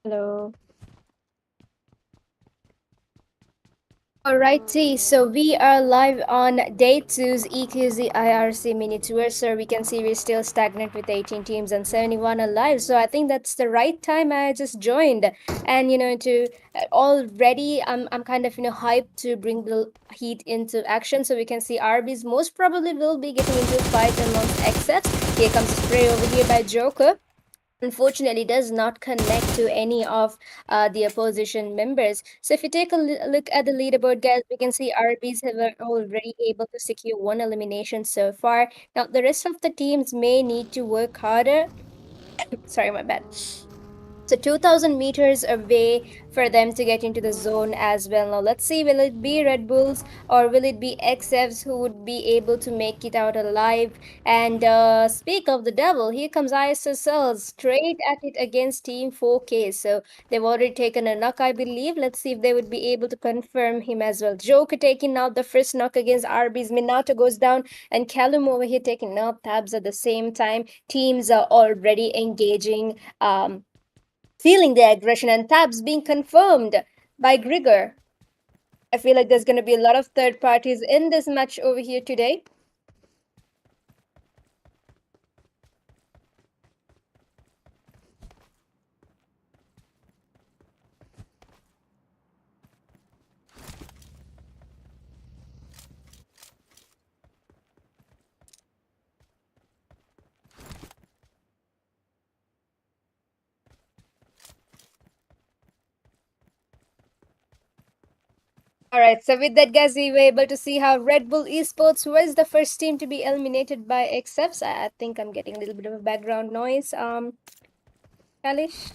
Hello. Alrighty, so we are live on day two's EQZIRC mini tour. So we can see we're still stagnant with 18 teams and 71 alive. So I think that's the right time. I just joined, and to already I'm kind of hyped to bring the heat into action. So we can see RBs most probably will be getting into a fight amongst XFs. Here comes a spray over here by Joker. Unfortunately does not connect to any of the opposition members. So if you take a look at the leaderboard, guys, we can see RBs have already able to secure one elimination so far. Now the rest of the teams may need to work harder. Sorry, my bad. So 2000 meters away for them to get into the zone as well. Now let's see, will it be Red Bulls or will it be XFs who would be able to make it out alive? And speak of the devil, here comes ISSL straight at it against Team 4K. So they've already taken a knock, I believe. Let's see if they would be able to confirm him as well. Joker taking out the first knock against RBs. Minato goes down, and Callum over here taking out tabs at the same time. Teams are already engaging. Feeling the aggression, and tabs being confirmed by Grigor. I feel like there's going to be a lot of third parties in this match over here today. Alright, so with that, guys, we were able to see how Red Bull Esports was the first team to be eliminated by XFs. I think I'm getting a little bit of a background noise. Kalish?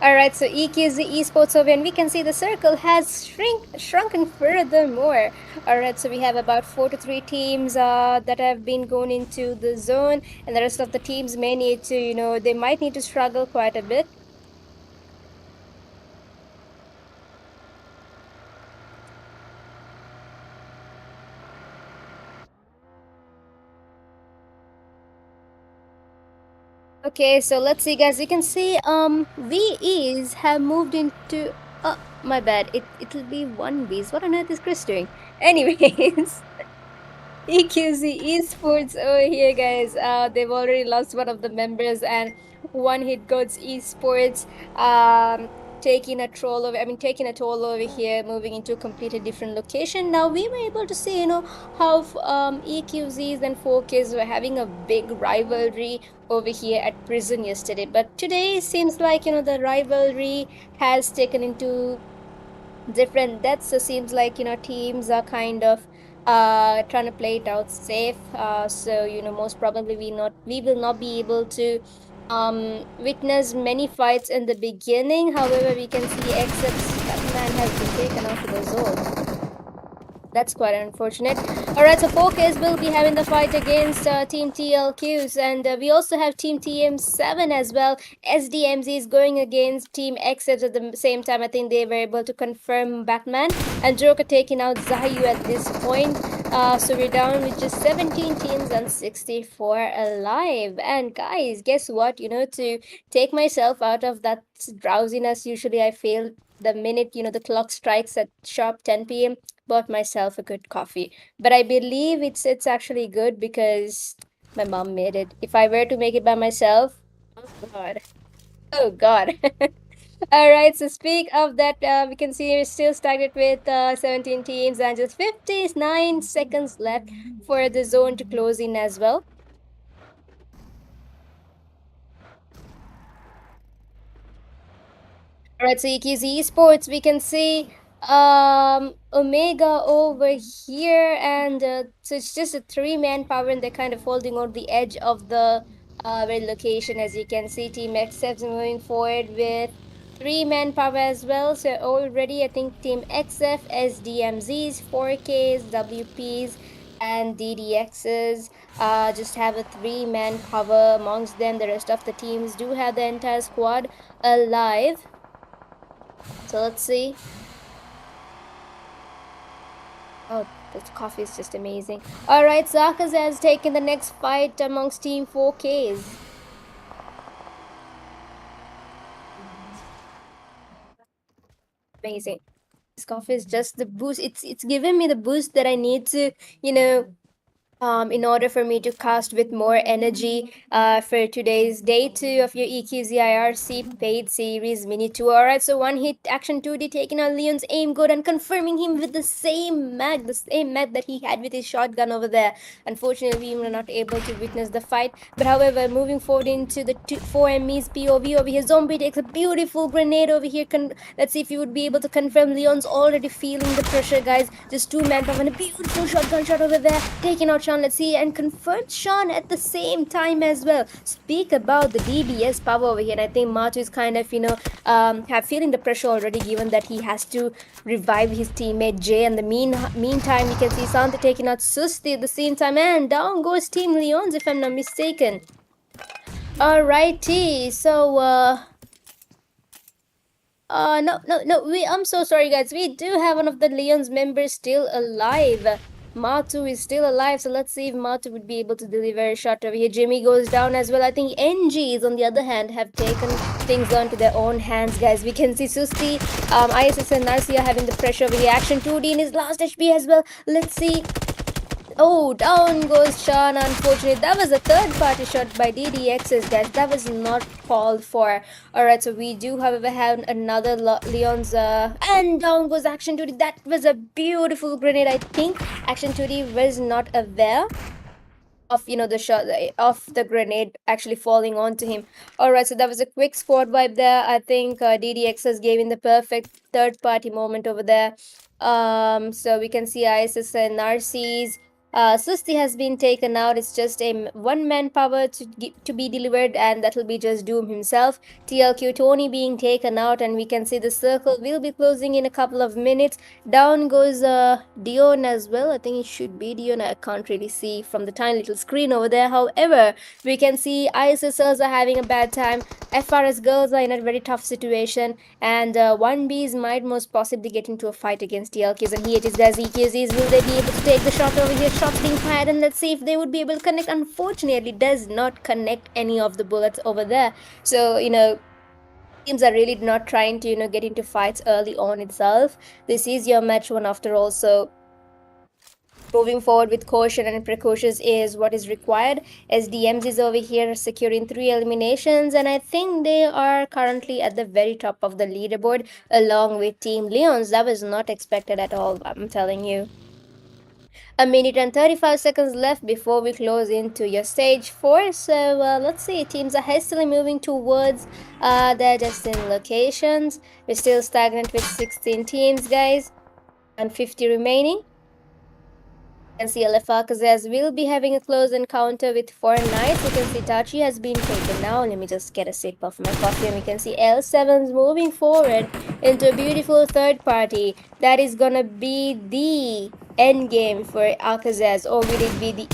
All right, so EQZ esports over, and we can see the circle has shrunken furthermore. All right, so we have about 4 to 3 teams that have been going into the zone, and the rest of the teams may need to, they might need to struggle quite a bit. Okay, so let's see, guys. You can see VEs have moved into. My bad. It'll be 1Bs. What on earth is Chris doing? Anyways. EQZ esports over here, guys. They've already lost one of the members, and one hit GODZ esports taking a troll over. I mean, taking a toll over here, moving into a completely different location. Now we were able to see, how EQZs and 4Ks were having a big rivalry over here at prison yesterday, but today seems like the rivalry has taken into different depths. So seems like teams are kind of trying to play it out safe. So most probably we will not be able to witness many fights in the beginning. However, we can see except that man has been taken out to the zone. That's quite unfortunate. Alright, so Focus will be having the fight against Team TLQs, and we also have Team TM7 as well. SDMZ is going against Team XF at the same time. I think they were able to confirm Batman and Joker taking out Zayu at this point. So we're down with just 17 teams and 64 alive. And guys, guess what? To take myself out of that drowsiness, usually I feel the minute the clock strikes at sharp 10 p.m. Bought myself a good coffee, but I believe it's actually good because my mom made it. If I were to make it by myself, oh god, oh god. All right, so speak of that, we can see we're still stagnant with 17 teams and just 59 seconds left for the zone to close in as well. Alright, so EQZ Esports, we can see Omega over here, and so it's just a 3-man power, and they're kind of holding on the edge of the red location. As you can see, Team XF is moving forward with 3-man power as well. So already, I think Team XF, SDMZs, 4Ks, WPs, and DDXs just have a 3-man power amongst them. The rest of the teams do have the entire squad alive. So let's see. Oh, this coffee is just amazing. Alright, so AKAZAYA has taken the next fight amongst Team 4Ks. Amazing. This coffee is just the boost. It's giving me the boost that I need to, in order for me to cast with more energy for today's day 2 of your EQZxIRC paid series mini tour. Alright, so one hit action 2D taking on Leon's aim good and confirming him with the same mag that he had with his shotgun over there. Unfortunately, we were not able to witness the fight, but however, moving forward into the 4ME's POV over here, Zombie takes a beautiful grenade over here. Let's see if you would be able to confirm. Leon's already feeling the pressure, guys. Just 2-man power and a beautiful shotgun shot over there, taking out Sean. Let's see, and confirmed Sean at the same time as well. Speak about the DBS power over here, and I think Matu is kind of have feeling the pressure already, given that he has to revive his teammate Jay. And the meantime, you can see Santa taking out Susti at the same time, and down goes Team Leons, if I'm not mistaken. Alrighty, so no, I'm so sorry, guys. We do have one of the Leon's members still alive. Matu is still alive, so let's see if Matu would be able to deliver a shot over here. Jimmy goes down as well. I think NGs, on the other hand, have taken things onto their own hands, guys. We can see Susti, ISSNRC are having the pressure over here. Action 2D in his last HP as well. Let's see. Oh, down goes Sean. Unfortunately, that was a third-party shot by DDXs, guys. That was not called for. Alright, so we do, however, have another Leon's, and down goes Action 2D. That was a beautiful grenade. I think Action 2D was not aware of the shot of the grenade actually falling onto him. Alright, so that was a quick squad wipe there. I think DDXs gave him the perfect third-party moment over there. So we can see ISS and Narcis Susti has been taken out. It's just a one manpower to be delivered, and that will be just Doom himself. TLQ Tony being taken out, and we can see the circle will be closing in a couple of minutes. Down goes Dion as well. I think it should be Dion. I can't really see from the tiny little screen over there. However, we can see ISSLs are having a bad time. FRS girls are in a very tough situation, and 1Bs might most possibly get into a fight against TLQs. And here it is, there's EQZs. Will they be able to take the shot over here? Shots being fired, and let's see if they would be able to connect. Unfortunately, does not connect any of the bullets over there. So, teams are really not trying to get into fights early on itself. This is your match one after all, so moving forward with caution and precautions is what is required. SDMZ is over here securing 3 eliminations, and I think they are currently at the very top of the leaderboard along with Team Leons. That was not expected at all, I'm telling you. A minute and 35 seconds left before we close into your stage 4. So let's see, teams are hastily moving towards their destined locations. We're still stagnant with 16 teams, guys, and 50 remaining. And CLF AKAZAYA will be having a close encounter with 4 knights. You can see Tachi has been taken now. Let me just get a sip of my coffee, and we can see L7's moving forward into a beautiful third party. That is gonna be the end game for AKAZAYA, or will it be the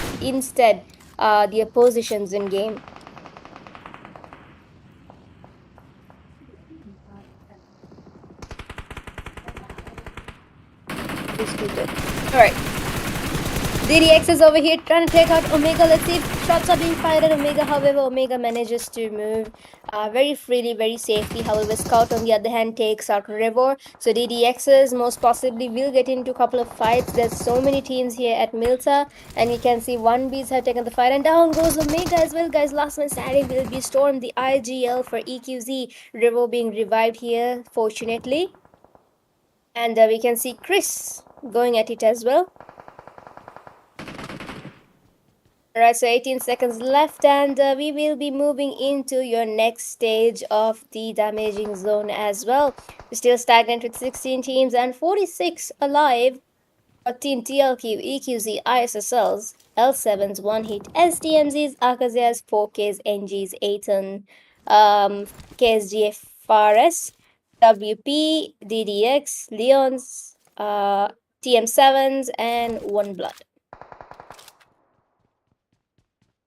opposition's end game? Alright. DDX is over here trying to take out Omega. Let's see if shots are being fired at Omega. However, Omega manages to move very freely, very safely. However, Scout on the other hand takes out Revor. So DDXs most possibly will get into a couple of fights. There's so many teams here at Milta, and you can see 1Bs have taken the fight, and down goes Omega as well, guys. Last man standing will be Storm, the IGL for EQZ. Revor being revived here, fortunately. And we can see Chris going at it as well. Alright, so 18 seconds left, and we will be moving into your next stage of the damaging zone as well. We're still stagnant with 16 teams and 46 alive. For Team TLQ, EQZ, ISSLs, L7s, 1 hit, SDMZs, AKAZAYAs, 4Ks, NGs, ATON, KSGFRS, WP, DDX, Leons, TM7s, and ONEBLOOD.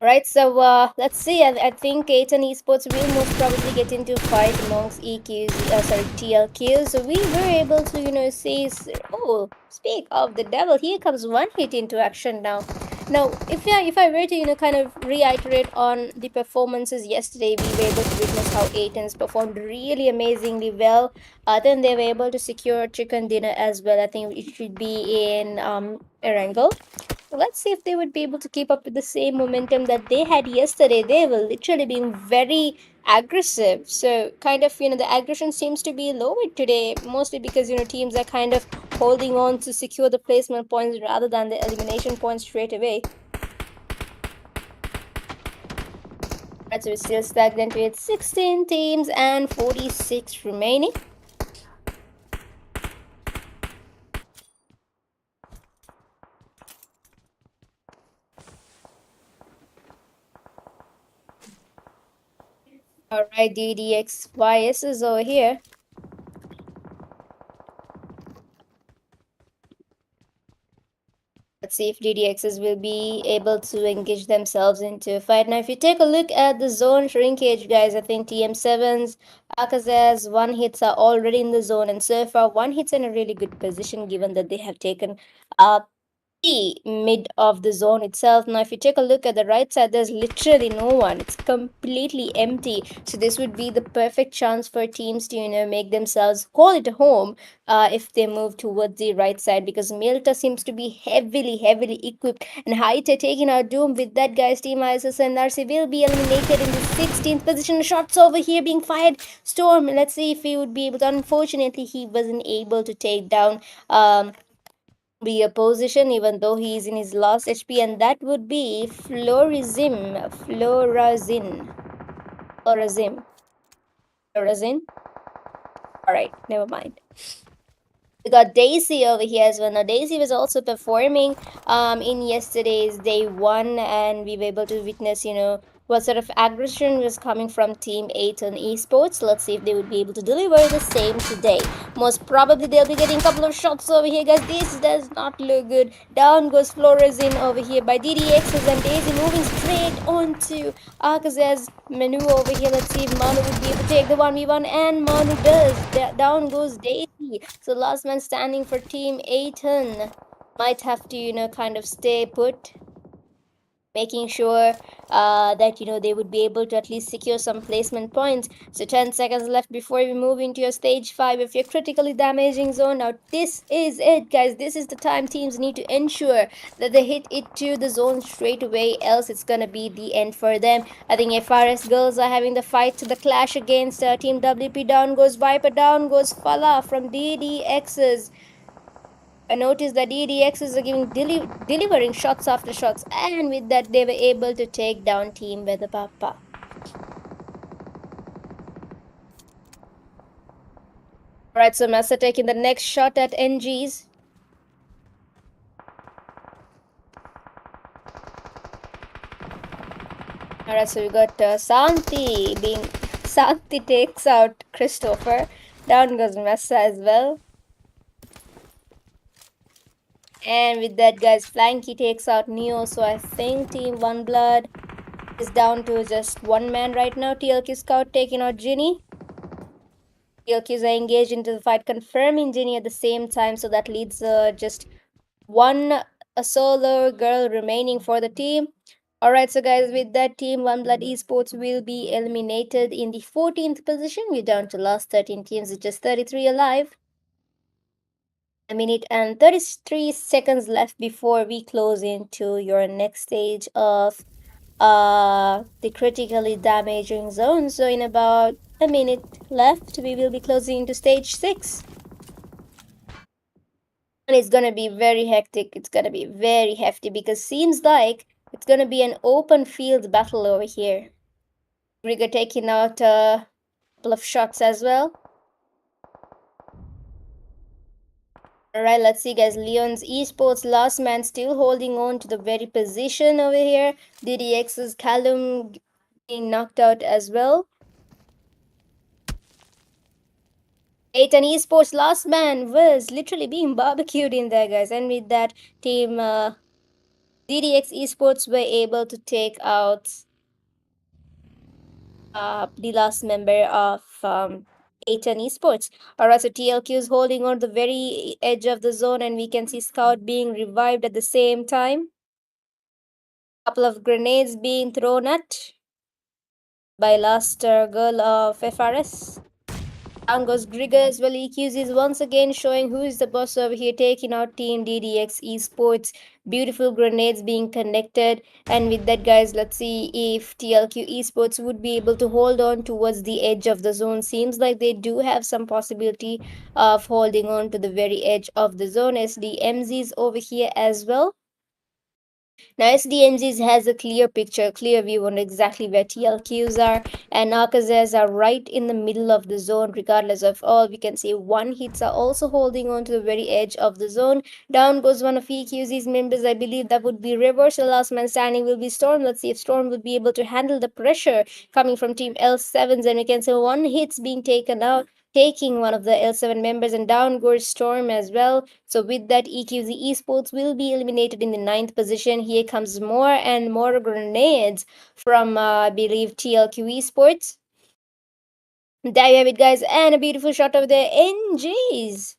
Right, so let's see. I think ATON Esports will most probably get into fight amongst TLQ. So we were able to, see. Oh, speak of the devil, here comes 1 hit into action now. Now, if I were to, kind of reiterate on the performances yesterday, we were able to witness how ATONs performed really amazingly well. Then they were able to secure chicken dinner as well. I think it should be in Erangel. Let's see if they would be able to keep up with the same momentum that they had yesterday. They were literally being very aggressive. So kind of, the aggression seems to be lowered today, mostly because, teams are kind of holding on to secure the placement points rather than the elimination points straight away. Right, so it's still stagnant with 16 teams and 46 remaining. Alright, DDXYS is over here. Let's see if DDXs will be able to engage themselves into a fight. Now, if you take a look at the zone shrinkage, guys, I think TM7s, AKAZAYAs, 1 hits are already in the zone, and so far 1 hit's in a really good position given that they have taken mid of the zone itself. Now, if you take a look at the right side, there's literally no one. It's completely empty. So this would be the perfect chance for teams to make themselves call it a home if they move towards the right side, because Milta seems to be heavily equipped, and Haita taking out Doom. With that, guys, Team ISSNRC will be eliminated in the 16th position. Shots over here being fired. Storm, let's see if he would be able to. Unfortunately, he wasn't able to take down the opposition, even though he is in his last HP, and that would be Florazin. Alright, never mind. We got Daisy over here as well. Now Daisy was also performing in yesterday's day one, and we were able to witness, what sort of aggression was coming from Team ATON Esports. Let's see if they would be able to deliver the same today. Most probably they'll be getting a couple of shots over here, guys. This does not look good. Down goes Flores in over here by DDXs, and Daisy moving straight onto AKAZAYA's menu over here. Let's see if Manu would be able to take the 1v1, and Manu does. Down goes Daisy. So last man standing for Team ATON might have to, kind of stay put, making sure that they would be able to at least secure some placement points. So 10 seconds left before we move into your stage 5 if you're critically damaging zone. Now this is it, guys. This is the time teams need to ensure that they hit it to the zone straight away, else it's gonna be the end for them. I think FRS girls are having the fight to the clash against Team WP. Down goes Viper, down goes Fala from DDX's. I noticed that EDXs are giving delivering shots after shots, and with that they were able to take down Team with the PAPPA. Alright, so Massa taking the next shot at NGs. Alright, so we got Santi takes out Christopher. Down goes Massa as well. And with that, guys, Flanky takes out Neo. So I think Team OneBlood is down to just one man right now. TLQ Scout taking out Ginny. TLQs are engaged into the fight, confirming Ginny at the same time. So that leads just one solo girl remaining for the team. Alright, so guys, with that, Team OneBlood Esports will be eliminated in the 14th position. We're down to last 13 teams with just 33 alive. A minute and 33 seconds left before we close into your next stage of the critically damaging zone. So in about a minute left, we will be closing into stage 6. And it's gonna be very hectic. It's gonna be very hefty because seems like it's gonna be an open field battle over here. Rigger taking out a couple of shots as well. Alright, let's see, guys. Leon's Esports last man still holding on to the very position over here. DDX's Callum being knocked out as well. ATON Esports last man was literally being barbecued in there, guys. And with that, team DDX Esports were able to take out the last member of ATON Esports. Alright, so TLQ is holding on the very edge of the zone, and we can see Scout being revived at the same time. Couple of grenades being thrown at by last girl of FRS. Down goes Grigger as well. EQZ is once again showing who is the boss over here, taking out Team DDX Esports. Beautiful grenades being connected. And with that, guys, let's see if TLQ Esports would be able to hold on towards the edge of the zone. Seems like they do have some possibility of holding on to the very edge of the zone. SDMZ is over here as well. Now, SDMZ has a clear picture, clear view on exactly where TLQs are, and AKAZAYAs are right in the middle of the zone. Regardless of all, we can see one hits are also holding on to the very edge of the zone. Down goes one of EQZ's members. I believe that would be Reverse. The last man standing will be Storm. Let's see if Storm would be able to handle the pressure coming from Team L7s, and we can see one hits being taken out, taking one of the L7 members, and down goes Storm as well. So with that, EQZ Esports will be eliminated in the 9th position. Here comes more and more grenades from, I believe, TLQ Esports. There you have it, guys, and a beautiful shot of the NGs.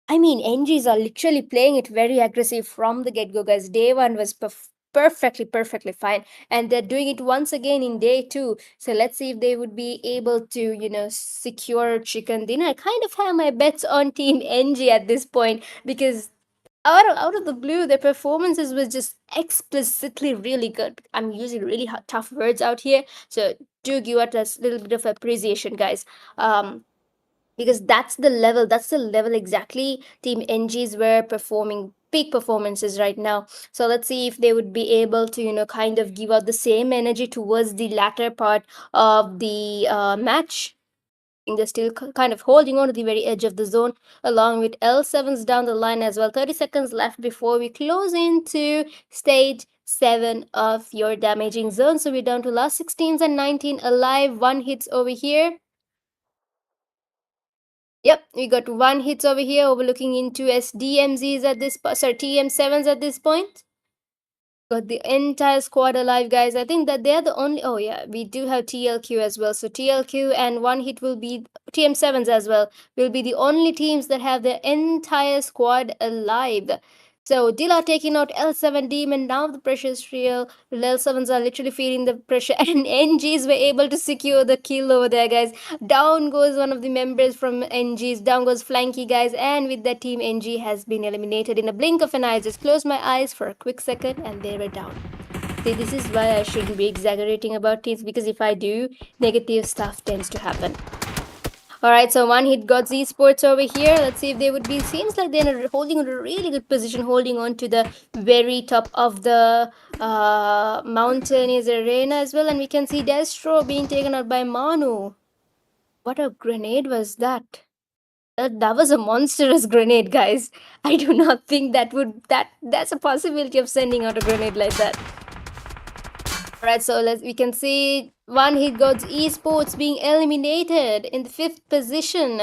I mean, NGs are literally playing it very aggressive from the get-go, guys. Day 1 was perfectly fine, and they're doing it once again in day 2. So let's see if they would be able to secure chicken dinner. I kind of have my bets on Team NG at this point, because out of the blue, their performances was just explicitly really good. I'm using really tough words out here, so do give it a little bit of appreciation, guys. Because that's the level exactly Team NGs were performing peak performances right now. So let's see if they would be able to kind of give out the same energy towards the latter part of the match. They're still kind of holding on to the very edge of the zone, along with L7s down the line as well. 30 seconds left before we close into stage 7 of your damaging zone. So we're down to last 16s and 19 alive. 1 hits over here. Yep, we got 1 hits over here, overlooking into SDMZs at this TM7s at this point. Got the entire squad alive, guys. I think that they're the only. Oh yeah, we do have TLQ as well. So TLQ and 1 hit will be TM7s as well. Will be the only teams that have their entire squad alive. So Dilla taking out L7 Demon. Now the pressure is real. L7s are literally feeling the pressure, and NGs were able to secure the kill over there, guys. Down goes one of the members from NGs. Down goes Flanky, guys. And with that, Team NG has been eliminated in a blink of an eye. I just closed my eyes for a quick second and they were down. See, this is why I shouldn't be exaggerating about teams, because if I do, negative stuff tends to happen. Alright, so 1 hit GODZ eSports over here. Let's see if they would be. Seems like they're holding a really good position, holding on to the very top of the mountainous arena as well. And we can see Destro being taken out by Manu. What a grenade was that? That was a monstrous grenade, guys. I do not think that's a possibility of sending out a grenade like that. Alright, so we can see 1 hit GODZ eSports being eliminated in the 5th position.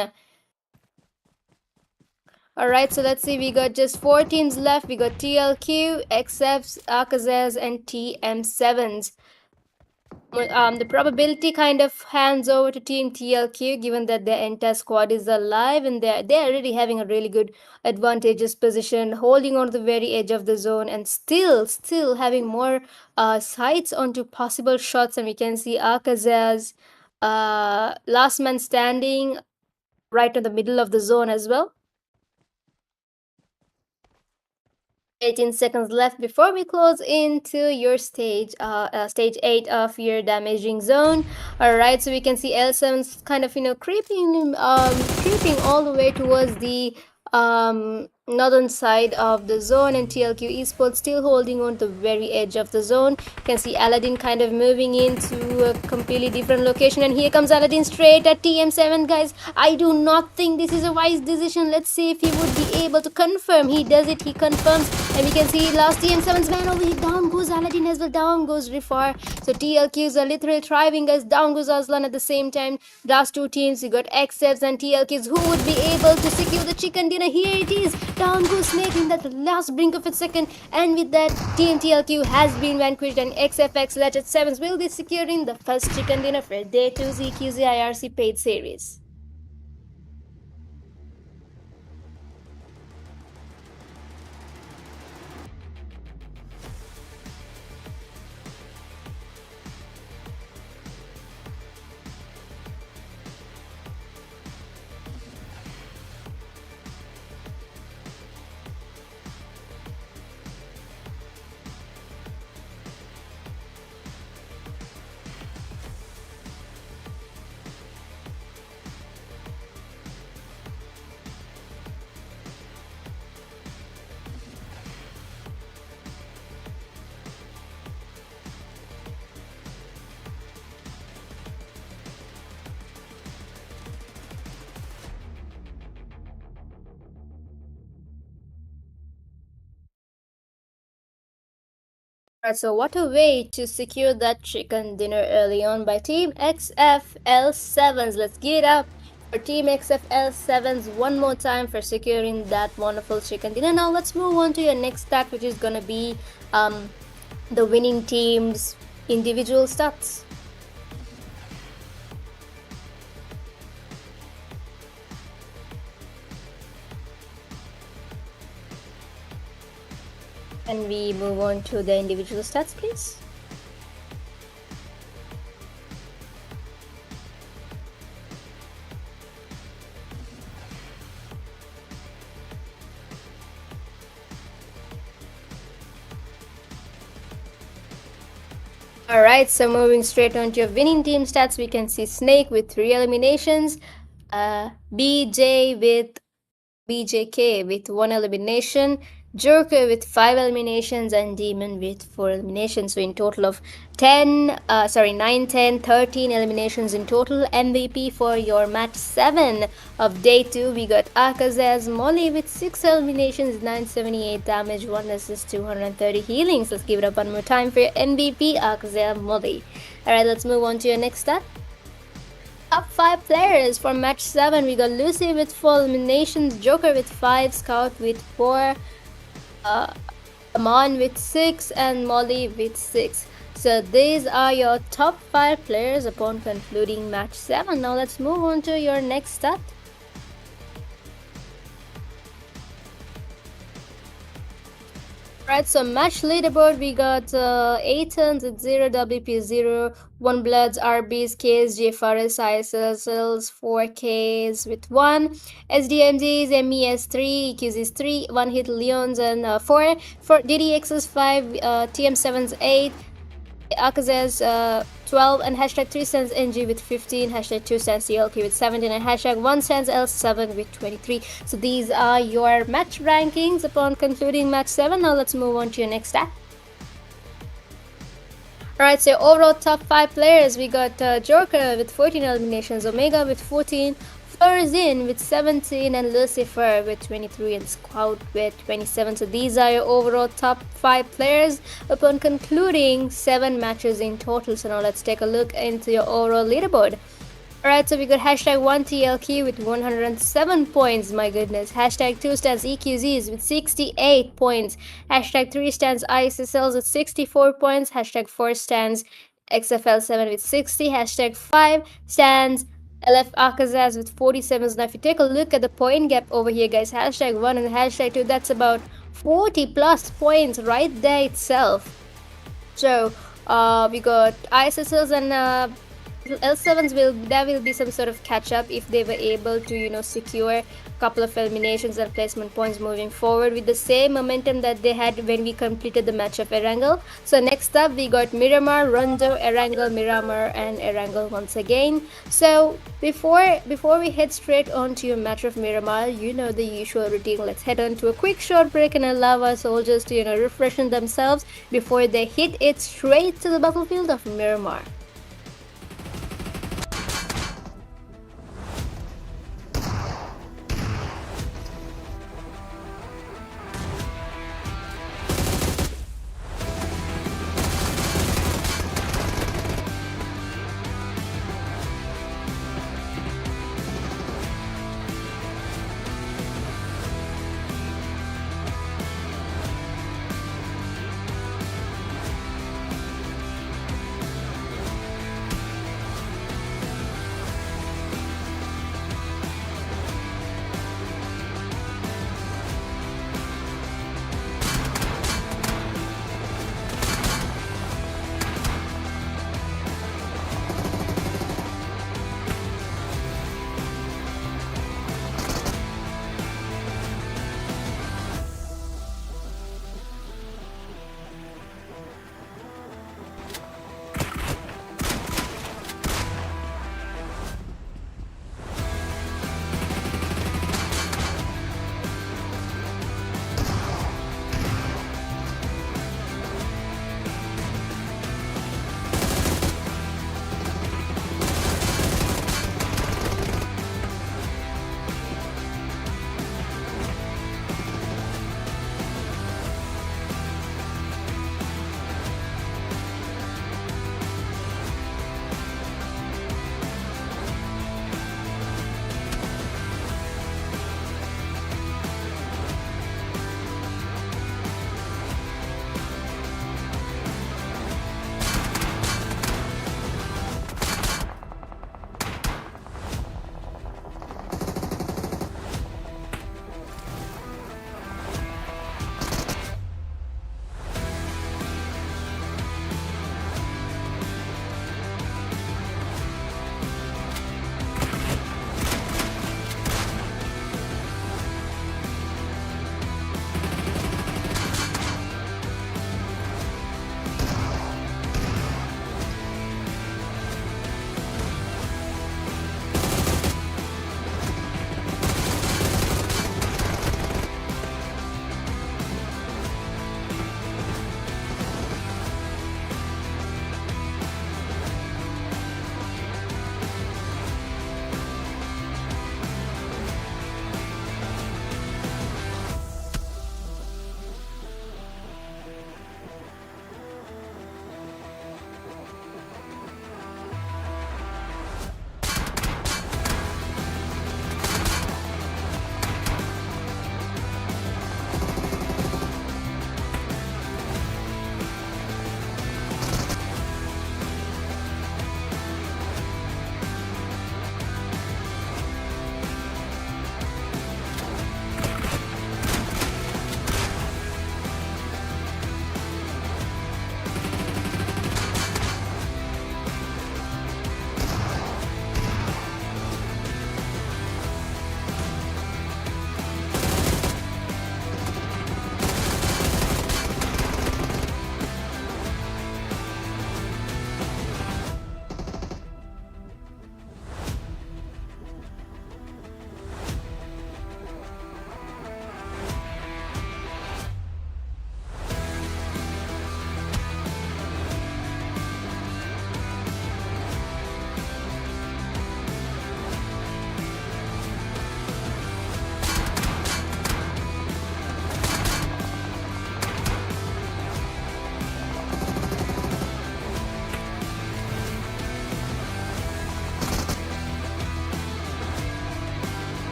Alright, so let's see, we got just 4 teams left. We got TLQ, XFs, AKAZAYAs, and TM7s. The probability kind of hands over to Team TLQ, given that their entire squad is alive and they're already having a really good advantageous position, holding on to the very edge of the zone and still having more sights onto possible shots. And we can see AKAZAYA's last man standing right in the middle of the zone as well. 18 seconds left before we close into your stage 8 of your damaging zone. All right, so we can see L7's kind of creeping all the way towards the northern side of the zone, and TLQ eSports still holding on to the very edge of the zone. You can see Aladdin kind of moving into a completely different location, and here comes Aladdin straight at TM7, guys. I do not think this is a wise decision. Let's see if he would be able to confirm. He does it, he confirms, and we can see last TM7's man over here. Down goes Aladdin as well, down goes Rifar. So TLQs are literally thriving, guys. Down goes Aslan at the same time. Last 2 teams, you got XFs and TLQs who would be able to secure the chicken dinner. Here it is. Down goes Snake in that last brink of a second, and with that, Team TLQ has been vanquished, and XFxLegend7s will be securing the first chicken dinner for Day 2's EQZxIRC paid series. Alright, so what a way to secure that chicken dinner early on by Team XFL7s. Let's get up for Team XFL7s one more time for securing that wonderful chicken dinner. Now let's move on to your next stat, which is gonna be the winning team's individual stats. Can we move on to the individual stats, please? Alright, so moving straight on to your winning team stats, we can see Snake with 3 eliminations, BJK with 1 elimination, Joker with 5 eliminations, and Demon with 4 eliminations. So in total of 9, 10, 13 eliminations in total. MVP for your match 7 of day 2, we got AKAZAYA's Molly with 6 eliminations, 978 damage, 1 assist, 230 healings. Let's give it up one more time for your MVP, AKAZAYA Molly. Alright, let's move on to your next stat. Top 5 players for match 7, we got Lucy with 4 eliminations, Joker with 5, Scout with 4, Amon with 6, and Molly with 6. So these are your top 5 players upon concluding match 7. Now let's move on to your next stat. Right, so match leaderboard, we got ATON with 0, WP 0, ONEBLOOD's, RB's, KZxIRC, ISSL's, 4Ks with 1, SDMZ's, MES 3, EQZ's 3, 1 hit Leons, and 4, for DDX's 5, TM7's 8, AKAZAYA's 12, and hashtag 3 stands NG with 15, hashtag 2 stands CLK with 17, and hashtag 1 stands L7 with 23. So these are your match rankings upon concluding match 7. Now let's move on to your next stat. Alright, so overall top 5 players, we got Joker with 14 eliminations, Omega with 14, Florzin with 17, and Lucifer with 23, and Scout with 27. So these are your overall top 5 players upon concluding 7 matches in total. So now let's take a look into your overall leaderboard. Alright, so we got hashtag 1TLQ with 107 points, my goodness. Hashtag 2 stands EQZs with 68 points. Hashtag 3 stands ISSLs with 64 points. Hashtag 4 stands XFL7 with 60. Hashtag 5 stands LF AKAZAYAS with 47. So now if you take a look at the point gap over here, guys, hashtag 1 and hashtag 2, that's about 40 plus points right there itself. So we got ISSLs and L7s, there will be some sort of catch up if they were able to secure a couple of eliminations and placement points moving forward with the same momentum that they had when we completed the match of Erangel. So next up we got Miramar, Rondo, Erangel, Miramar, and Erangel once again. So before we head straight on to your match of Miramar, the usual routine. Let's head on to a quick short break and allow our soldiers to refreshen themselves before they hit it straight to the battlefield of Miramar.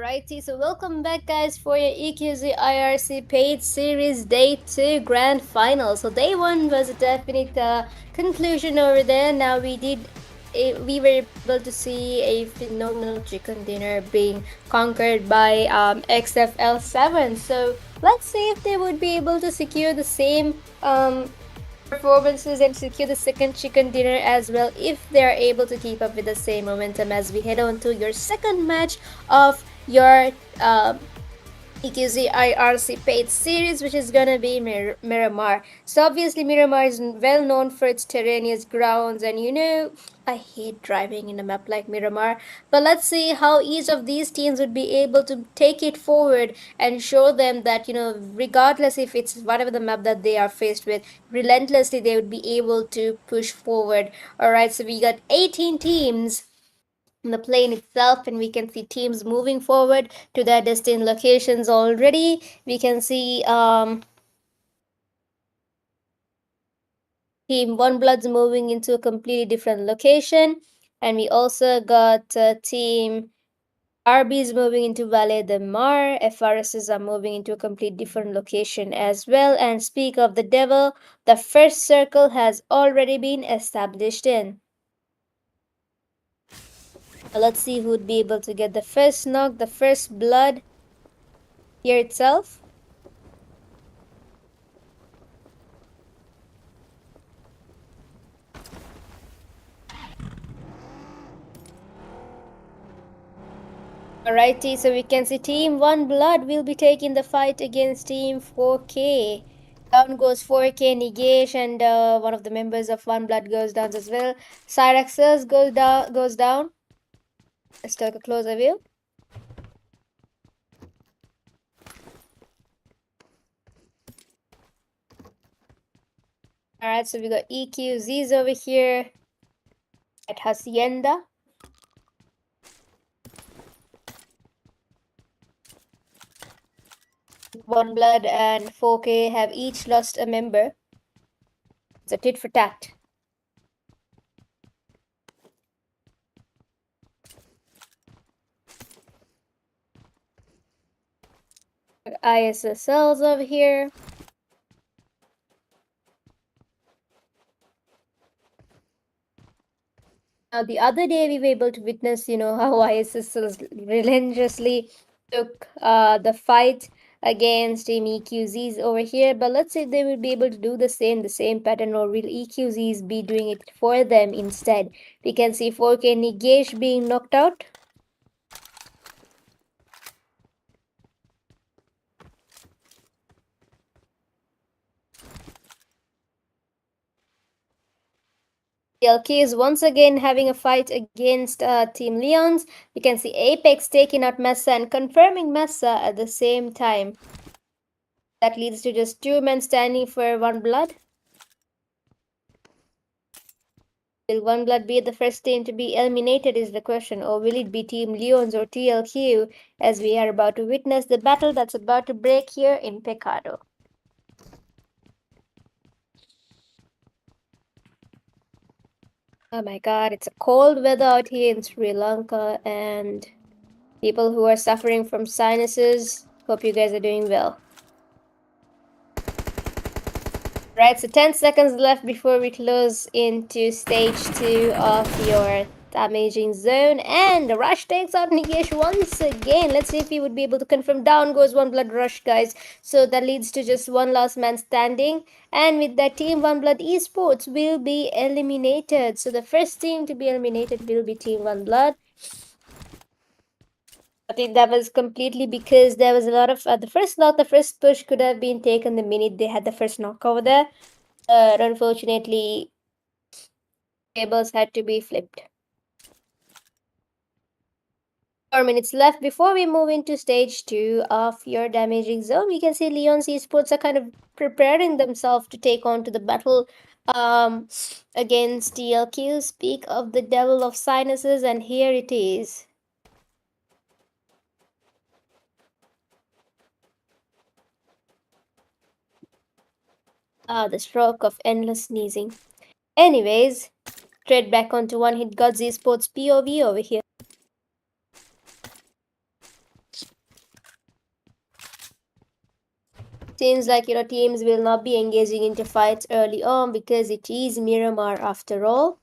Alrighty, so welcome back, guys, for your EQZIRC paid series day 2 grand final. So day 1 was a definite conclusion over there. Now we were able to see a phenomenal chicken dinner being conquered by XFL7. So let's see if they would be able to secure the same performances and secure the second chicken dinner as well, if they are able to keep up with the same momentum as we head on to your second match of your EQZxIRC paid series, which is gonna be Miramar. So obviously Miramar is well known for its terraneous grounds, and I hate driving in a map like Miramar. But let's see how each of these teams would be able to take it forward and show them that, regardless if it's whatever the map that they are faced with, relentlessly they would be able to push forward. Alright, so we got 18 teams in the plane itself, and we can see teams moving forward to their destined locations already. We can see team OneBlood's moving into a completely different location, and we also got team RB's moving into Valle de Mar. FRS's are moving into a complete different location as well. And speak of the devil, the first circle has already been established in. Let's see who would be able to get the first knock, the first blood here itself. Alrighty, so we can see Team OneBlood will be taking the fight against Team 4K. Down goes 4K Nigesh, and one of the members of OneBlood goes down as well. Cyraxus goes down. Let's take a closer view. Alright, so we got EQZs over here at Hacienda. OneBlood and 4K have each lost a member. It's a tit for tat. ISSLs over here. Now, the other day we were able to witness, how ISSLs relentlessly took the fight against Team EQZs over here. But let's see if they will be able to do the same pattern, or will EQZs be doing it for them instead? We can see 4K Nigesh being knocked out. TLK is once again having a fight against Team Leons. We can see Apex taking out Mesa and confirming Mesa at the same time. That leads to just 2 men standing for OneBlood. Will OneBlood be the first team to be eliminated is the question, or will it be Team Leons or TLQ, as we are about to witness the battle that's about to break here in Pecado. Oh my god, it's a cold weather out here in Sri Lanka, and people who are suffering from sinuses, hope you guys are doing well. Right, so 10 seconds left before we close into stage 2 of your damaging zone, and the rush takes out Nigesh once again. Let's see if he would be able to confirm. Down goes OneBlood rush, guys. So that leads to just one last man standing, and with that, Team OneBlood Esports will be eliminated. So the first team to be eliminated will be Team OneBlood. I think that was completely because there was a lot of the first knock, the first push could have been taken the minute they had the first knock over there. Unfortunately, tables had to be flipped. 4 minutes left before we move into stage 2 of your damaging zone. We can see Leon's Esports are kind of preparing themselves to take on to the battle against TLQ. Speak of the devil of sinuses, and here it is. The stroke of endless sneezing. Anyways, straight back onto One Hit GODZ Esports POV over here. Seems like, teams will not be engaging into fights early on because it is Miramar after all.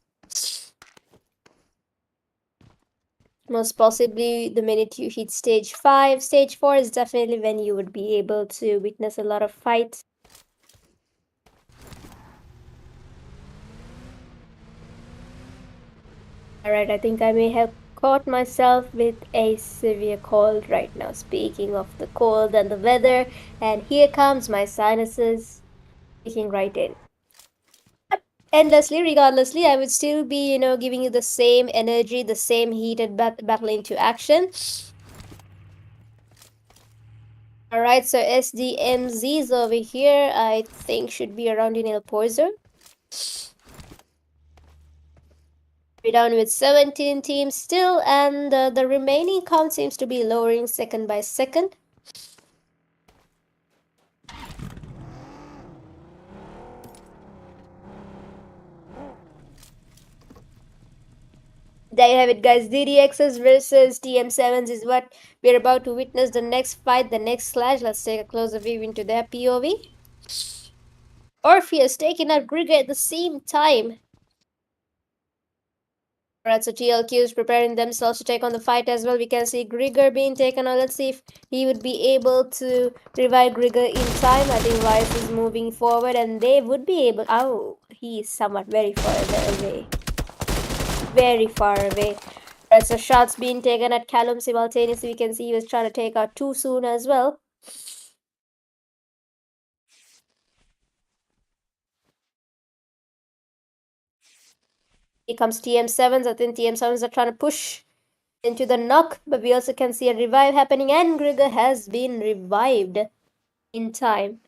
Most possibly the minute you hit stage 5, stage 4 is definitely when you would be able to witness a lot of fights. Alright, I think I may have caught myself with a severe cold right now. Speaking of the cold and the weather, and here comes my sinuses kicking right in. Endlessly, regardlessly, I would still be, giving you the same energy, the same heated battle into action. Alright, so SDMZs over here, I think should be around in El Poiser. We're down with 17 teams still, and the remaining count seems to be lowering second by second. There you have it, guys. DDXs versus TM7s is what we're about to witness. The next fight, the next clash. Let's take a closer view into their POV. Orpheus taking out Grigger at the same time. Alright, so TLQ is preparing themselves to take on the fight as well. We can see Grigger being taken on. Let's see if he would be able to revive Grigger in time. I think Rice is moving forward and they would be able... Oh, he is somewhat very far away. Very far away. Alright, so shots being taken at Callum simultaneously. We can see he was trying to take out too soon as well. Here comes TM7s. I think TM7s are trying to push into the knock, but we also can see a revive happening, and Grigger has been revived in time.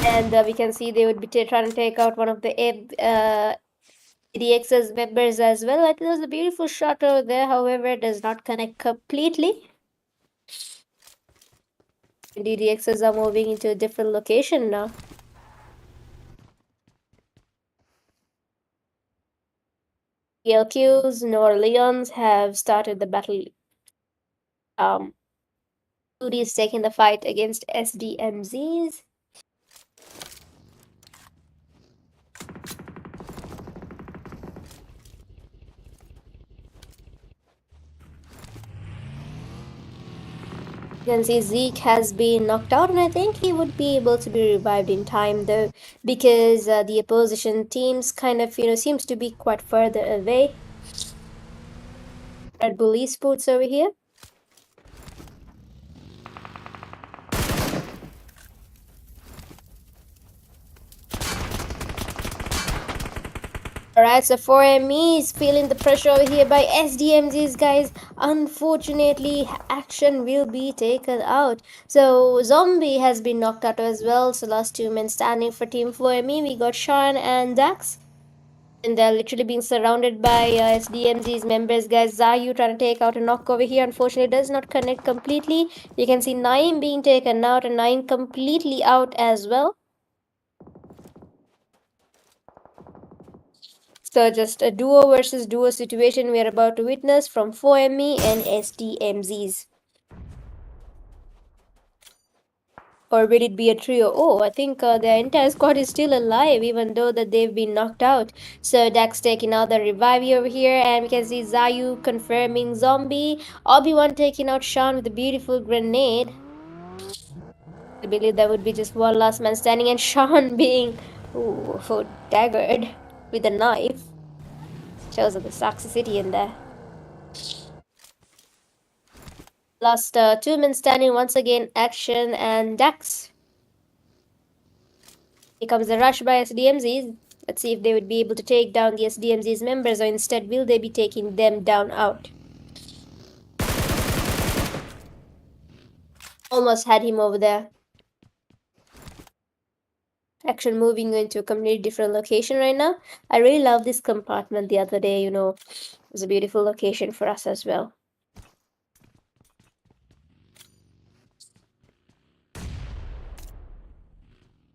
And we can see they would be trying to take out one of the DX's members as well. I think there's a beautiful shot over there, however, it does not connect completely. DDXs are moving into a different location now. ELQs, New Orleans have started the battle. Moody is taking the fight against SDMZs. You can see Zeke has been knocked out, and I think he would be able to be revived in time though, because the opposition teams kind of, seems to be quite further away. REDBULL ESPORTS over here. Alright, so 4ME is feeling the pressure over here by SDMZs, guys. Unfortunately, action will be taken out. So, Zombie has been knocked out as well. So, last two men standing for Team 4ME. We got Sean and Dax. And they're literally being surrounded by SDMZ's members, guys. Zayu trying to take out a knock over here. Unfortunately, does not connect completely. You can see 9 being taken out and 9 completely out as well. So just a duo versus duo situation we are about to witness from 4ME and SDMZs. Or will it be a trio? Oh, I think their entire squad is still alive even though that they've been knocked out. So Dax taking out the revive over here, and we can see Zayu confirming Zombie. Obi-Wan taking out Sean with a beautiful grenade. I believe there would be just one last man standing, and Sean being daggered with a knife. Shows the toxicity in there. Last 2 men standing once again, Action and Dax. Here comes the rush by SDMZs. Let's see if they would be able to take down the SDMZ's members, or instead will they be taking them down out. Almost had him over there. Action moving into a completely different location right now. I really love this compartment the other day, it was a beautiful location for us as well.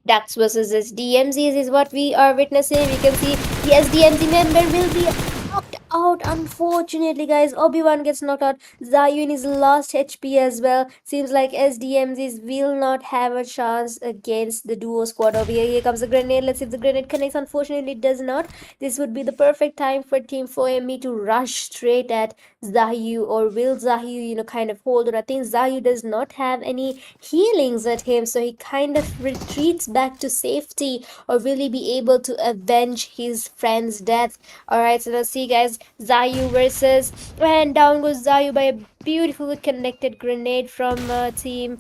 Dax versus SDMZs is what we are witnessing. We can see the SDMZ member will be knocked out, unfortunately, guys. Obi-Wan gets knocked out. Zayu in his last HP as well. Seems like SDMZs will not have a chance against the duo squad over here. Here comes the grenade. Let's see if the grenade connects. Unfortunately, it does not. This would be the perfect time for Team 4ME to rush straight at Zayu. Or will Zayu, kind of hold on? I think Zayu does not have any healings at him, so he kind of retreats back to safety. Or will he be able to avenge his friend's death? Alright, so let's see, guys. Zayu versus. And down goes Zayu by a beautifully connected grenade from Team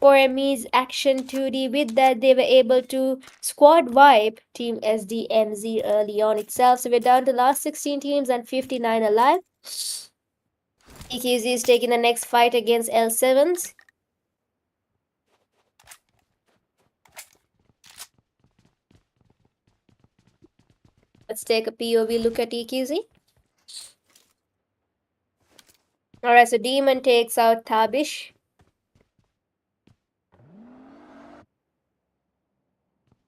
4ME's Action 2D. With that, they were able to squad wipe Team SDMZ early on itself. So we're down to last 16 teams and 59 alive. EQZ is taking the next fight against L7s. Let's take a POV look at EQZ. Alright, so Demon takes out Tabish.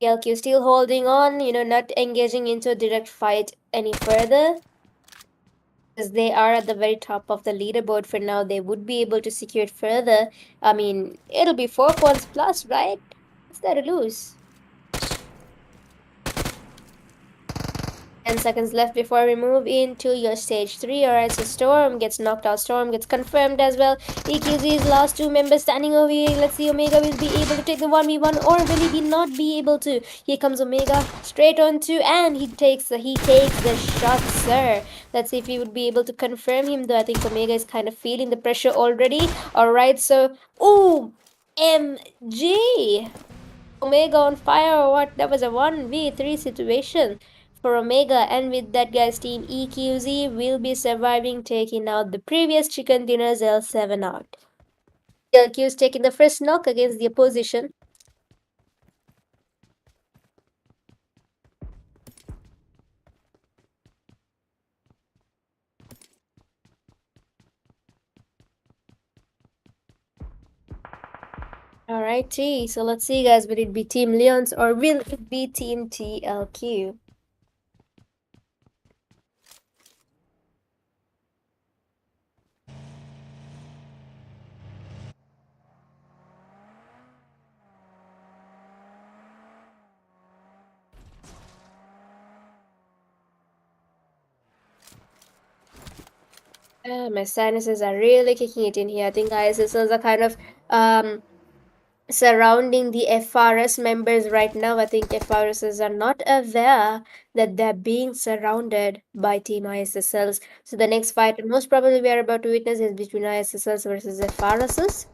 LQ still holding on, not engaging into a direct fight any further. As they are at the very top of the leaderboard for now, they would be able to secure it further. I mean, it'll be 4 points plus, right? What's there to lose? 10 seconds left before we move into your stage 3. Alright, so Storm gets knocked out. Storm gets confirmed as well. EQZ's last 2 members standing over here. Let's see, Omega will be able to take the 1v1, or will he not be able to? Here comes Omega straight on to, and he takes the shot, sir. Let's see if he would be able to confirm him, though I think Omega is kind of feeling the pressure already. Alright, so oh, MG! Omega on fire or what? That was a 1v3 situation for Omega, and with that, guys, Team EQZ will be surviving, taking out the previous chicken dinners L7 out. LQ is taking the first knock against the opposition. Alrighty, so let's see, guys, will it be Team Leons or will it be Team TLQ? My sinuses are really kicking it in here. I think ISSLs are kind of surrounding the FRS members right now. I think FRSs are not aware that they're being surrounded by Team ISSLs. So the next fight, most probably we are about to witness, is between ISSLs versus FRSs.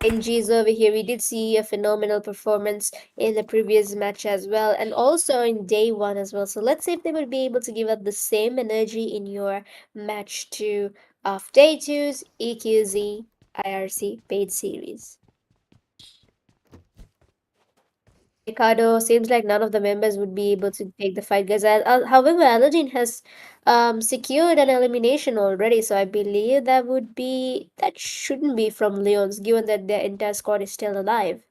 NGs over here, we did see a phenomenal performance in the previous match as well, and also in day 1 as well. So let's see if they will be able to give up the same energy in your match 2 of day 2's EQZ IRC paid series. Ricardo, seems like none of the members would be able to take the fight, guys. However, Aladdin has secured an elimination already, so I believe that shouldn't be from Leons, given that their entire squad is still alive.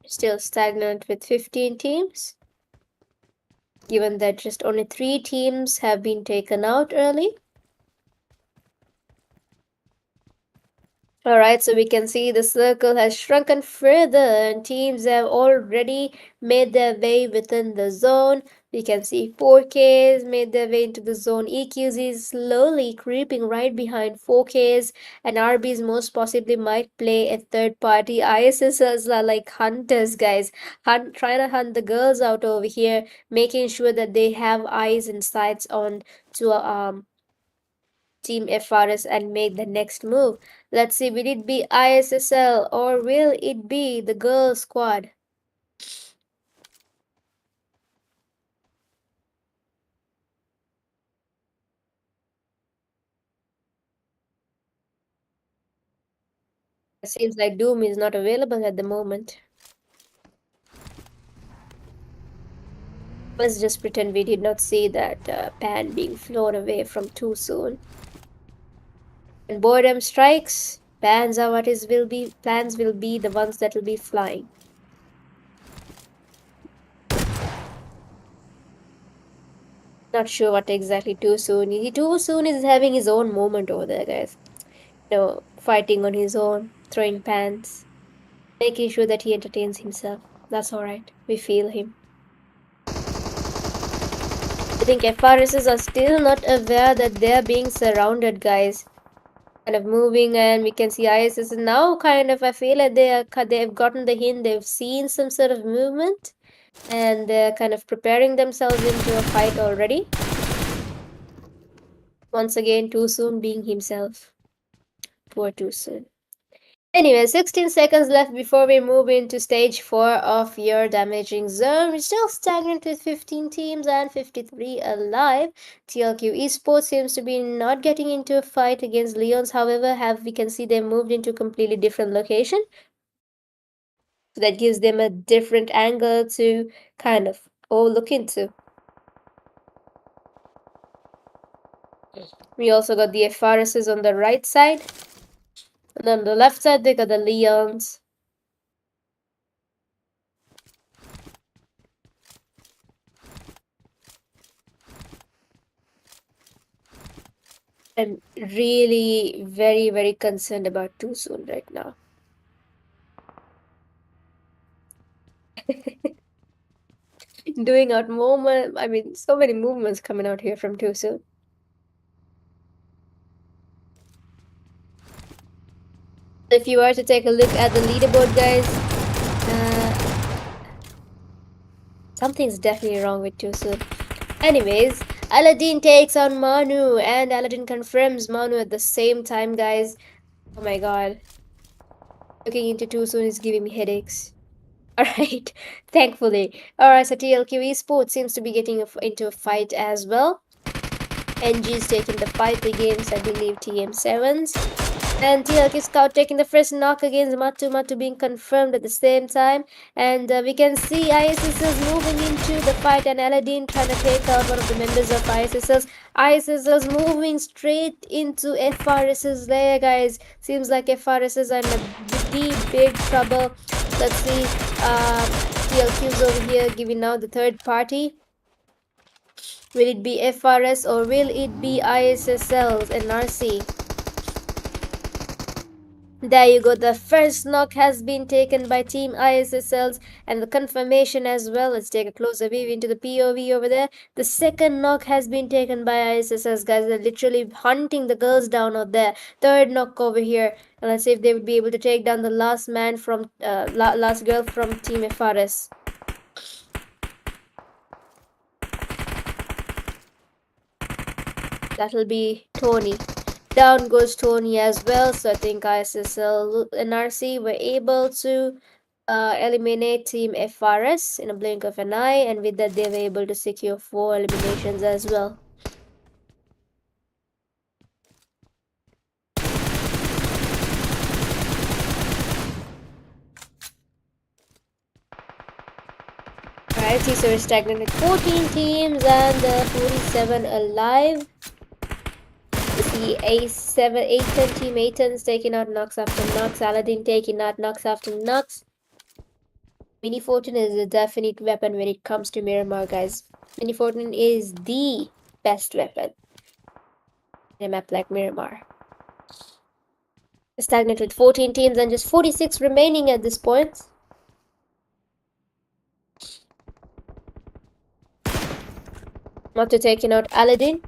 Still stagnant with 15 teams, given that just only 3 teams have been taken out early. Alright, so we can see the circle has shrunken further and teams have already made their way within the zone. We can see 4Ks made their way into the zone. EQZ is slowly creeping right behind 4Ks, and RBs most possibly might play a third party. ISSs are like hunters, guys. Trying to hunt the girls out over here, making sure that they have eyes and sights on to Team FRS and make the next move. Let's see, will it be ISSL or will it be the girl squad? It seems like Doom is not available at the moment. Let's just pretend we did not see that pan being flown away from too soon. And boredom strikes. Plans will be the ones that will be flying. Not sure what exactly too soon. He too soon is having his own moment over there, guys. Fighting on his own, throwing pans, making sure that he entertains himself. That's alright. We feel him. I think FRSs are still not aware that they're being surrounded, guys. Kind of moving, and we can see ISS now kind of, I feel like they've gotten the hint, they've seen some sort of movement, and they're kind of preparing themselves into a fight already. Once again, too soon being himself. Poor too soon. Anyway, 16 seconds left before we move into stage 4 of your damaging zone. We're still stagnant with 15 teams and 53 alive. TLQ Esports seems to be not getting into a fight against Leons. However, we can see they moved into a completely different location. So that gives them a different angle to kind of look into. We also got the FRSs on the right side. And on the left side, they got the Leons. I'm really very, very concerned about too soon right now. Doing out movement, I mean, so many movements coming out here from too soon. If you were to take a look at the leaderboard, guys, something's definitely wrong with too soon. Anyways, Aladdin takes on Manu, and Aladdin confirms Manu at the same time, guys. Oh my god. Looking into too soon is giving me headaches. Alright, thankfully. Alright, so TLQ Esports seems to be getting into a fight as well. NG's taking the fight against, I believe, TM7s. And TLQ Scout taking the first knock against Matu. Matu being confirmed at the same time. And we can see ISS's moving into the fight, and Aladdin trying to take out one of the members of ISS's. ISS's moving straight into FRS's lair, guys. Seems like FRS's are in a big trouble. Let's see. TLQ's over here giving out the third party. Will it be FRS or will it be ISSL's NRC? There you go, the first knock has been taken by Team ISSLs, and the confirmation as well. Let's take a closer view into the POV over there. The second knock has been taken by ISSLs, guys. They're literally hunting the girls down out there. Third knock over here. And let's see if they would be able to take down the last man from, last girl from Team FRS. That'll be Tony. Down goes Tony as well. So I think ISSL NRC were able to eliminate Team FRS in a blink of an eye, and with that they were able to secure 4 eliminations as well. Alright, so we're stagnant with 14 teams and 47 alive. The A7, Team ATON's taking out knocks after knocks. Aladdin taking out knocks after knocks. Mini Fortune is a definite weapon when it comes to Miramar, guys. Mini Fortune is the best weapon in a map like Miramar. Stagnant with 14 teams and just 46 remaining at this point. Matu taking out Aladdin.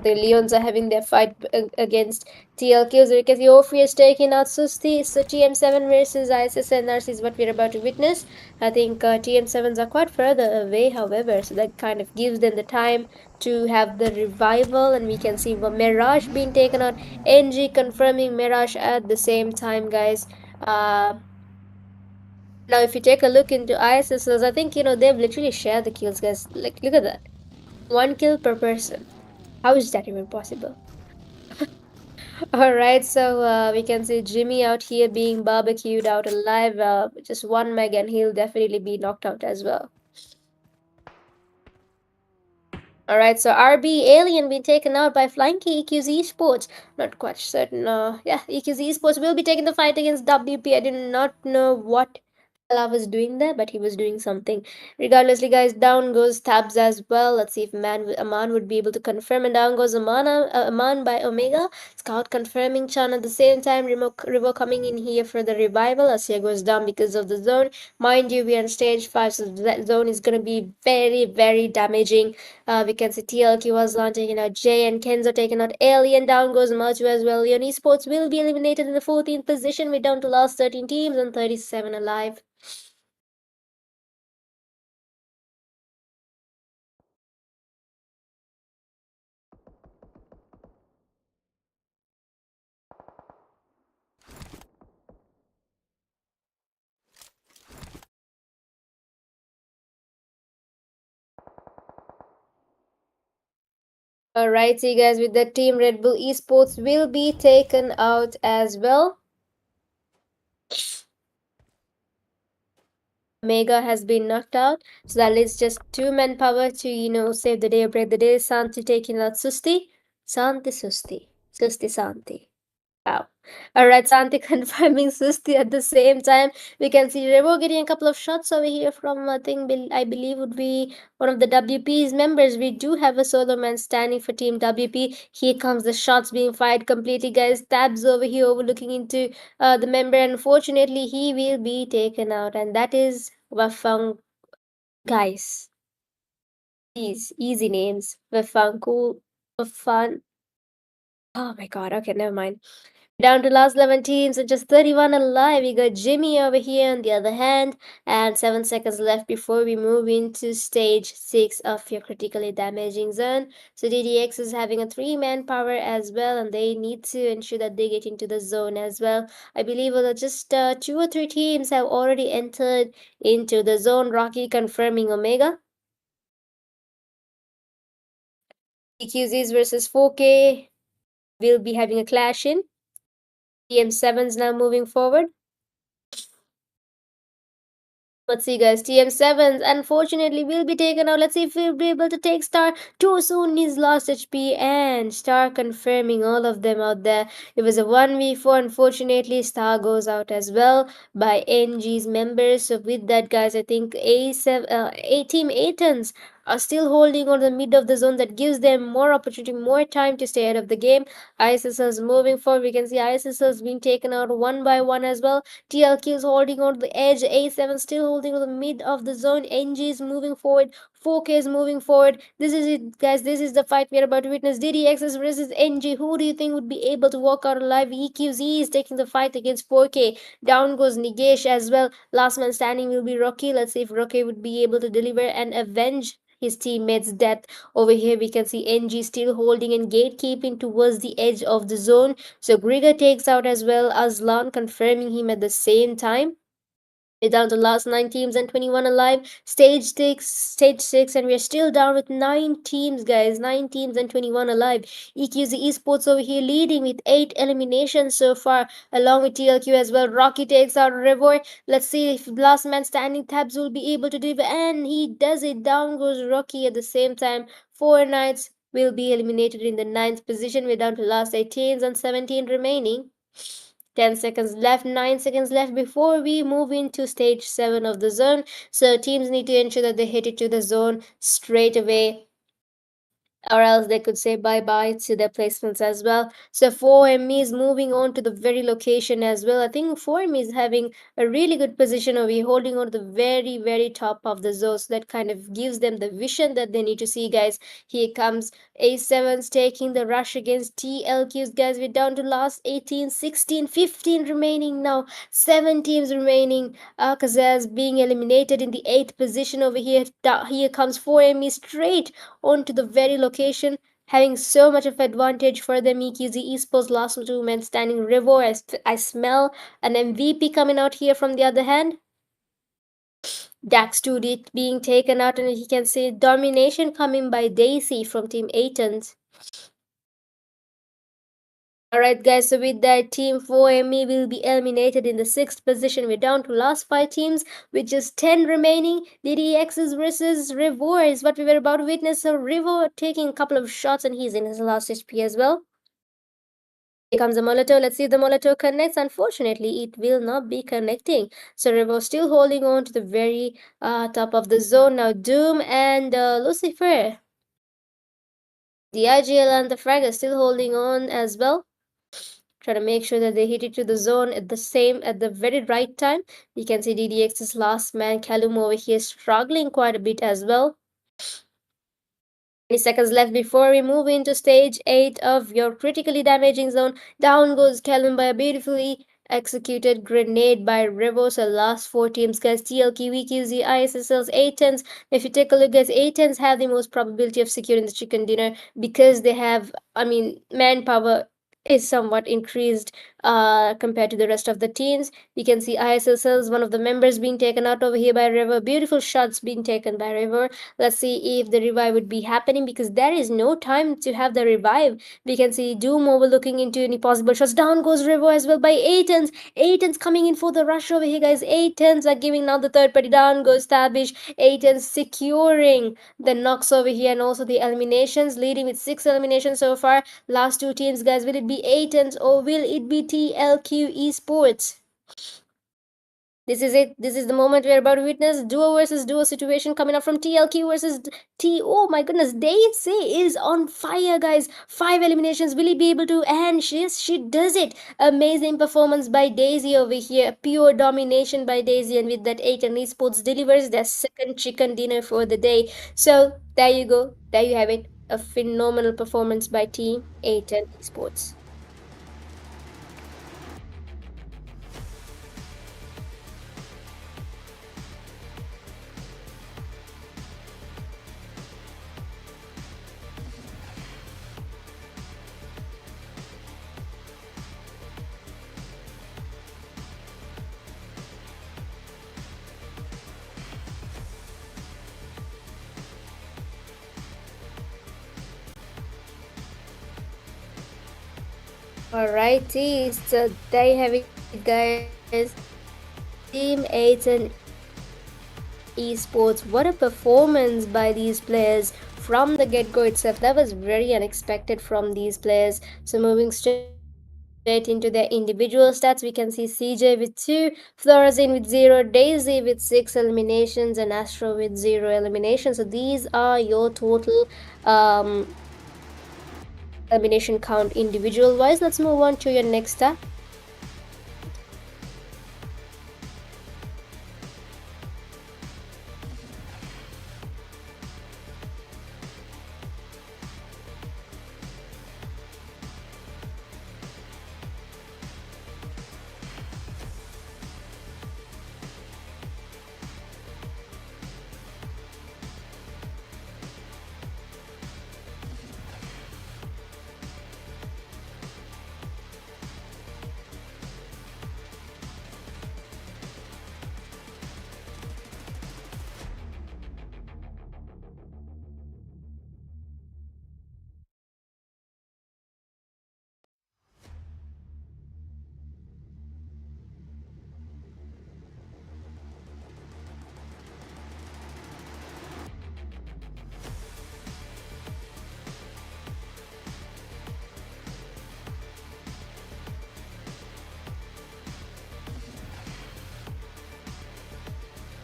The Leons are having their fight against TLQs. We can see Orpheus taking out Susti. So TM7 versus ISSNRC is what we're about to witness. I think TM7s are quite further away, however, so that kind of gives them the time to have the revival. And we can see Mirage being taken out. NG confirming Mirage at the same time, guys. Now, if you take a look into ISSs, I think, they've literally shared the kills, guys. Like, look at that. 1 kill per person. How is that even possible? Alright, so we can see Jimmy out here being barbecued out alive. Just 1 meg and he'll definitely be knocked out as well. Alright, so RB Alien being taken out by Flying Key EQZ Esports. Not quite certain. Yeah, EQZ Esports will be taking the fight against WP. I did not know what I was doing there, but he was doing something. Regardlessly, guys, down goes Tabs as well. Let's see if Aman would be able to confirm. And down goes Aman by Omega. Scout confirming Chan at the same time. Revo coming in here for the revival. Asya goes down because of the zone. Mind you, we are on stage 5, so that zone is going to be very, very damaging. We can see TLQ was not taking out Jay and Kenzo taking out Alien. Down goes Machu as well. Leon Esports will be eliminated in the 14th position. We're down to last 13 teams and 37 alive. Alright, so you guys, with the team Red Bull Esports will be taken out as well. Omega has been knocked out, so that leaves just 2 manpower to, save the day or break the day. Santi taking out Susti. Santi Susti. Susti Santi. Wow. Alright, Santi confirming Susti at the same time. We can see Revo getting a couple of shots over here from, I believe would be one of the WP's members. We do have a solo man standing for Team WP. Here comes the shots being fired completely, guys. Tabs over here overlooking into the member. Unfortunately, he will be taken out, and that is Wafang. Guys, these easy names. Wafanku. Wafan. Oh my god, okay, never mind. Down to last 11 teams and just 31 alive. We got Jimmy over here on the other hand, and 7 seconds left before we move into stage 6 of your critically damaging zone. So DDX is having a 3-man power as well, and they need to ensure that they get into the zone as well. I believe just 2 or 3 teams have already entered into the zone. Rocky confirming Omega. EQZs versus 4K will be having a clash in. TM7's now moving forward. Let's see, guys. TM7s unfortunately will be taken out. Let's see if we'll be able to take Star. Too soon he's lost HP, and Star confirming all of them out there. It was a 1v4. Unfortunately, Star goes out as well by NG's members. So with that, guys, I think A Team ATONs are still holding on the mid of the zone. That gives them more opportunity, more time to stay ahead of the game. ISSL's moving forward. We can see ISSL's being taken out one by one as well. TLQ is holding on to the edge. A7 still holding on the mid of the zone. NG is moving forward. 4K is moving forward. This is it, guys. This is the fight we are about to witness. DDXS versus NG. Who do you think would be able to walk out alive? EQZ is taking the fight against 4K. Down goes Nigesh as well. Last man standing will be Rocky. Let's see if Rocky would be able to deliver and avenge his teammates' death. Over here, we can see NG still holding and gatekeeping towards the edge of the zone. So Grigor takes out as well, Aslan confirming him at the same time. We're down to last 9 teams and 21 alive. Stage 6, and we're still down with 9 teams, guys. 9 teams and 21 alive. EQZ Esports over here leading with 8 eliminations so far, along with TLQ as well. Rocky takes out Revoy. Let's see if last man standing Tabs will be able to deliver, and he does it. Down goes Rocky at the same time. 4 Knights will be eliminated in the 9th position. We're down to last 8 teams and 17 remaining. 10 seconds left, 9 seconds left before we move into stage 7 of the zone. So teams need to ensure that they hit it to the zone straight away, or else they could say bye-bye to their placements as well. So 4ME is moving on to the very location as well. I think 4ME is having a really good position over here, holding on to the very, very top of the zone. So that kind of gives them the vision that they need to see, guys. Here comes A7's taking the rush against TLQs, guys. We're down to last 18, 16, 15 remaining now. 7 teams remaining. AKAZAYA being eliminated in the 8th position over here. Here comes 4ME straight onto the very location, having so much of advantage for them. EQZ Esports last 2 men standing. Rivo, I smell an MVP coming out here from the other hand. Dax 2 being taken out, and you can see domination coming by Daisy from Team Atons. Alright guys, so with that, Team 4ME will be eliminated in the 6th position. We're down to last 5 teams with just 10 remaining. DDXs versus Rivor is what we were about to witness. So Rivor taking a couple of shots and he's in his last HP as well. Here comes the Molotov. Let's see if the Molotov connects. Unfortunately, it will not be connecting. So Rivor still holding on to the very top of the zone. Now Doom and Lucifer. The IGL and the Frag are still holding on as well. Try to make sure that they hit it to the zone at the very right time. You can see DDX's last man Callum over here struggling quite a bit as well. 20 seconds left before we move into stage 8 of your critically damaging zone. Down goes Callum by a beautifully executed grenade by Revo. So last 4 teams guys, TLK, VQZ, ISSLs, A10s. If you take a look guys, A10s have the most probability of securing the chicken dinner because they have, manpower is somewhat increased compared to the rest of the teams. You can see ISSLs, one of the members being taken out over here by River. Beautiful shots being taken by River. Let's see if the revive would be happening because there is no time to have the revive. We can see Doom overlooking into any possible shots. Down goes River as well by Aitons. Aitons coming in for the rush over here, guys. Aitons are giving now the third party. Down goes Tabish. Aitons securing the knocks over here and also the eliminations, leading with 6 eliminations so far. Last 2 teams, guys. Will it be Aitons or will it be TLQ Esports? This is it. This is the moment we're about to witness. Duo versus duo situation coming up from TLQ versus T. Oh my goodness. Daisy is on fire, guys. 5 eliminations. Will he be able to? And she does it. Amazing performance by Daisy over here. Pure domination by Daisy. And with that, ATON Esports delivers their second chicken dinner for the day. So there you go. There you have it. A phenomenal performance by Team ATON Esports. Alrighty, so there you have it, guys. Team 8 and esports. What a performance by these players from the get-go itself. That was very unexpected from these players. So moving straight into their individual stats, we can see CJ with 2, Florazine with 0, Daisy with 6 eliminations, and Astro with 0 eliminations. So these are your total elimination count individual wise. Let's move on to your next stat.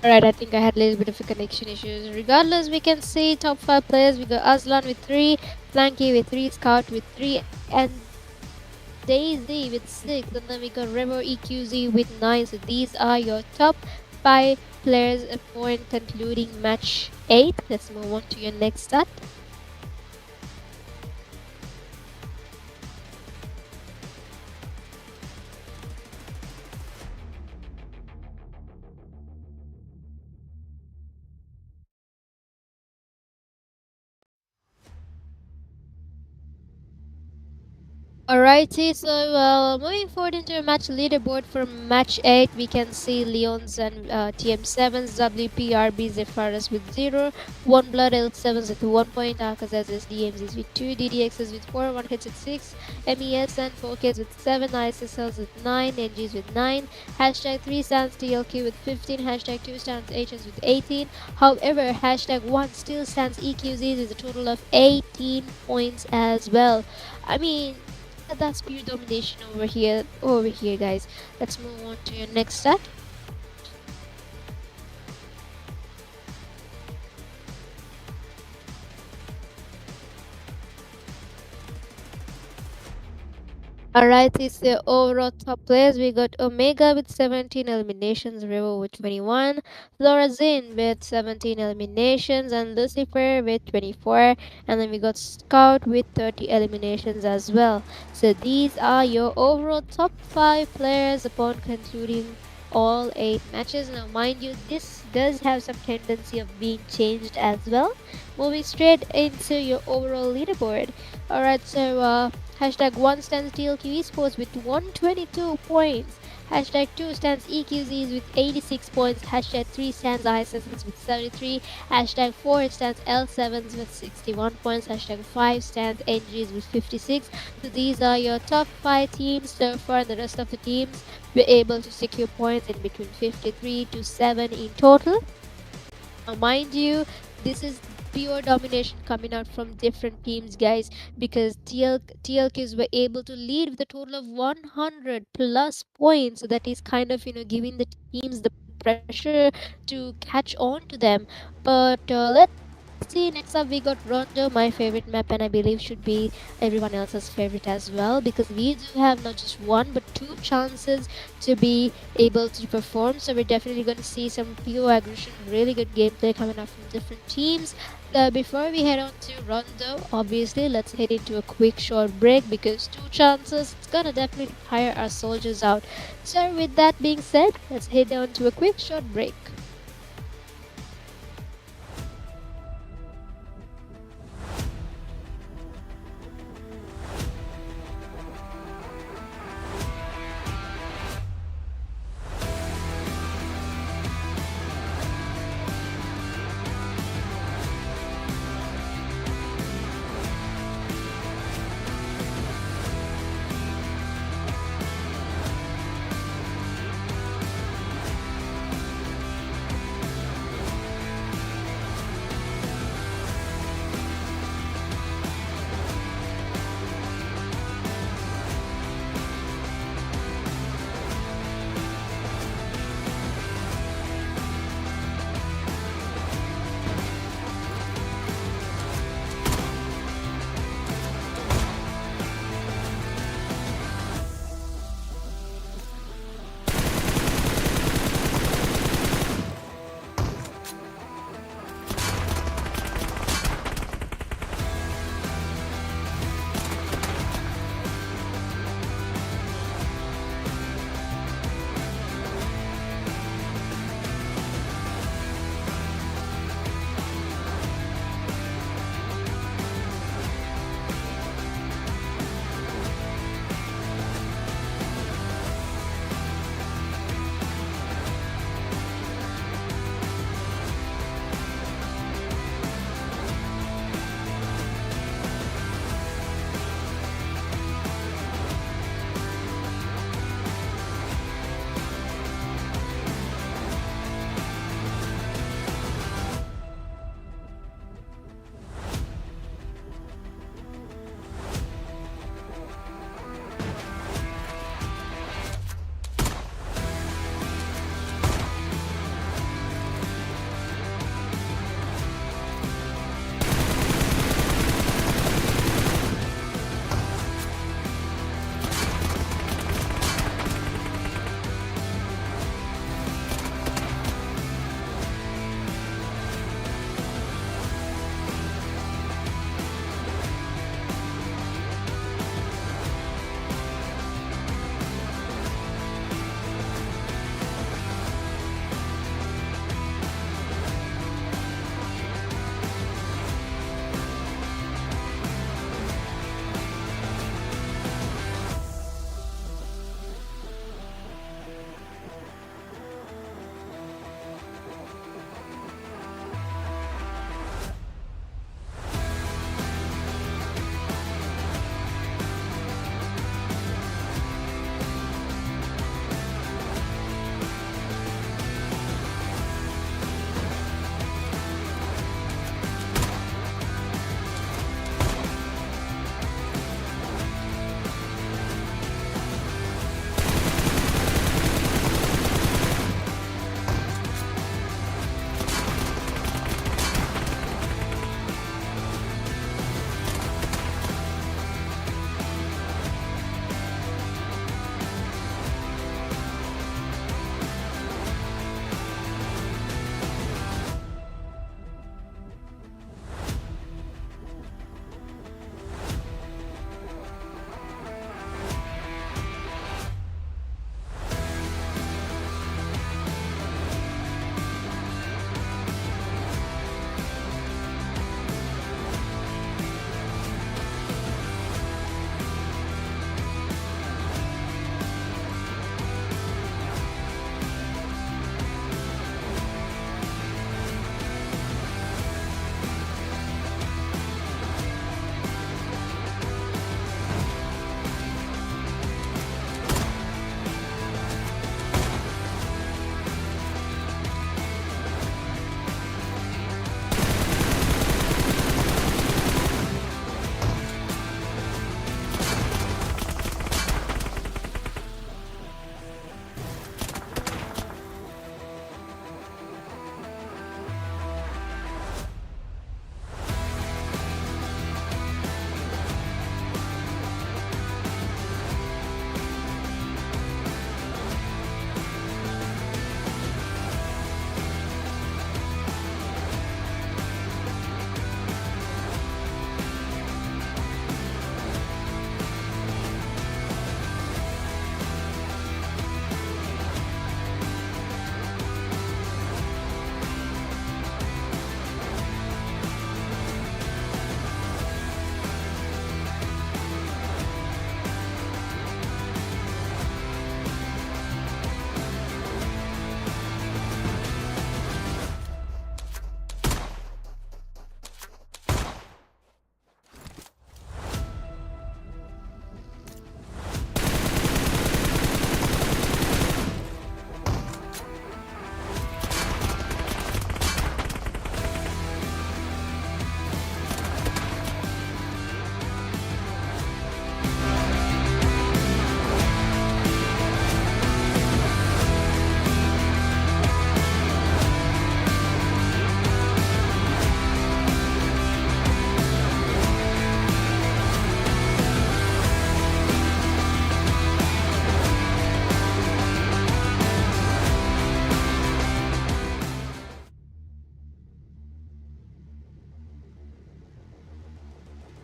Alright, I think I had a little bit of a connection issues. Regardless, we can see top 5 players. We got Aslan with 3, Flanky with 3, Scout with 3, and Daisy with 6. And then we got Remo EQZ with 9. So these are your top 5 players for concluding match 8. Let's move on to your next stat. Alrighty, so moving forward into a match leaderboard for match 8, we can see Leons and TM7s, WPRB Zephyrs with 0, One Blood L7s with 1 point, AKAZAYA SDMZ with 2, DDXs with 4, One Hits with 6, MES and 4Ks with 7, ISSLs with 9, NGs with 9, hashtag 3 stands TLQ with 15, hashtag 2 stands HNs with 18. However, hashtag 1 still stands EQZs with a total of 18 points as well. I mean, that's pure domination over here, guys. Let's move on to your next set. Alright, it's the overall top players. We got Omega with 17 eliminations, Rivo with 21, Florazin with 17 eliminations, and Lucifer with 24. And then we got Scout with 30 eliminations as well. So these are your overall top 5 players upon concluding all 8 matches. Now, mind you, this does have some tendency of being changed as well. Moving straight into your overall leaderboard. Alright, so hashtag 1 stands TLQ Esports with 122 points. Hashtag 2 stands EQZs with 86 points. Hashtag 3 stands ISSs with 73. Hashtag 4 stands L7s with 61 points. Hashtag 5 stands NGs with 56. So these are your top 5 teams so far. The rest of the teams were able to secure points in between 53 to 7 in total. Now, mind you, this is pure domination coming out from different teams, guys, because TLKs were able to lead with a total of 100 plus points. So that is kind of, giving the teams the pressure to catch on to them. But let's see, next up we got Rondo, my favorite map, and I believe should be everyone else's favorite as well, because we do have not just one but two chances to be able to perform. So we're definitely going to see some pure aggression, really good gameplay coming up from different teams. Before we head on to Rondo, obviously let's head into a quick short break, because two chances, it's gonna definitely tire our soldiers out. So with that being said, let's head on to a quick short break.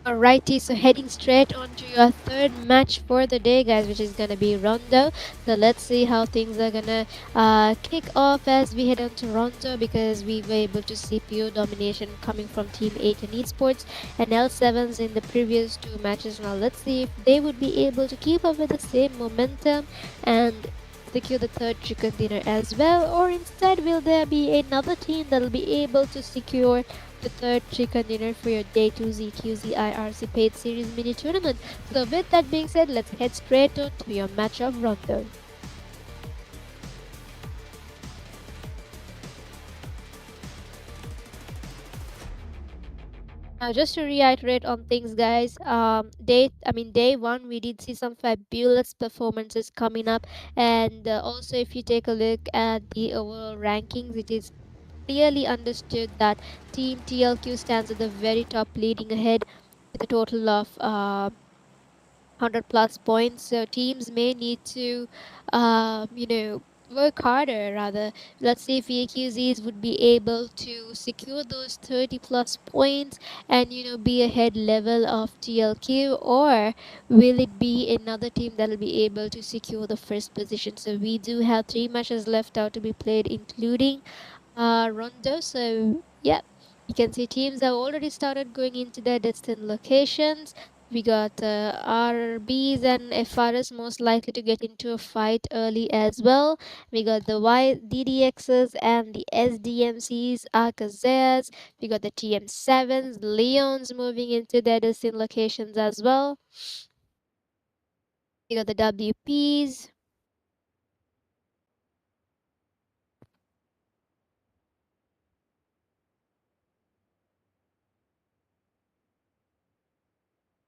Alrighty, so heading straight on to your third match for the day, guys, which is gonna be Rondo. So let's see how things are gonna kick off as we head on to Rondo, because we were able to see pure domination coming from Team ATON Esports and L7s in the previous two matches. Now let's see if they would be able to keep up with the same momentum and secure the third chicken dinner as well, or instead will there be another team that will be able to secure the third chicken dinner for your day 2 EQZxIRC paid series mini tournament. So with that being said, let's head straight on to your matchup rundown. Now, just to reiterate on things, guys, day one, we did see some fabulous performances coming up, and also if you take a look at the overall rankings, it is clearly understood that Team TLQ stands at the very top, leading ahead with a total of 100 plus points. So teams may need to, work harder rather. Let's see if EQZs would be able to secure those 30 plus points and, be ahead level of TLQ, or will it be another team that will be able to secure the first position? So we do have 3 matches left out to be played, including Rondo. So yeah, you can see teams have already started going into their destined locations. We got RBs and FRS most likely to get into a fight early as well. We got the DDXs and the SDMZs, AKAZAYAs. We got the TM7s, Leons moving into their destined locations as well. We got the WPs.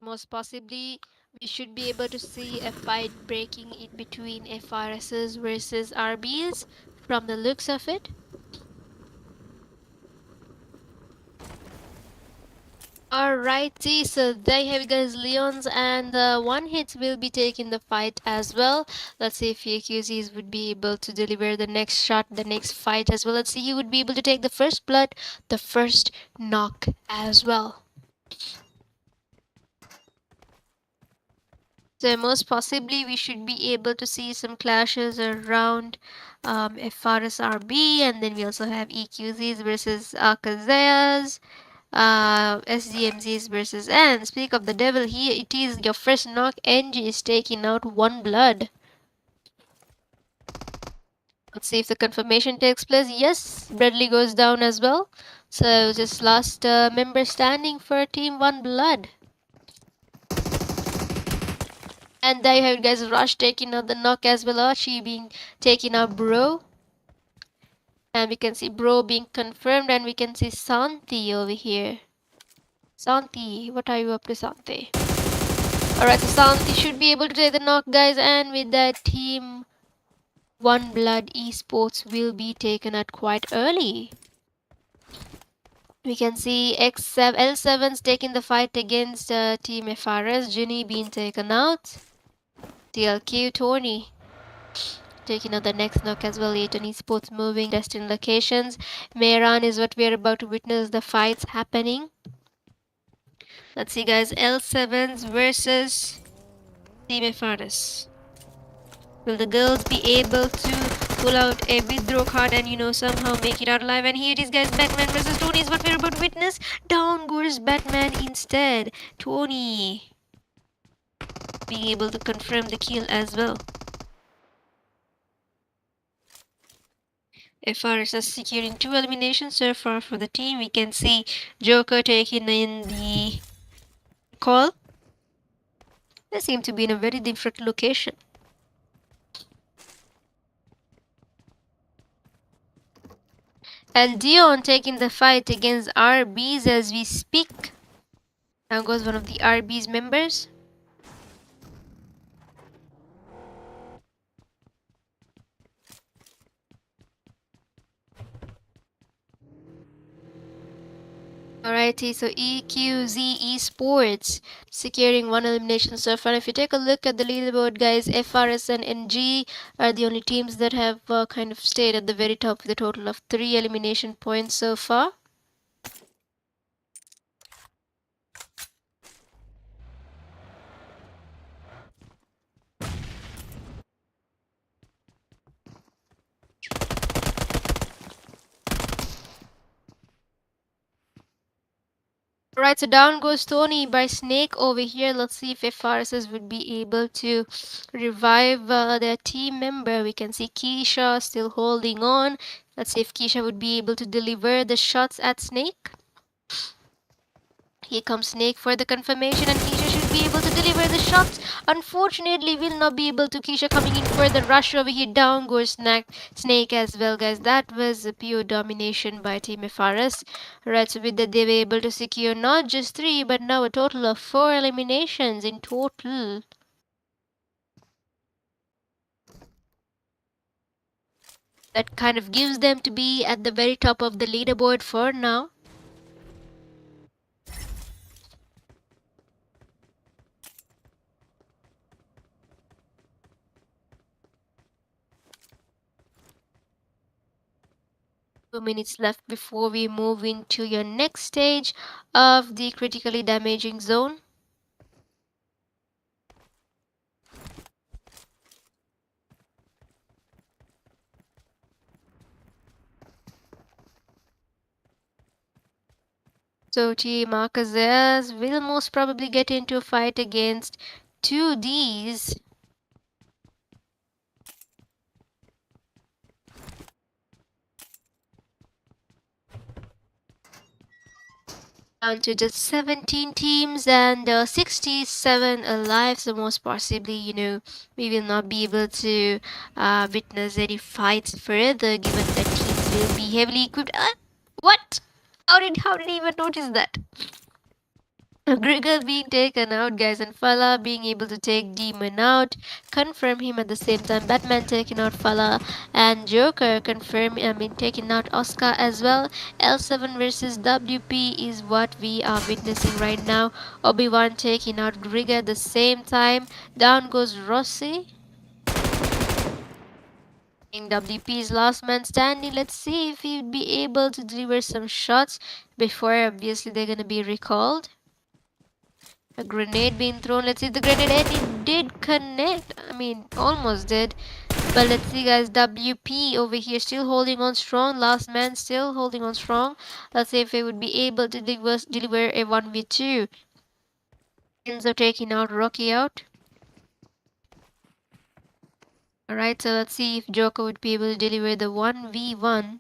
Most possibly, we should be able to see a fight breaking in between FRSs versus RBs from the looks of it. Alrighty, so there you have it, guys. Leons and one hit will be taking the fight as well. Let's see if EQZs would be able to deliver the next shot, the next fight as well. Let's see who would be able to take the first blood, the first knock as well. So most possibly we should be able to see some clashes around FRSRB, and then we also have EQZs versus AKAZAYAs, SDMZs versus, and speak of the devil, here it is your first knock. NG is taking out one blood. Let's see if the confirmation takes place. Yes, Bradley goes down as well. So just last member standing for team one blood. And there you have it, guys. Rush taking out the knock as well. Archie being taking out Bro. And we can see Bro being confirmed. And we can see Santi over here. Santi, what are you up to, Santi? Alright, so Santi should be able to take the knock, guys. And with that, team One Blood Esports will be taken out quite early. We can see L7's taking the fight against Team FRS. Ginny being taken out. TLQ, Tony taking out the next knock as well. ATON Esports moving destined locations. Mehran is what we are about to witness the fights happening. Let's see, guys. L7s versus Team FRS. Will the girls be able to pull out a withdraw card and, somehow make it out alive? And here it is, guys. Batman versus Tony is what we're about to witness. Down goes Batman instead. Tony being able to confirm the kill as well. FRS is securing 2 eliminations so far for the team. We can see Joker taking in the call. They seem to be in a very different location. And Dion taking the fight against RBs as we speak. Now goes one of the RB's members. Alrighty, so EQZxIRC securing 1 elimination so far. If you take a look at the leaderboard, guys, FRS and NG are the only teams that have kind of stayed at the very top with a total of 3 elimination points so far. Right, so down goes Tony by Snake over here. Let's see if FRSs would be able to revive their team member. We can see Keisha still holding on. Let's see if Keisha would be able to deliver the shots at Snake. Here comes Snake for the confirmation, and Keisha should be able to deliver the shots. Unfortunately, will not be able to. Keisha coming in for the rush over here. Down goes Snake as well, guys. That was a pure domination by Team FRS. Right, so with that, they were able to secure not just 3, but now a total of 4 eliminations in total. That kind of gives them to be at the very top of the leaderboard for now. Minutes left before we move into your next stage of the critically damaging zone. So Team AKAZAYA will most probably get into a fight against 2Ds. Down to just 17 teams and 67 alive, so most possibly, we will not be able to witness any fights further, given that teams will be heavily equipped. What? How did he even notice that? Griggle being taken out, guys, and Fala being able to take Demon out, confirm him at the same time. Batman taking out Fala, and Joker taking out Oscar as well. L7 versus WP is what we are witnessing right now. Obi-Wan taking out Griggle at the same time. Down goes Rossi. WP's last man standing. Let's see if he'd be able to deliver some shots before obviously they're gonna be recalled. A grenade being thrown. Let's see the grenade, and it did connect. Almost did. But let's see, guys. WP over here still holding on strong. Last man still holding on strong. Let's see if they would be able to deliver a 1v2. Enzo taking out Rocky out. Alright, so let's see if Joker would be able to deliver the 1v1.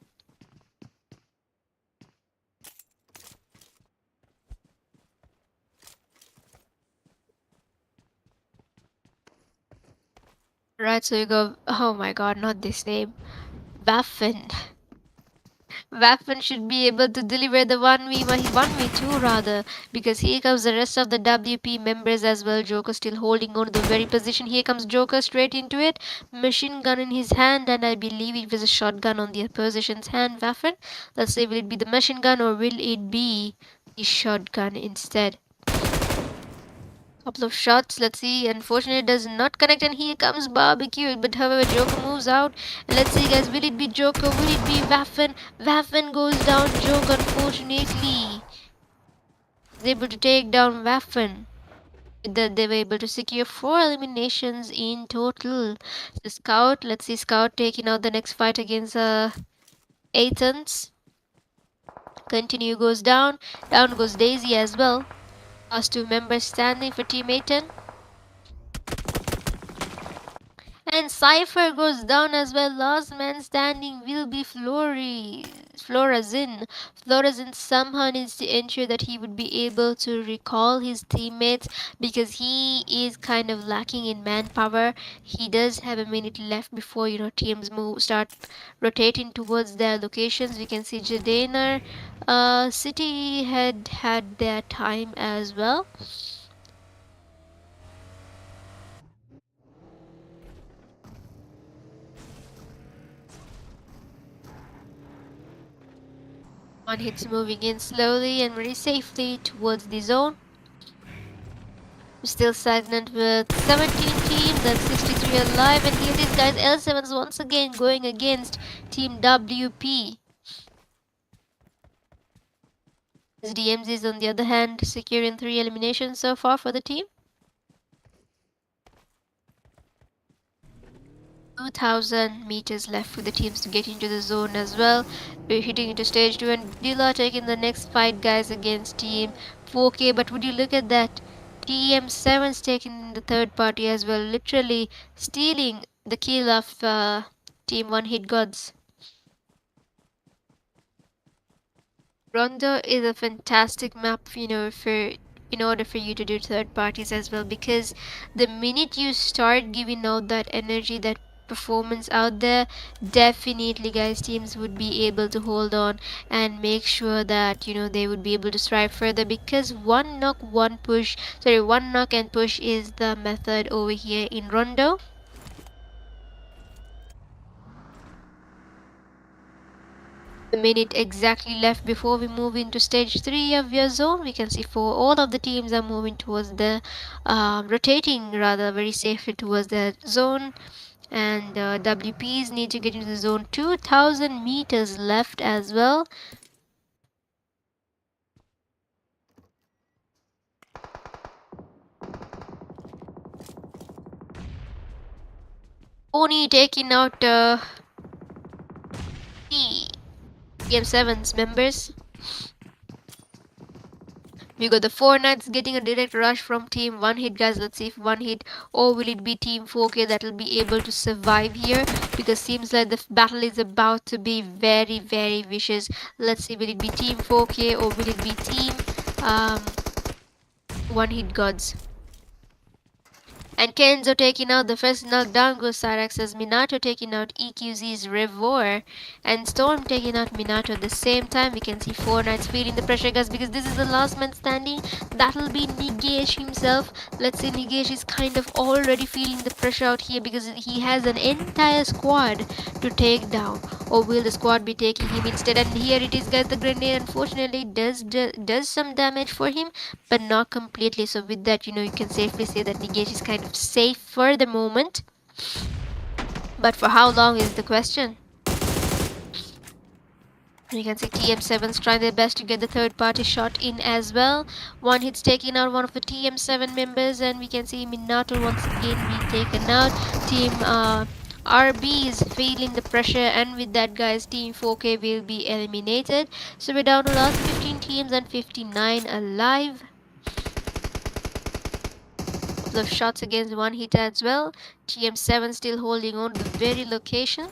Right, so you go. Oh my god, not this name. Waffen. Waffen should be able to deliver the 1v2 rather, because here comes the rest of the WP members as well. Joker still holding on to the very position. Here comes Joker straight into it. Machine gun in his hand, and I believe it was a shotgun on the opposition's hand. Waffen. Let's say, will it be the machine gun or will it be the shotgun instead? Couple of shots, let's see. Unfortunately, it does not connect, and here comes Barbecue. But however, Joker moves out. And let's see, guys, will it be Joker? Will it be Waffen? Waffen goes down. Joker, unfortunately, is able to take down Waffen. With that, they were able to secure 4 eliminations in total. So Scout, let's see, Scout taking out the next fight against Athens. Continue goes down. Down goes Daisy as well. Last 2 members standing for Team Aton. And Cypher goes down as well. Last man standing will be Florazin. Florazin somehow needs to ensure that he would be able to recall his teammates, because he is kind of lacking in manpower. He does have a minute left before teams start rotating towards their locations. We can see Jadena City had their time as well. One hit's moving in slowly and very safely towards the zone. We're still stagnant with 17 teams and 63 alive. And here these guys, L7's once again going against Team WP. SDMZ is on the other hand securing 3 eliminations so far for the team. 2,000 meters left for the teams to get into the zone as well. We're hitting into stage 2 and Dilla taking the next fight, guys, against team 4K. But would you look at that? TM7's taking the third party as well, literally stealing the kill of team One Hit Gods. Rondo is a fantastic map, for in order for you to do third parties as well, because the minute you start giving out that energy, that performance out there, definitely, guys, teams would be able to hold on and make sure that they would be able to strive further, because one knock and push is the method over here in Rondo. The minute exactly left before we move into stage 3 of your zone. We can see for all of the teams are moving towards the rotating rather very safely towards the zone, and WPs need to get into the zone. 2,000 meters left as well. Oni taking out Game 7's members. We got the 4 Knights getting a direct rush from team One Hit, guys. Let's see if One Hit or will it be team 4K that will be able to survive here, because seems like the battle is about to be very, very vicious. Let's see, will it be team 4K or will it be team One Hit Gods? And Kenzo taking out the first knockdown goes Cyrax's Minato, taking out EQZ's Revor, and Storm taking out Minato at the same time. We can see 4 Knights feeling the pressure, guys, because this is the last man standing. That'll be Nigesh himself. Let's say Nigesh is kind of already feeling the pressure out here, because he has an entire squad to take down. Or will the squad be taking him instead? And here it is, guys. The grenade unfortunately does some damage for him, but not completely. So with that, you can safely say that Nigesh is kind of safe for the moment. But for how long is the question? You can see TM7's trying their best to get the third party shot in as well. One Hit's taking out one of the TM7 members, and we can see Minato once again being taken out. Team RB is feeling the pressure, and with that, guys, team 4K will be eliminated. So we're down to last 15 teams and 59 alive. Couple of shots against One Hit as well. TM7 still holding on to the very location.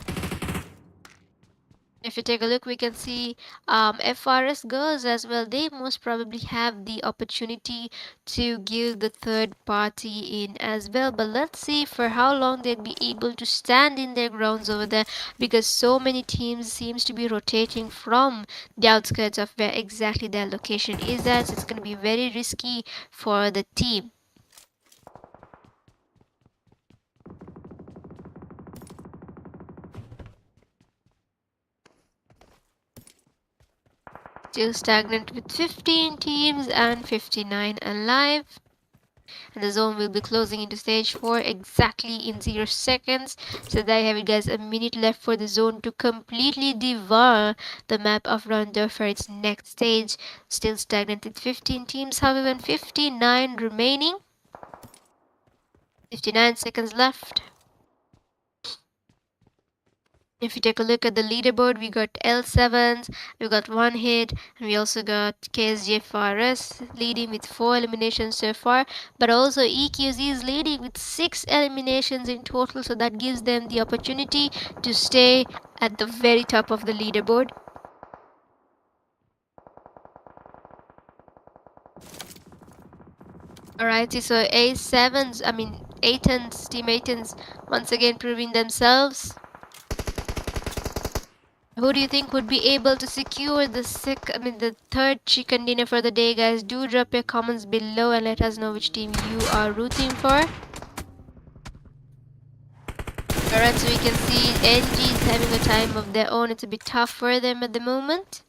If you take a look, we can see FRS girls as well. They most probably have the opportunity to give the third party in as well. But let's see for how long they'd be able to stand in their grounds over there, because so many teams seems to be rotating from the outskirts of where exactly their location is at. So it's going to be very risky for the team. Still stagnant with 15 teams and 59 alive. And the zone will be closing into stage 4 exactly in 0 seconds. So there you have it, guys. A minute left for the zone to completely devour the map of Rondo for its next stage. Still stagnant with 15 teams, however, and 59 remaining. 59 seconds left. If you take a look at the leaderboard, we got L7s, we got One Hit, and we also got EQZxIRC leading with 4 eliminations so far. But also EQZ is leading with 6 eliminations in total, so that gives them the opportunity to stay at the very top of the leaderboard. Alrighty, so ATONs, Team ATONs, once again proving themselves. Who do you think would be able to secure the third chicken dinner for the day, guys? Do drop your comments below and let us know which team you are rooting for. Alright, so we can see NG is having a time of their own. It's a bit tough for them at the moment.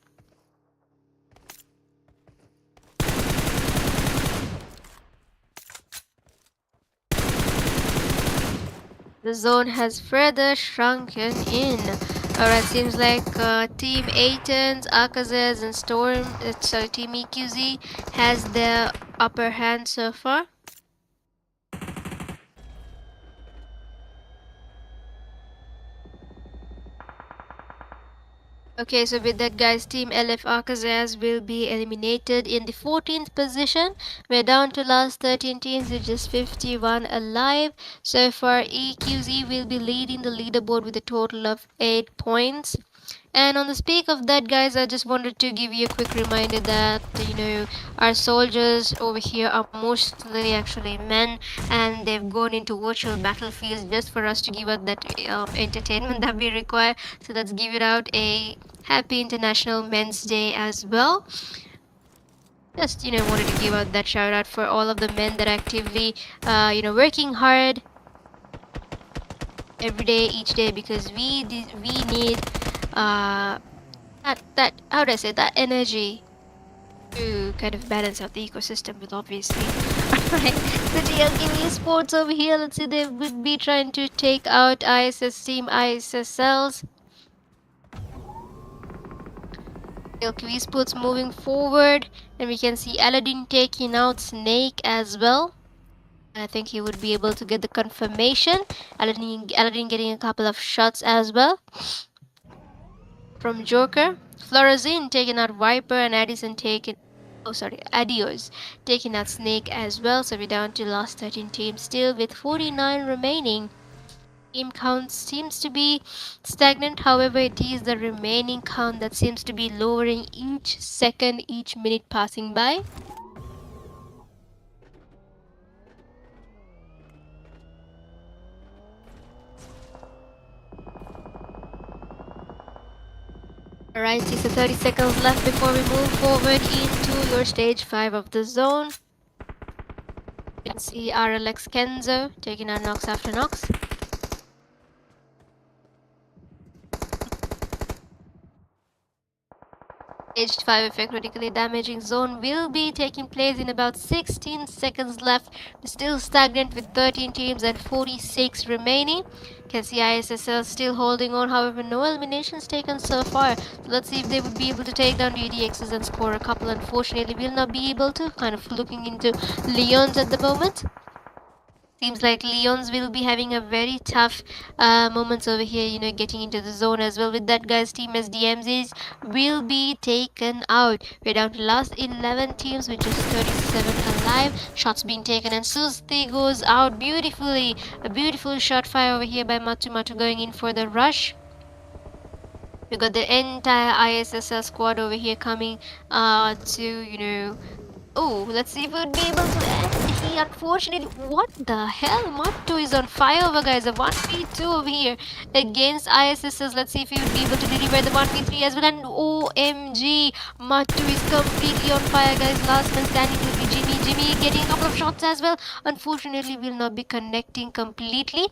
The zone has further shrunken in. Alright, seems like Team ATONs, AKAZAYAs, and Team EQZ has the upper hand so far. Okay, so with that, guys, Team LF AKAZAYA will be eliminated in the 14th position. We're down to last 13 teams with just 51 alive. So far, EQZ will be leading the leaderboard with a total of 8 points. And on the speak of that, guys, I just wanted to give you a quick reminder that our soldiers over here are mostly actually men, and they've gone into virtual battlefields just for us to give out that entertainment that we require. So let's give it out a happy International Men's Day as well. Just wanted to give out that shout out for all of the men that are actively working hard every day, each day, because we need uh that how do I say that energy to kind of balance out the ecosystem with, obviously. Alright, so TLKV Sports over here, let's see, they would be trying to take out ISS Team ISSLs. TLKV Sports moving forward, and we can see Aladdin taking out Snake as well. I think he would be able to get the confirmation. Aladdin getting a couple of shots as well from Joker. Florazine taking out Viper, and Addison taking Adios taking out Snake as well. So we're down to last 13 teams still with 49 remaining. Team count seems to be stagnant, however it is the remaining count that seems to be lowering each second, each minute passing by. Alright, so 30 seconds left before we move forward into your stage 5 of the zone. You can see RLX CANZER taking out knocks after knocks. Stage 5 effect critically damaging zone will be taking place in about 16 seconds left. We're still stagnant with 13 teams and 46 remaining. You can see ISSL still holding on, however no eliminations taken so far. So let's see if they would be able to take down GDXs and score a couple. Unfortunately, will not be able to. Kind of looking into Leons at the moment. Seems like Leons will be having a very tough moments over here, getting into the zone as well. With that, guys, Team SDMZ will be taken out. We're down to last 11 teams with just 37 alive. Shots being taken, and Susti goes out beautifully. A beautiful shot fire over here by Matu going in for the rush. We got the entire ISSL squad over here coming to, oh, let's see if we'll be able to end. He unfortunately, what the hell? Mattu is on fire over, guys. A 1v2 over here against ISSs. Let's see if he would be able to deliver the 1v3 as well. And OMG, Mattu is completely on fire, guys. Last man standing will be Jimmy. Jimmy getting a couple of shots as well. Unfortunately, will not be connecting completely.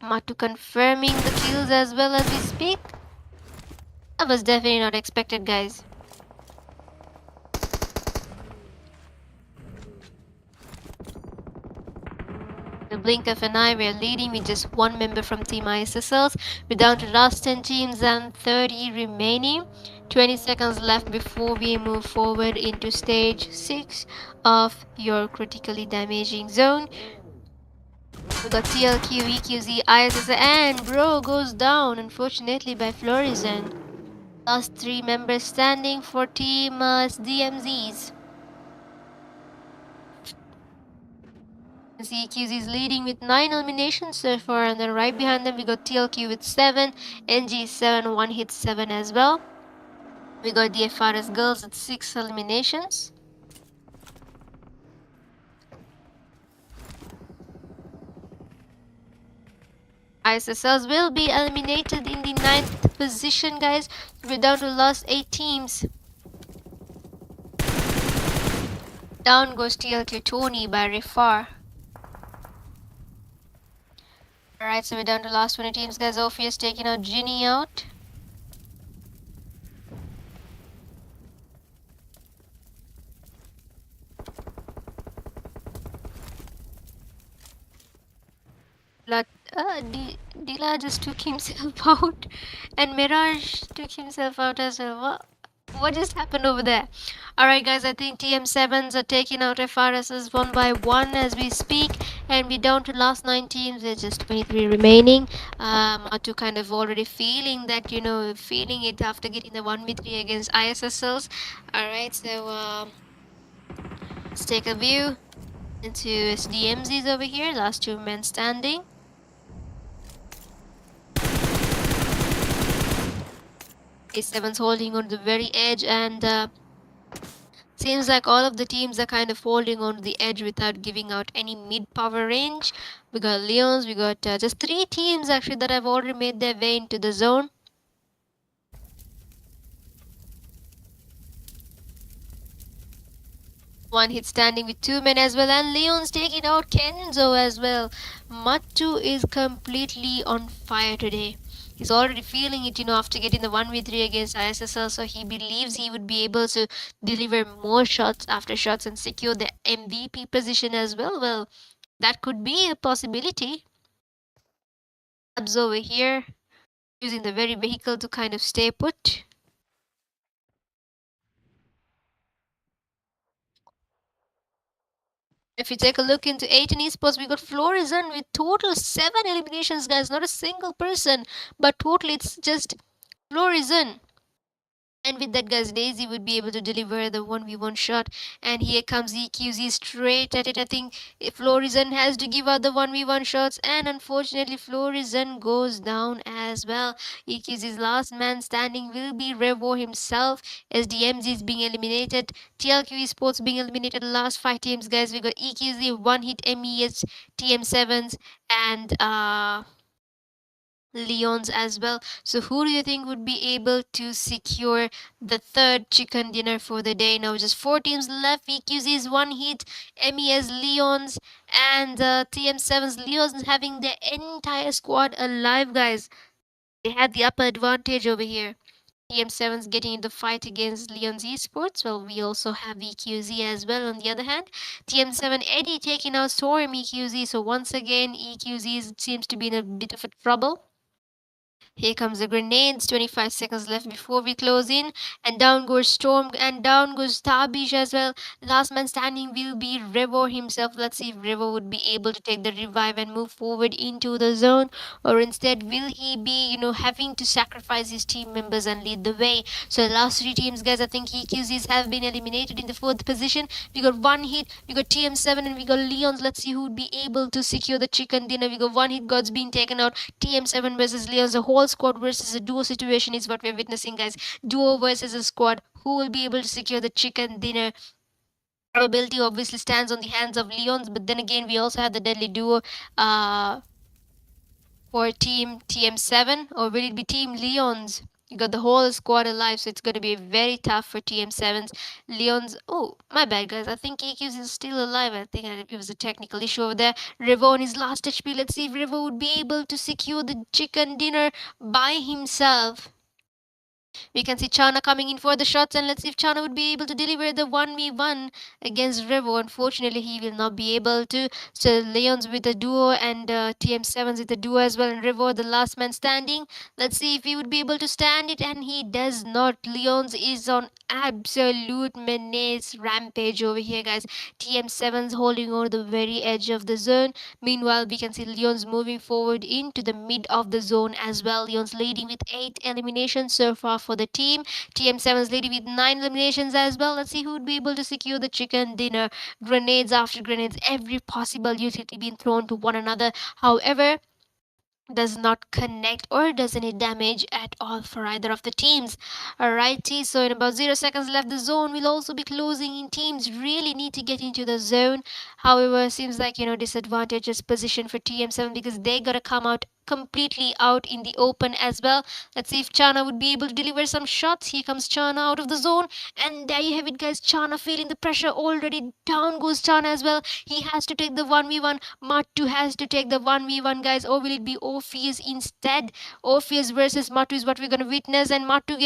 Mattu confirming the kills as well as we speak. That was definitely not expected, guys. The blink of an eye, we are leading with just one member from Team ISSLs. We're down to last 10 teams and 30 remaining. 20 seconds left before we move forward into stage 6 of your critically damaging zone. We got TLQ, EQZ, ISSL, and Bro goes down, unfortunately, by Florizan. Last 3 members standing for Team SDMZs. EQZ is leading with 9 eliminations so far, and then right behind them we got TLQ with 7, NG 7, 1 hit 7 as well. We got the FRS girls at 6 eliminations. ISSLs will be eliminated in the 9th position, guys. We're down to the last 8 teams. Down goes TLQ Tony by Rifar. Alright, so we're down to the last 20 teams, guys. Ophius taking out Ginny out. Dila just took himself out, and Mirage took himself out as well. What just happened over there? Alright guys, I think TM7s are taking out FRSs one by one as we speak, and we're down to last 9 teams. There's just 23 remaining. Matu kind of already feeling that, feeling it after getting the 1v3 against ISSLs. Alright, so let's take a view into SDMZs over here, last 2 men standing. A7's holding on the very edge, and seems like all of the teams are kind of holding on the edge without giving out any mid-power range. We got Leons, we got just 3 teams actually that have already made their way into the zone. One hit standing with 2 men as well, and Leon's taking out Kenzo as well. Matu is completely on fire today. He's already feeling it, after getting the 1v3 against ISSL, so he believes he would be able to deliver more shots after shots and secure the MVP position as well. Well, that could be a possibility. Abs over here, using the very vehicle to kind of stay put. If you take a look into ATON esports, we got Florizon with total 7 eliminations, guys. Not a single person, but total it's just Florizon. And with that, guys, Daisy would be able to deliver the 1v1 shot. And here comes EQZ straight at it. I think Florizon has to give out the 1v1 shots. And unfortunately, Florizon goes down as well. EQZ's last man standing will be Revo himself. SDMZ is being eliminated. TLQ Esports being eliminated. The last 5 teams, guys. We got EQZ, 1 hit MES, TM7s, and Leons as well. So who do you think would be able to secure the 3rd chicken dinner for the day? Now just 4 teams left. VQZ's 1 hit, MES Leons, and TM7's Leons having their entire squad alive, guys. They had the upper advantage over here. TM7's getting in the fight against Leon's Esports. Well, we also have EQZ as well on the other hand. TM7 Eddie taking out Storm EQZ. So once again, EQZ seems to be in a bit of a trouble. Here comes the grenades, 25 seconds left before we close in. And down goes Storm and down goes Tabish as well. Last man standing will be Revo himself. Let's see if Revo would be able to take the revive and move forward into the zone. Or instead, will he be, having to sacrifice his team members and lead the way? So the last 3 teams, guys, I think EQZs have been eliminated in the 4th position. We got 1 hit, we got TM7 and we got Leons. Let's see who would be able to secure the chicken dinner. We got 1 hit, GODZ being taken out. TM7 versus Leons. The whole squad versus a duo situation is what we're witnessing, guys. Duo versus a squad. Who will be able to secure the chicken dinner? Probability obviously stands on the hands of Leons, but then again, we also have the deadly duo for team TM7, or will it be team Leons? You got the whole squad alive, so it's going to be very tough for TM7's Leons. Oh, my bad, guys. I think AQs is still alive. I think it was a technical issue over there. Revo on his last HP. Let's see if Revo would be able to secure the chicken dinner by himself. We can see Chana coming in for the shots, and let's see if Chana would be able to deliver the 1v1 against Revo. Unfortunately, he will not be able to. So Leons with a duo and TM7s with a duo as well, and Revo the last man standing. Let's see if he would be able to stand it, and he does not. Leons is on absolute menace rampage over here, guys. TM7s holding on the very edge of the zone. Meanwhile, we can see Leons moving forward into the mid of the zone as well. Leons leading with 8 eliminations so far for the team. TM7's leading with 9 eliminations as well. Let's see who would be able to secure the chicken dinner. Grenades after grenades, every possible utility being thrown to one another. However, does not connect or does any damage at all for either of the teams. Alrighty, so in about 0 seconds left, the zone will also be closing in. Teams really need to get into the zone. However, seems like, disadvantageous position for TM7 because they gotta come out completely out in the open as well. Let's see if Chana would be able to deliver some shots. Here comes Chana out of the zone, and there you have it, guys. Chana feeling the pressure already. Down goes Chana as well. He has to take the 1v1. Matu has to take the 1v1, guys, or will it be Orpheus instead? Orpheus versus Matu is what we're gonna witness, and Matu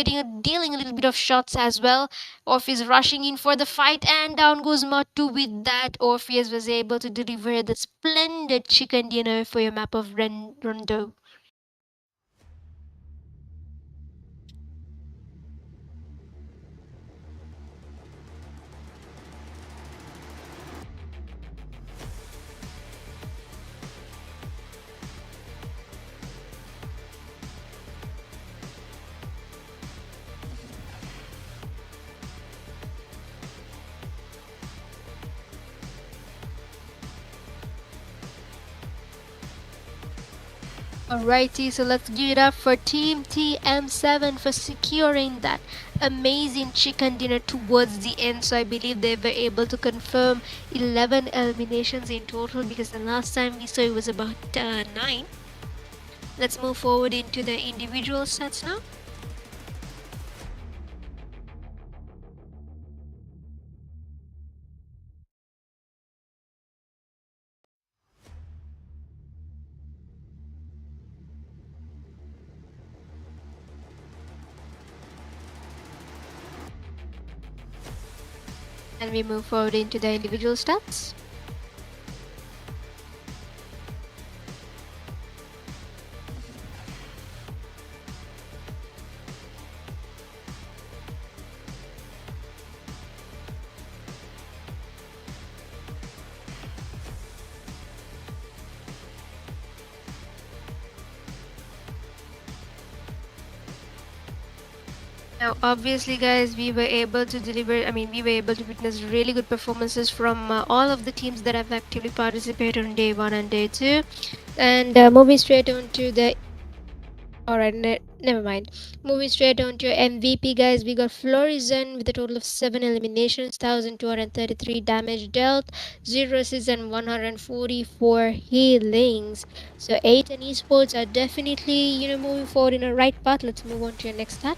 dealing a little bit of shots as well. Orpheus rushing in for the fight, and down goes Matu. With that, Orpheus was able to deliver the splendid chicken dinner for your map of Rondo. Alrighty, so let's give it up for Team TM7 for securing that amazing chicken dinner towards the end. So I believe they were able to confirm 11 eliminations in total, because the last time we saw it was about 9. Let's move forward into the individual sets now. And we move forward into the individual stats. Now, obviously, guys, we were able to deliver, we were able to witness really good performances from all of the teams that have actively participated on day 1 and day 2. And moving straight on to the Alright, never mind. Moving straight on to MVP, guys, we got Florizon with a total of 7 eliminations, 1,233 damage dealt, 0 assists, and 144 healings. So ATON esports are definitely, moving forward in a right path. Let's move on to your next stat.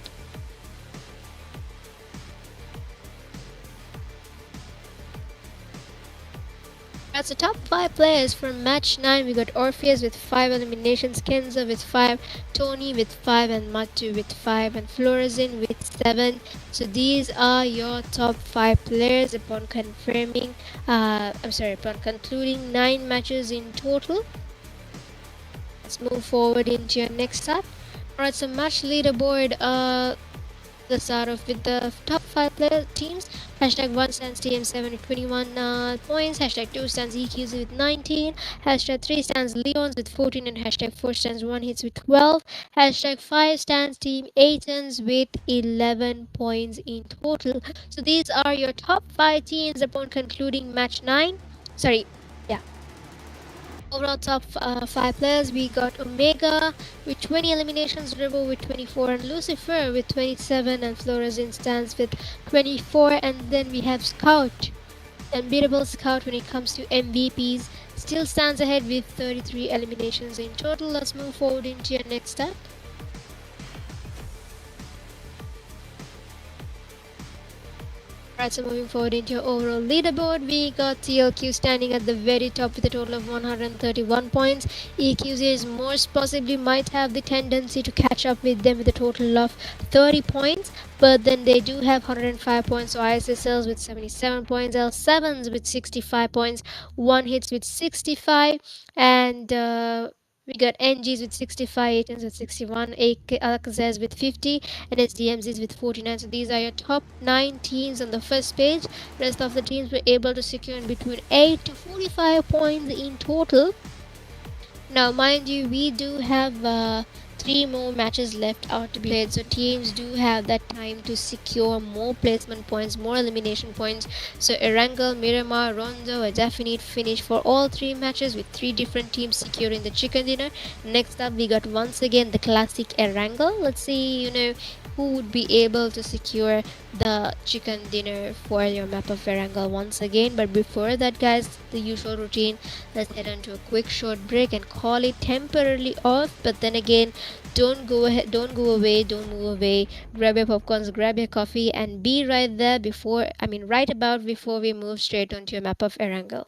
That's the top 5 players from match 9. We got Orpheus with 5 eliminations, CANZER with 5, Tony with 5, and Matu with 5, and Florizon with 7. So these are your top 5 players upon concluding 9 matches in total. Let's move forward into your next stat. Alright, so match leaderboard. Let's start off with the top 5 player teams. Hashtag 1 stands TM7 with 21 points. Hashtag 2 stands EQZ with 19. Hashtag 3 stands Leons with 14. And hashtag 4 stands One Hits with 12. Hashtag 5 stands Team Atons with 11 points in total. So these are your top 5 teams upon concluding match 9. Overall top 5 players, we got Omega with 20 eliminations, River with 24, and Lucifer with 27, and Florizon stands with 24. And then we have Scout. Unbeatable Scout when it comes to MVPs still stands ahead with 33 eliminations in total. Let's move forward into your next step. Alright, so moving forward into your overall leaderboard, we got TLQ standing at the very top with a total of 131 points. EQZ most possibly might have the tendency to catch up with them with a total of 30 points, but then they do have 105 points. So ISSLs with 77 points, L7s with 65 points, One Hits with 65, and we got NGs with 65, ATONs with 61, AKAZAYA with 50, and SDMZ with 49. So these are your top 9 teams on the first page. Rest of the teams were able to secure in between 8 to 45 points in total. Now, mind you, we do have 3 more matches left out to be played, so teams do have that time to secure more placement points, more elimination points. So Erangel, Miramar, Rondo, a definite finish for all 3 matches, with 3 different teams securing the chicken dinner. Next up, we got once again the classic Erangel. Let's see, who would be able to secure the chicken dinner for your map of Erangel once again. But before that, guys, the usual routine, let's head on to a quick short break and call it temporarily off. But then again, don't go move away. Grab your popcorns, grab your coffee, and be right there right about before we move straight onto your map of Erangel.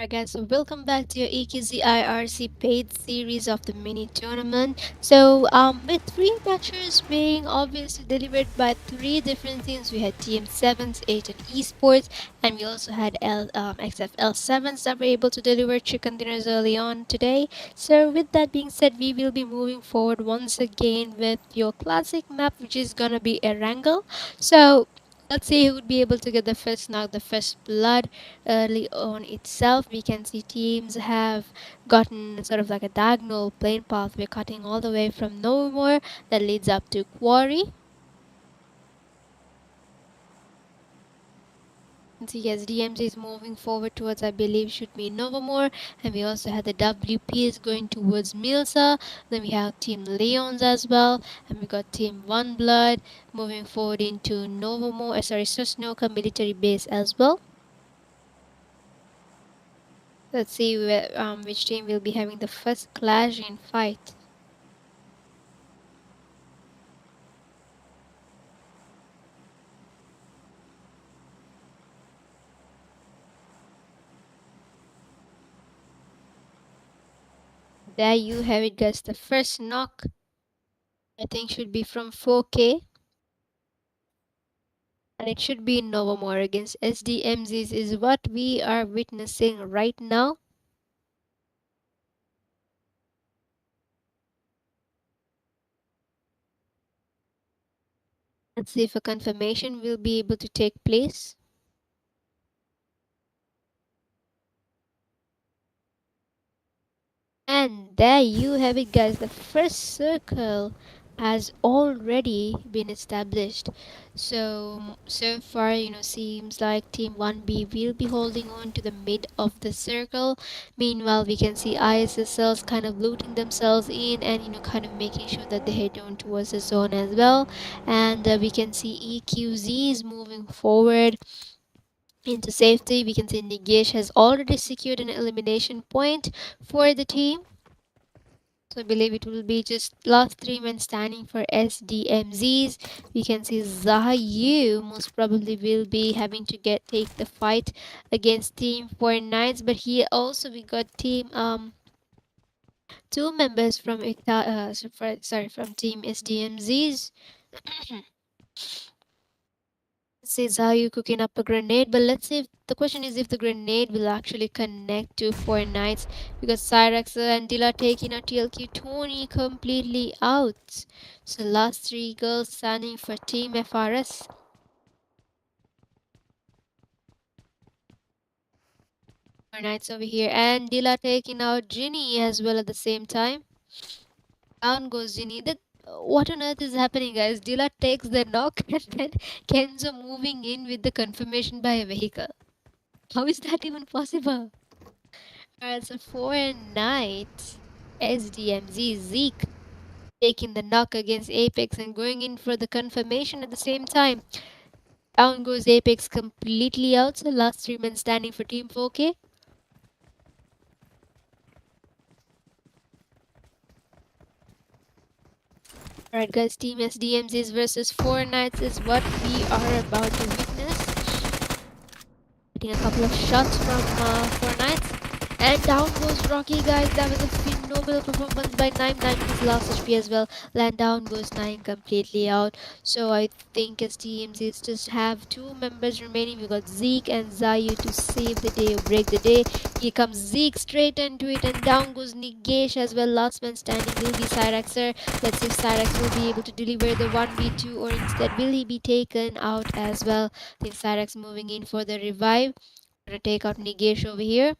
Alright guys, so welcome back to your EQZIRC paid series of the mini tournament. So with three matches being obviously delivered by three different teams, we had Team 7s, ATON Esports, and we also had XFL 7s that were able to deliver chicken dinners early on today. So with that being said, we will be moving forward once again with your classic map, which is gonna be Erangel. So let's see who would be able to get the first knock, the first blood early on itself. We can see teams have gotten sort of like a diagonal plane path. We're cutting all the way from Novamore that leads up to Quarry. And see SDMZ is moving forward towards, I believe, should be Novamore. And we also have the WP is going towards Milsa. Then we have Team Leons as well. And we got Team One Blood moving forward into Novamore, Sosnoka military base as well. Let's see which team will be having the first clash in fight. There you have it guys, the first knock I think should be from 4K. And it should be Novamore against SDMZs is what we are witnessing right now. Let's see if a confirmation will be able to take place. And there you have it guys, the first circle has already been established. So far, seems like team 1B will be holding on to the mid of the circle. Meanwhile, we can see ISSLs kind of looting themselves in and kind of making sure that they head on towards the zone as well. And we can see EQZ is moving forward into safety. We can see Nigesh has already secured an elimination point for the team. So I believe it will be just last three men standing for SDMZs. We can see Zahayu most probably will be having to take the fight against Team 4 Knights, but here also we got team two members from from Team SDMZs. Says how you cooking up a grenade, but let's see if the question is if the grenade will actually connect to 4 Knights, because Cyrax and Dila taking a TLQ 20 completely out. So last three girls standing for Team FRS. 4 Knights over here, and Dila taking out Ginny as well at the same time. Down goes Ginny. What on earth is happening, guys? Dila takes the knock and then Kenzo moving in with the confirmation by a vehicle. How is that even possible? Alright, so 4 Knight SDMZ Zeke taking the knock against Apex and going in for the confirmation at the same time. Down goes Apex completely out, so last three men standing for Team 4K. Alright guys, Team SDMZs versus 4 Knights is what we are about to witness. Getting a couple of shots from 4 Knights. And down goes Rocky, guys. That was a phenomenal performance by 9 his last HP as well. Land down goes 9 completely out. So I think as teams is just have two members remaining. We got Zeke and Zayu to save the day or break the day. Here comes Zeke straight into it, and down goes Nigesh as well. Last man standing will be Cyraxer. Let's see if Cyrax will be able to deliver the 1v2, or instead will he be taken out as well. I think Cyrax moving in for the revive. Gonna take out Nigesh over here.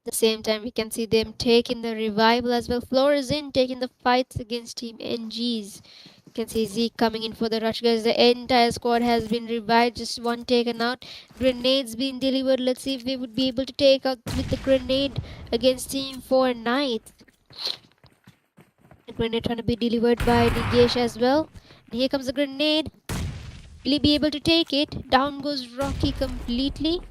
At the same time, we can see them taking the revival as well. Florizin taking the fights against Team NGs. You can see Zeke coming in for the rush, guys. The entire squad has been revived. Just one taken out. Grenades being delivered. Let's see if we would be able to take out with the grenade against Team 4 Knights. The grenade trying to be delivered by Nigesh as well. And here comes the grenade. Will he be able to take it? Down goes Rocky completely.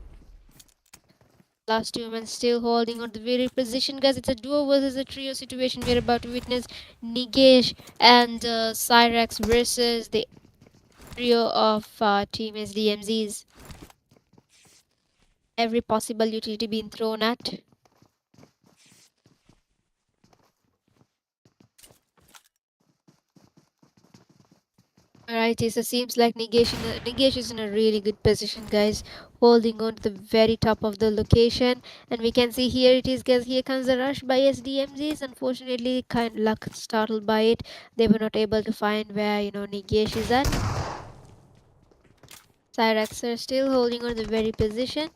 Last two men still holding on the very position, guys. It's a duo versus a trio situation. We're about to witness Nigesh and Cyrax versus the trio of Team SDMZs. every possible utility being thrown at. Alrighty, so seems like negation is in a really good position, guys, holding on to the very top of the location. And we can see here it is, guys. Here comes the rush by SDMZs. Unfortunately, kind of luck startled by it. They were not able to find where negation is at. Cyrax are still holding on to the very position.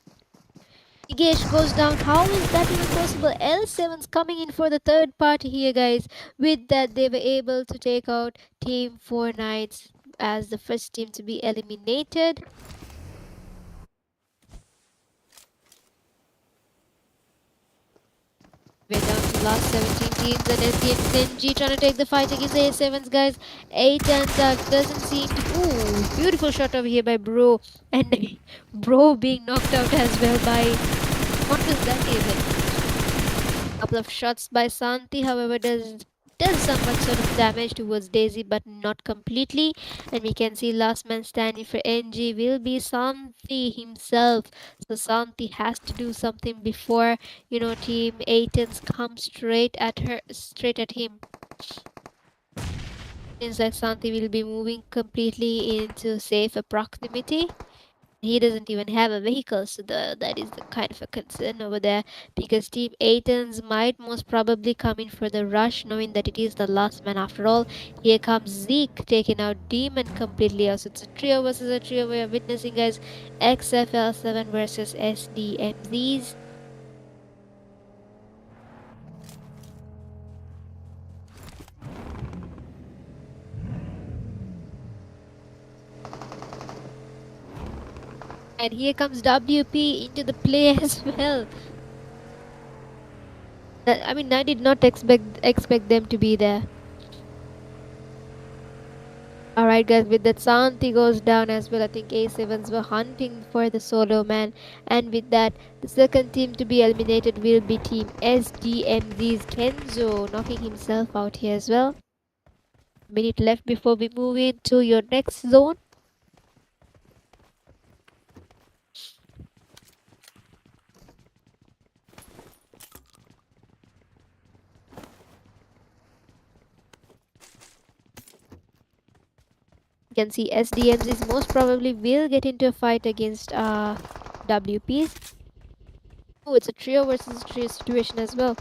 Nigesh goes down. How is that even possible? L7's coming in for the third party here, guys. With that, they were able to take out Team 4 Knights as the first team to be eliminated. We're down to last 17 teams, and SDMZ trying to take the fight against the A7s, guys. ATON doesn't seem to. Ooh, beautiful shot over here by Bro. And Bro being knocked out as well by. What was that even? Couple of shots by Santi, however, does somewhat sort of damage towards Daisy, but not completely. And we can see last man standing for NG will be Santi himself. So Santi has to do something before Team Aitons come straight at him. Seems like Santi will be moving completely into safe proximity. He doesn't even have a vehicle, so that is the kind of a concern over there, because Team Athens might most probably come in for the rush, knowing that it is the last man after all. Here comes Zeke taking out Demon completely. Also, it's a trio versus a trio we are witnessing, guys. XFL7 versus SDMZs. And here comes WP into the play as well. I mean, I did not expect them to be there. Alright, guys, with that, Santi goes down as well. I think A7s were hunting for the solo man, and with that, the second team to be eliminated will be Team SDMZ's Kenzo, knocking himself out here as well. Minute left before we move into your next zone. You can see SDMZs most probably will get into a fight against WPs. Oh, it's a trio versus trio situation as well.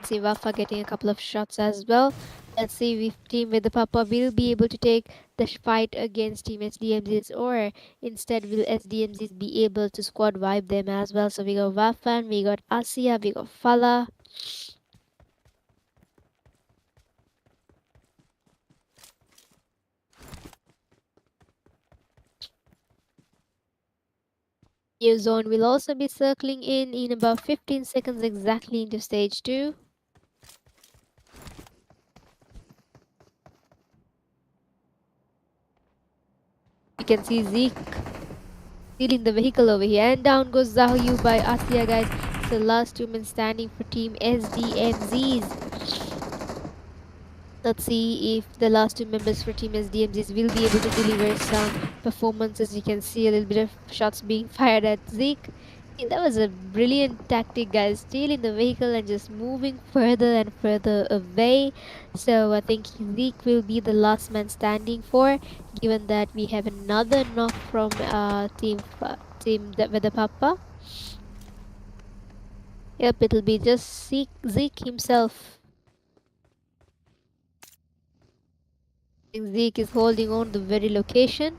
See Wafa getting a couple of shots as well. Let's see if team with the Papa will be able to take the fight against team SDMZs, or instead will SDMZs be able to squad wipe them as well. So we got Wafan, we got Asia, we got Fala. New zone will also be circling in about 15 seconds exactly into stage 2. You can see Zeke stealing the vehicle over here, and down goes Zahu by Asia, guys. So last two men standing for team SDMZs. Let's see if the last two members for Team SDMZs will be able to deliver some performances. You can see a little bit of shots being fired at Zeke. That was a brilliant tactic, guys. Stealing the vehicle and just moving further and further away. So I think Zeke will be the last man standing for, given that we have another knock from team with the Papa. Yep, it'll be just Zeke himself. Zeke is holding on the very location,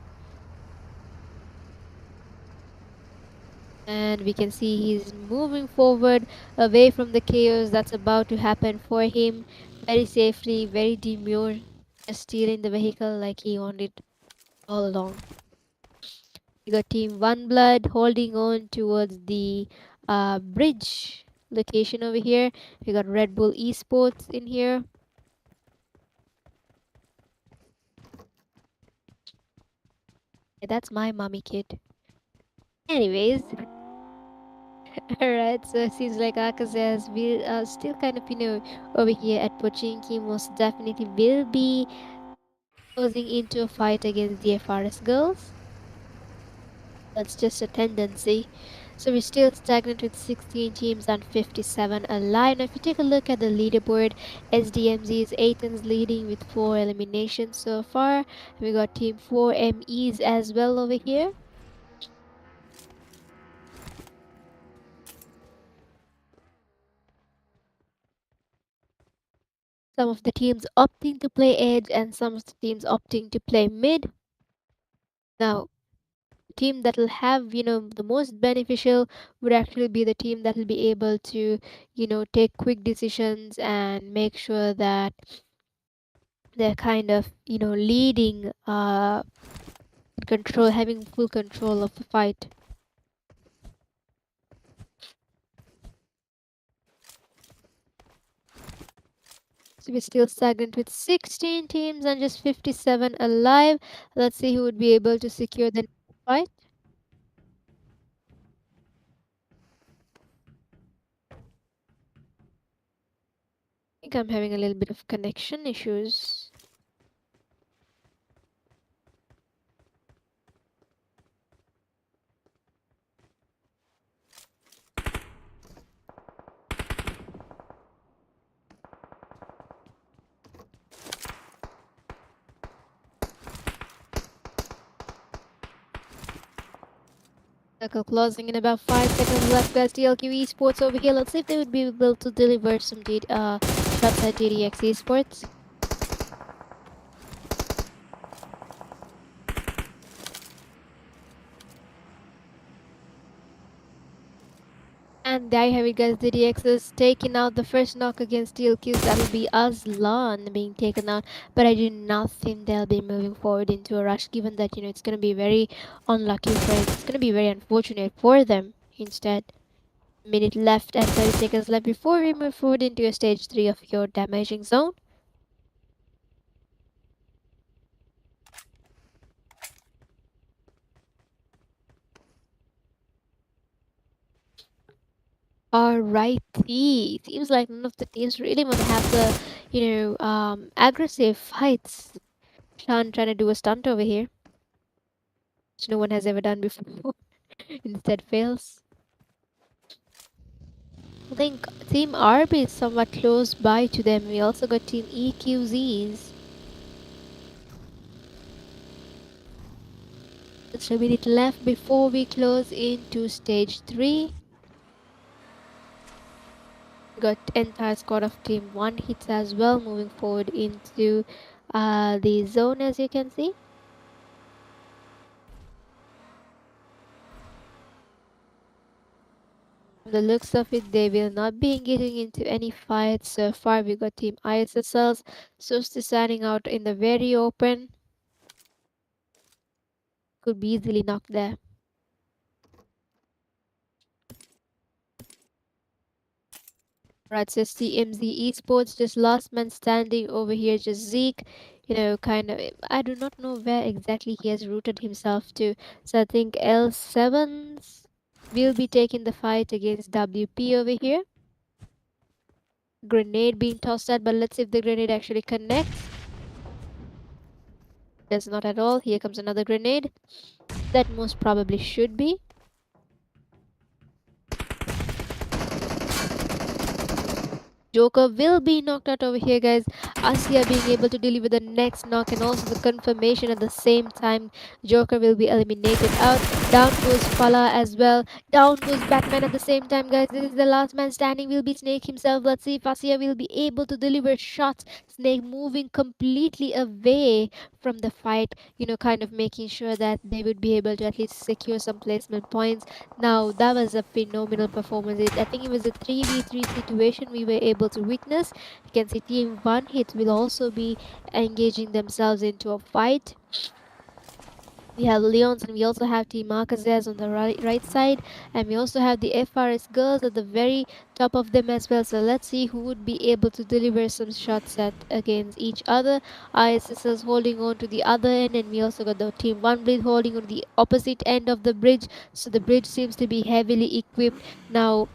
and we can see he's moving forward away from the chaos that's about to happen for him, very safely, very demure, just stealing the vehicle like he wanted all along. We got Team One Blood holding on towards the bridge location over here. We got Red Bull Esports in here. Yeah, that's my mommy kid. Anyways, alright, so it seems like AKAZAYA has still kind of, over here at Pochinki. Most definitely will be closing into a fight against the FRS girls. That's just a tendency. So we're still stagnant with 16 teams and 57 alive. Now, if you take a look at the leaderboard, SDMZ's ATON's leading with 4 eliminations so far. We got Team 4 MEs as well over here. Some of the teams opting to play edge and some of the teams opting to play mid. Now, team that will have the most beneficial would actually be the team that will be able to take quick decisions and make sure that they're kind of leading control having full control of the fight. So we're still stagnant with 16 teams and just 57 alive. Let's see who would be able to secure the fight. I think I'm having a little bit of connection issues. Circle closing in about 5 seconds left, guys. TLQ Esports over here. Let's see if they would be able to deliver some shots at GDX Esports. And there you have it, guys. DDX is taking out the first knock against TLQs. That will be Aslan being taken out. But I do not think they'll be moving forward into a rush, given that, it's going to be very unlucky for it. It's going to be very unfortunate for them instead. Minute left and 30 seconds left before we move forward into a stage 3 of your damaging zone. Alrighty. Seems like none of the teams really want to have the, aggressive fights. Sean trying to do a stunt over here, which no one has ever done before. Instead fails. I think Team RB is somewhat close by to them. We also got Team EQZs. Just a minute left before we close into stage 3. We got entire squad of Team 1 hits as well, moving forward into the zone, as you can see. From the looks of it, they will not be engaging into any fights so far. We got Team ISSLs, Susti standing out in the very open. Could be easily knocked there. Right, so SDMZ Esports, just last man standing over here, just Zeke, kind of, I do not know where exactly he has rooted himself to. So I think L7s will be taking the fight against WP over here. Grenade being tossed at, but let's see if the grenade actually connects. Does not at all. Here comes another grenade. That most probably should be. Joker will be knocked out over here, guys. Asia being able to deliver the next knock and also the confirmation at the same time. Joker will be eliminated out. Down goes Fala as well. Down goes Batman at the same time, guys. This is the last man standing. Will be Snake himself. Let's see if Asia will be able to deliver shots. Snake moving completely away from the fight, kind of making sure that they would be able to at least secure some placement points. Now, that was a phenomenal performance. I think it was a 3v3 situation we were able to witness. You can see Team 1 Hit will also be engaging themselves into a fight. We have Leons and we also have Team AKAZAYA on the right side, and we also have the FRS girls at the very top of them as well. So let's see who would be able to deliver some shots against each other. ISS's holding on to the other end, and we also got the Team 1 Bleed holding on the opposite end of the bridge. So the bridge seems to be heavily equipped. Now,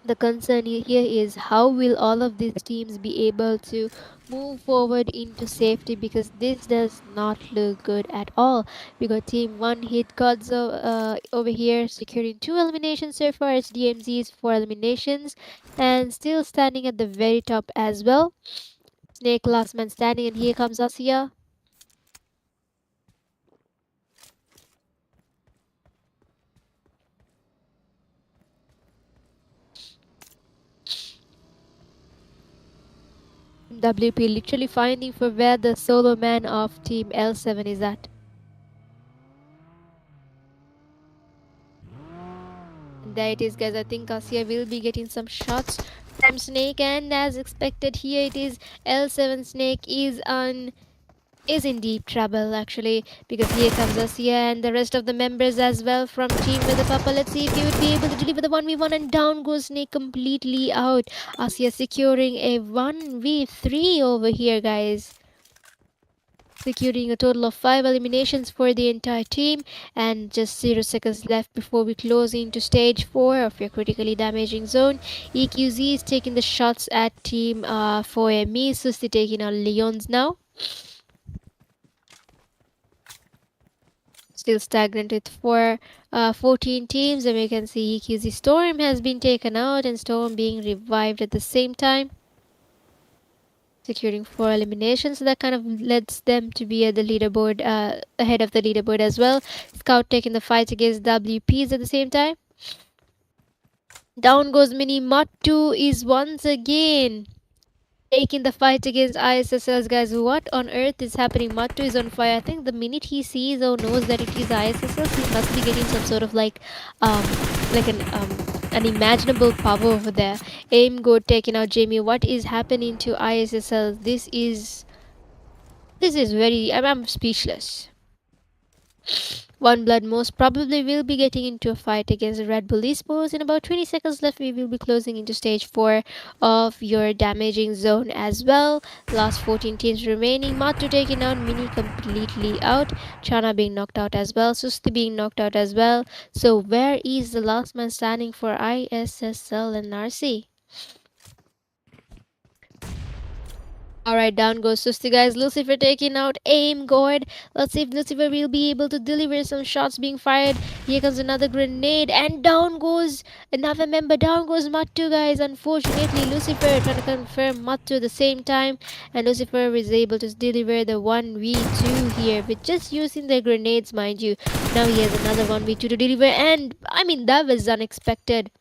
The concern here is how will all of these teams be able to move forward into safety, because this does not look good at all. We got team 1 hit GODZ over here securing 2 eliminations so far. SDMZ's 4 eliminations and still standing at the very top as well. Snake last man standing, and here comes Asia. WP literally finding for where the solo man of team L7 is at. And there it is, guys. I think Asia will be getting some shots from Snake, and as expected here it is L7. Snake is in deep trouble actually, because here comes Asia and the rest of the members as well from team with the PAPPA. Let's see if he would be able to deliver the 1v1, and down goes Snake completely out. Asia securing a 1v3 over here, guys, securing a total of 5 eliminations for the entire team, and just 0 seconds left before we close into stage 4 of your critically damaging zone. EQZ is taking the shots at team 4ME. Susti taking on Leons now. Still stagnant with 14 teams, and we can see EQZ Storm has been taken out and Storm being revived at the same time, securing 4 eliminations. So that kind of lets them to be at the leaderboard, ahead of the leaderboard as well. Scout taking the fight against WPs at the same time. Down goes Mini. Mattu is once again taking the fight against ISSLs, guys. What on earth is happening? Mattu is on fire. I think the minute he sees or knows that it is ISSLs, he must be getting some sort of um like an imaginable power over there. Aim good taking out Jamie. What is happening to ISSL? This is very, I'm speechless. OneBlood most probably will be getting into a fight against the Red Bull Esports. In about 20 seconds left, we will be closing into stage 4 of your damaging zone as well. Last 14 teams remaining. Matu taking out, Mini completely out, Chana being knocked out as well, Susti being knocked out as well. So where is the last man standing for ISSLNRC? Alright, down goes Susti, guys. Lucifer taking out Aim God. Let's see if Lucifer will be able to deliver some shots being fired. Here comes another grenade, and down goes another member. Down goes Mattu, guys. Unfortunately, Lucifer trying to confirm Mattu at the same time, and Lucifer is able to deliver the 1v2 here with just using the grenades, mind you. Now he has another 1v2 to deliver, and I mean, that was unexpected.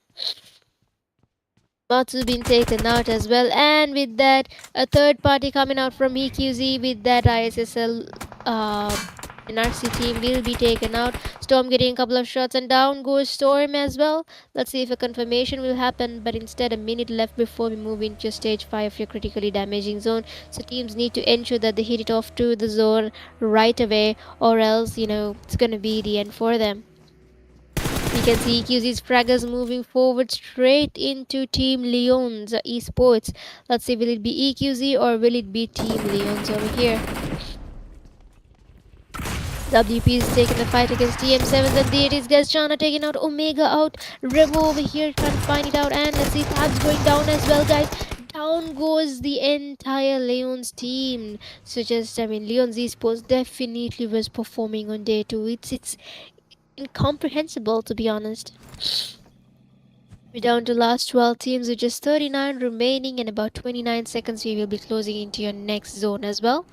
Matsu been taken out as well, and with that a third party coming out from EQZ. With that, ISSL NRC team will be taken out. Storm getting a couple of shots, and down goes Storm as well. Let's see if a confirmation will happen, but instead a minute left before we move into stage 5 of your critically damaging zone. So teams need to ensure that they hit it off to the zone right away, or else it's gonna be the end for them. We can see EQZ's fraggers moving forward straight into Team Leon's esports. Let's see, will it be EQZ or will it be Team Leon's over here? WP is taking the fight against TM7, and there it is, guys. Chana taking out Omega out. Revo over here trying to find it out, and let's see, Tabs going down as well, guys. Down goes the entire Leon's team. So Leon's esports definitely was performing on day 2. It's incomprehensible, to be honest. We're down to last 12 teams with just 39 remaining. In about 29 seconds we will be closing into your next zone as well.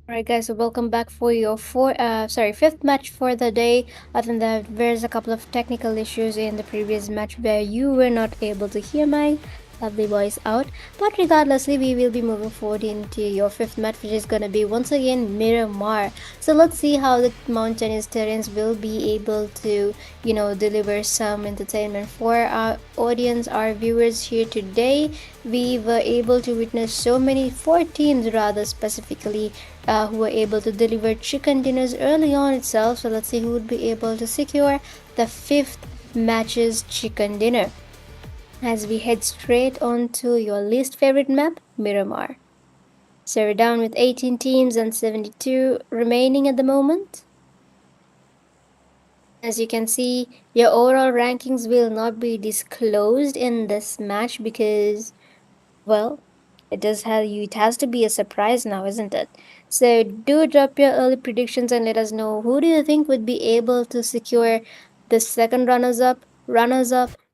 Alright guys, so welcome back for your fifth match for the day. I think that there's a couple of technical issues in the previous match where you were not able to hear my lovely voice out. But regardlessly, we will be moving forward into your fifth match, which is gonna be once again Miramar. So let's see how the mountainous terrains will be able to, deliver some entertainment for our audience, our viewers here today. We were able to witness so many, four teams rather specifically, who were able to deliver chicken dinners early on itself. So let's see who would be able to secure the fifth match's chicken dinner as we head straight on to your least favorite map, Miramar. So we're down with 18 teams and 72 remaining at the moment. As you can see, your overall rankings will not be disclosed in this match because, well, it has to be a surprise now, isn't it? So do drop your early predictions and let us know who do you think would be able to secure the second runners up,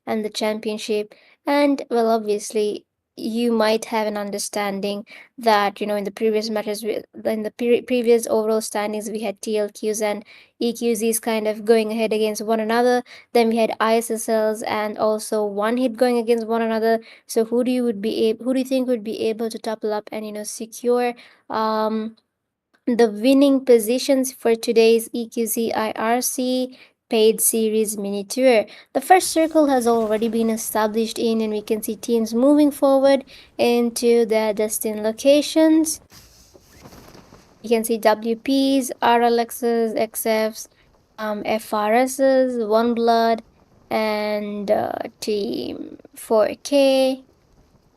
and the championship. And well, obviously, you might have an understanding that in the previous matches, in the previous overall standings, we had TLQs and EQZs kind of going ahead against one another. Then we had ISSLs and also one hit going against one another. So who do you think would be able to topple up and secure the winning positions for today's EQZxIRC paid series mini tour? The first circle has already been established in, and we can see teams moving forward into their destined locations. You can see WPs, RLXs, XFs, FRSs, ONEBLOOD, and Team 4K.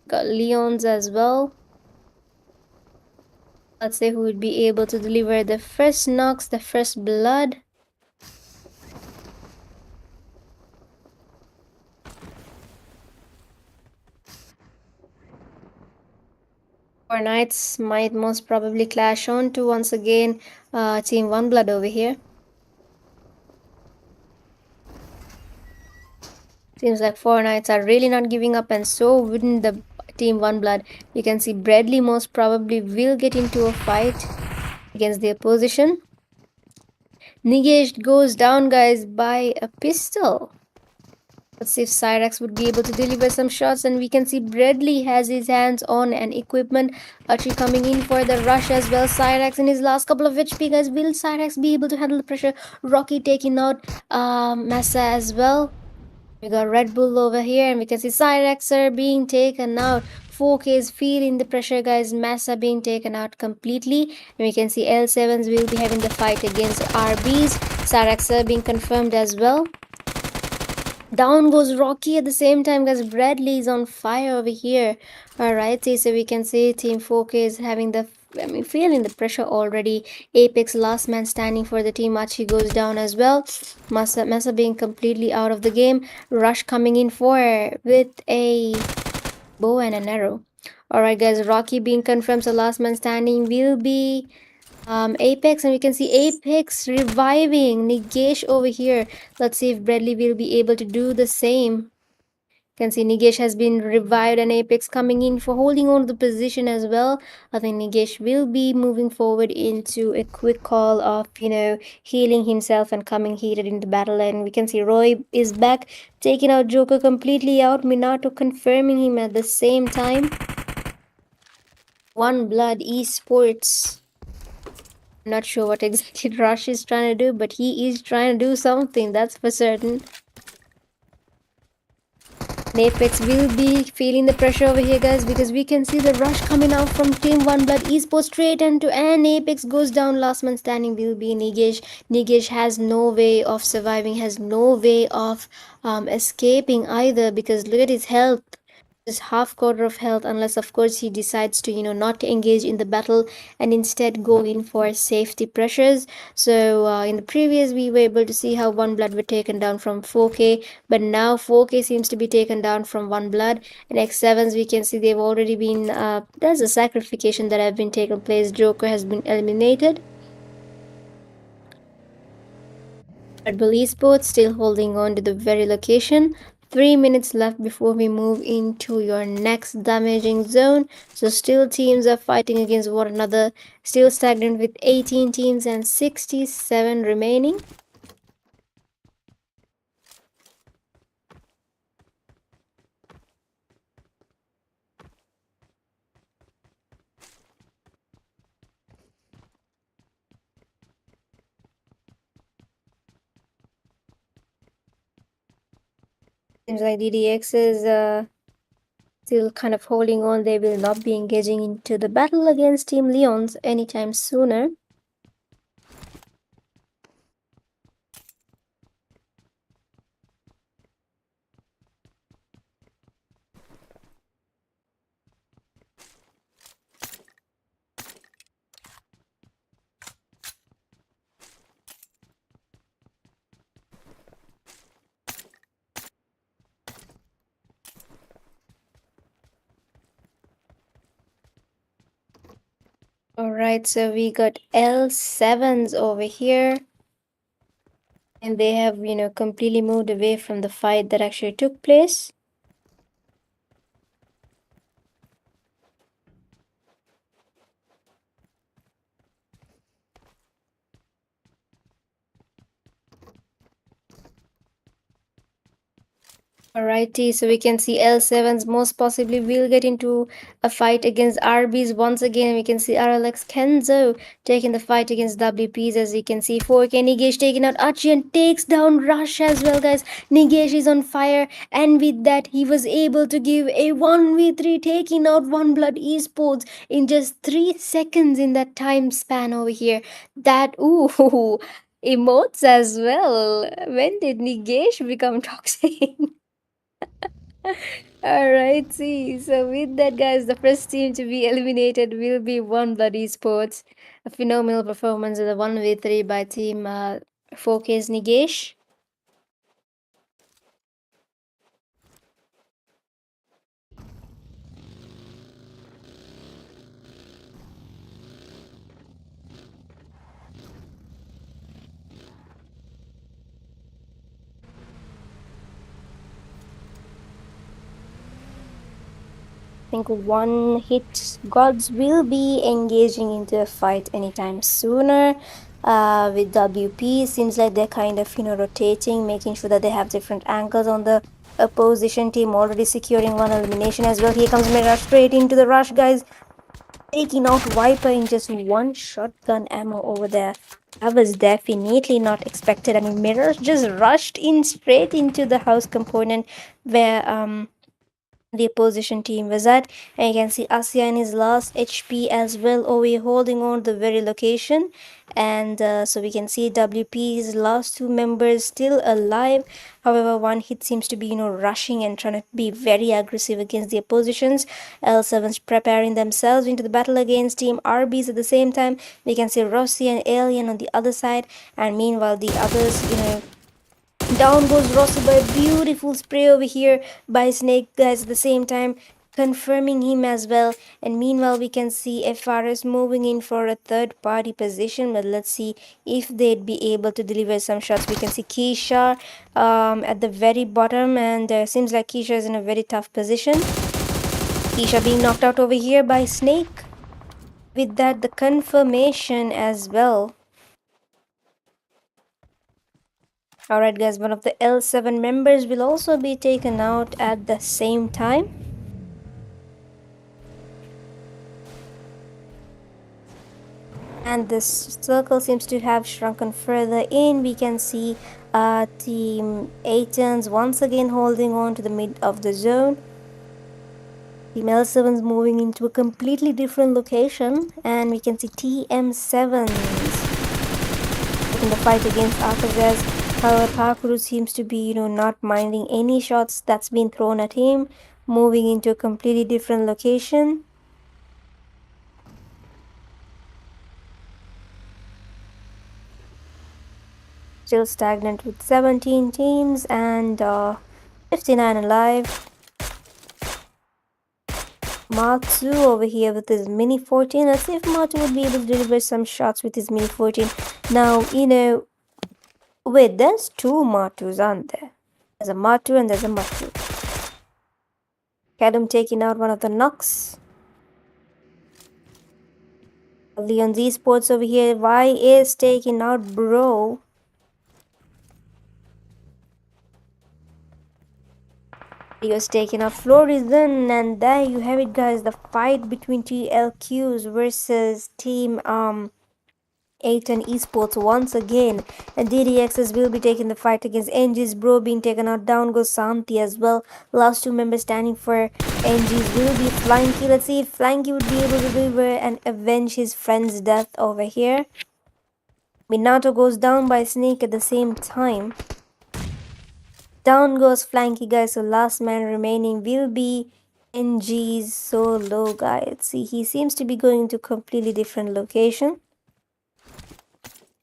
Got Leons as well. Let's say who would be able to deliver the first knocks, the first blood. Four knights might most probably clash on to once again Team ONEBLOOD over here. Seems like four knights are really not giving up, and so wouldn't the Team ONEBLOOD. You can see Bradley most probably will get into a fight against the opposition. Nigesh goes down, guys, by a pistol. Let's see if Cyrax would be able to deliver some shots, and we can see Bradley has his hands on an equipment actually coming in for the rush as well. Cyrax in his last couple of HP, guys. Will Cyrax be able to handle the pressure? Rocky taking out Massa as well. We got REDBULL over here, and we can see Cyraxer being taken out. 4K is feeling the pressure, guys. Massa being taken out completely. And we can see L7s will be having the fight against RBs. Cyraxer being confirmed as well. Down goes Rocky at the same time, guys. Bradley is on fire over here. Alright, so we can see Team 4K is having feeling the pressure already. Apex last man standing for the team. Machi goes down as well. Massa being completely out of the game. Rush coming in for with a bow and an arrow. Alright, guys. Rocky being confirmed. So last man standing will be Apex, and we can see Apex reviving Nigesh over here. Let's see if Bradley will be able to do the same. Can see Nigesh has been revived, and Apex coming in for holding on to the position as well. I think Nigesh will be moving forward into a quick call of healing himself and coming heated into battle. And we can see Roy is back, taking out Joker completely out. Minato confirming him at the same time. ONEBLOOD Esports. Not sure what exactly Rush is trying to do, but he is trying to do something, that's for certain. Apex will be feeling the pressure over here, guys, because we can see the rush coming out from Team ONEBLOOD Esports straight into, and Apex goes down. Last man standing will be Nigesh. Nigesh has no way of surviving, has no way of escaping either, because look at his health. Just half quarter of health, unless of course he decides to not to engage in the battle and instead go in for safety pressures. So in the previous we were able to see how ONEBLOOD were taken down from 4K, but now 4K seems to be taken down from ONEBLOOD. And X7s, we can see they've already been there's a sacrification that have been taken place. Joker has been eliminated. REDBULL Esports still holding on to the very location. 3 minutes left before we move into your next damaging zone. So still teams are fighting against one another, still stagnant with 18 teams and 67 remaining. Seems like DDX is still kind of holding on. They will not be engaging into the battle against Team Leons anytime sooner. Alright, so we got L7s over here. And they have, completely moved away from the fight that actually took place. Alrighty, so we can see L7s most possibly will get into a fight against RBs once again. We can see RLX taking the fight against WPs, as you can see. 4K Nigesh taking out Archie and takes down Rush as well, guys. Nigesh is on fire, and with that, he was able to give a 1v3, taking out ONEBLOOD Esports in just 3 seconds in that time span over here. That, ooh, emotes as well. When did Nigesh become toxic? Alright, see. So with that, guys, the first team to be eliminated will be ONEBLOOD Esports. A phenomenal performance in the 1v3 by team 4K's Nigesh. I think one hit gods will be engaging into a fight anytime sooner. With WP, seems like they're kind of rotating, making sure that they have different angles on the opposition team, already securing one elimination as well. Here comes Mirage straight into the rush, guys, taking out Viper in just one shotgun ammo over there. That was definitely not expected. I mean, Mirage just rushed in straight into the house component where the opposition team was at, and you can see Asya in his last HP as well over here, holding on to the very location. And so we can see WP's last 2 members still alive. However, one hit seems to be rushing and trying to be very aggressive against the oppositions. L7s preparing themselves into the battle against team RBs. At the same time, we can see Rossi and Alien on the other side, and meanwhile the others, down goes Rossi by a beautiful spray over here by Snake, guys, at the same time confirming him as well. And meanwhile, we can see FRS moving in for a third party position, but let's see if they'd be able to deliver some shots. We can see Keisha at the very bottom, and seems like Keisha is in a very tough position. Keisha being knocked out over here by Snake. With that, the confirmation as well. Alright guys, one of the L7 members will also be taken out at the same time. And this circle seems to have shrunken further in. We can see Team ATONs once again holding on to the mid of the zone. Team L7s moving into a completely different location. And we can see TM7s in the fight against AKAZAYA. However, Pakuru seems to be, not minding any shots that's been thrown at him, moving into a completely different location. Still stagnant with 17 teams and 59 alive. Matu over here with his Mini 14. Let's see if Matu would be able to deliver some shots with his Mini 14. Now, wait, there's 2 Matus, aren't there? There's a Matu and there's a Matu. Kadum taking out one of the knocks. Leon's Esports over here. Why is taking out bro? He was taking out Florizon, and there you have it, guys. The fight between TLQs versus Team ATON Esports once again. And DDXs will be taking the fight against NG's bro being taken out. Down goes Santi as well. Last two members standing for NG's will be Flanky. Let's see if Flanky would be able to deliver and avenge his friend's death over here. Minato goes down by Snake at the same time. Down goes Flanky, guys. So last man remaining will be NG's solo, guys. See, he seems to be going to completely different location.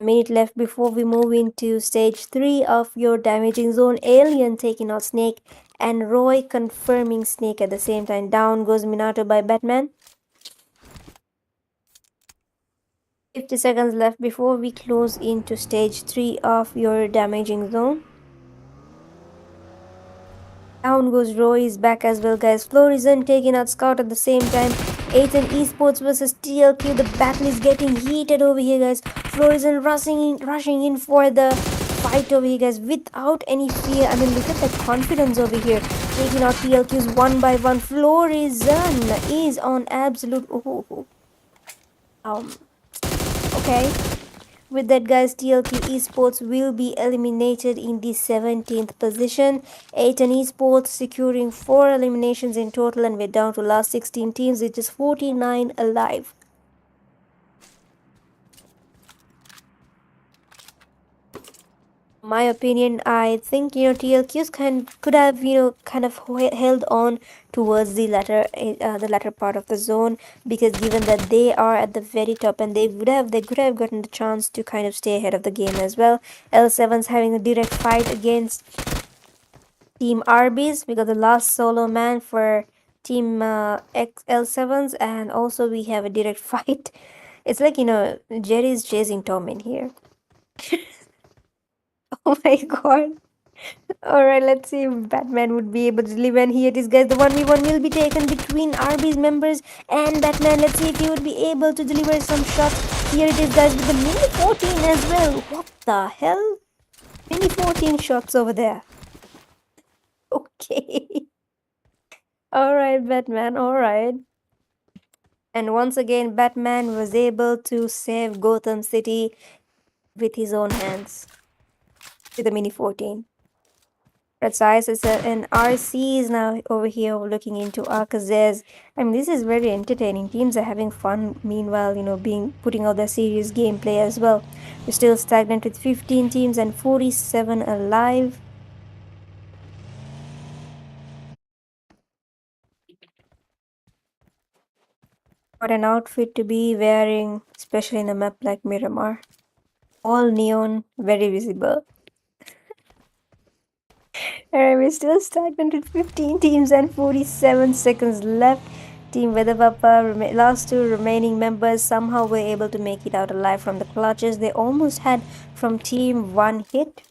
A minute left before we move into stage 3 of your damaging zone. Alien taking out Snake and Roy confirming Snake at the same time. Down goes Minato by Batman. 50 seconds left before we close into stage 3 of your damaging zone. Down goes Roy is back as well, guys. Florizon taking out Scout at the same time. ATON Esports versus TLQ. The battle is getting heated over here, guys. Florizon rushing in for the fight over here, guys, without any fear. I mean, look at the confidence over here. Taking out TLQs one by one. Florizon is on absolute... Okay. With that, guys, TLQ Esports will be eliminated in the 17th position. ATON Esports securing 4 eliminations in total, and we're down to last 16 teams, which is 49 alive. My opinion, I think TLQs could have kind of held on towards the latter part of the zone, because given that they are at the very top, and they could have gotten the chance to kind of stay ahead of the game as well. L7's having a direct fight against Team RBs. We got the last solo man for Team L7's, and also we have a direct fight. It's like Jerry's chasing Tom in here. Oh my god. Alright, let's see if Batman would be able to deliver. And here it is, guys. The 1v1 will be taken between RB's members and Batman. Let's see if he would be able to deliver some shots. Here it is, guys, with the mini 14 as well. What the hell? Mini 14 shots over there. Okay. Alright, Batman, alright. And once again, Batman was able to save Gotham City with his own hands. With the mini 14. Precise is an RC is now over here looking into AKAZAYA. I mean, this is very entertaining. Teams are having fun. Meanwhile, putting out their serious gameplay as well. We're still stagnant with 15 teams and 47 alive. What an outfit to be wearing, especially in a map like Miramar. All neon, very visible. Alright, we're still stagnant with 15 teams and 47 seconds left. Team WEDHA PAPPA, last two remaining members, somehow were able to make it out alive from the clutches. They almost had from team 1 hit.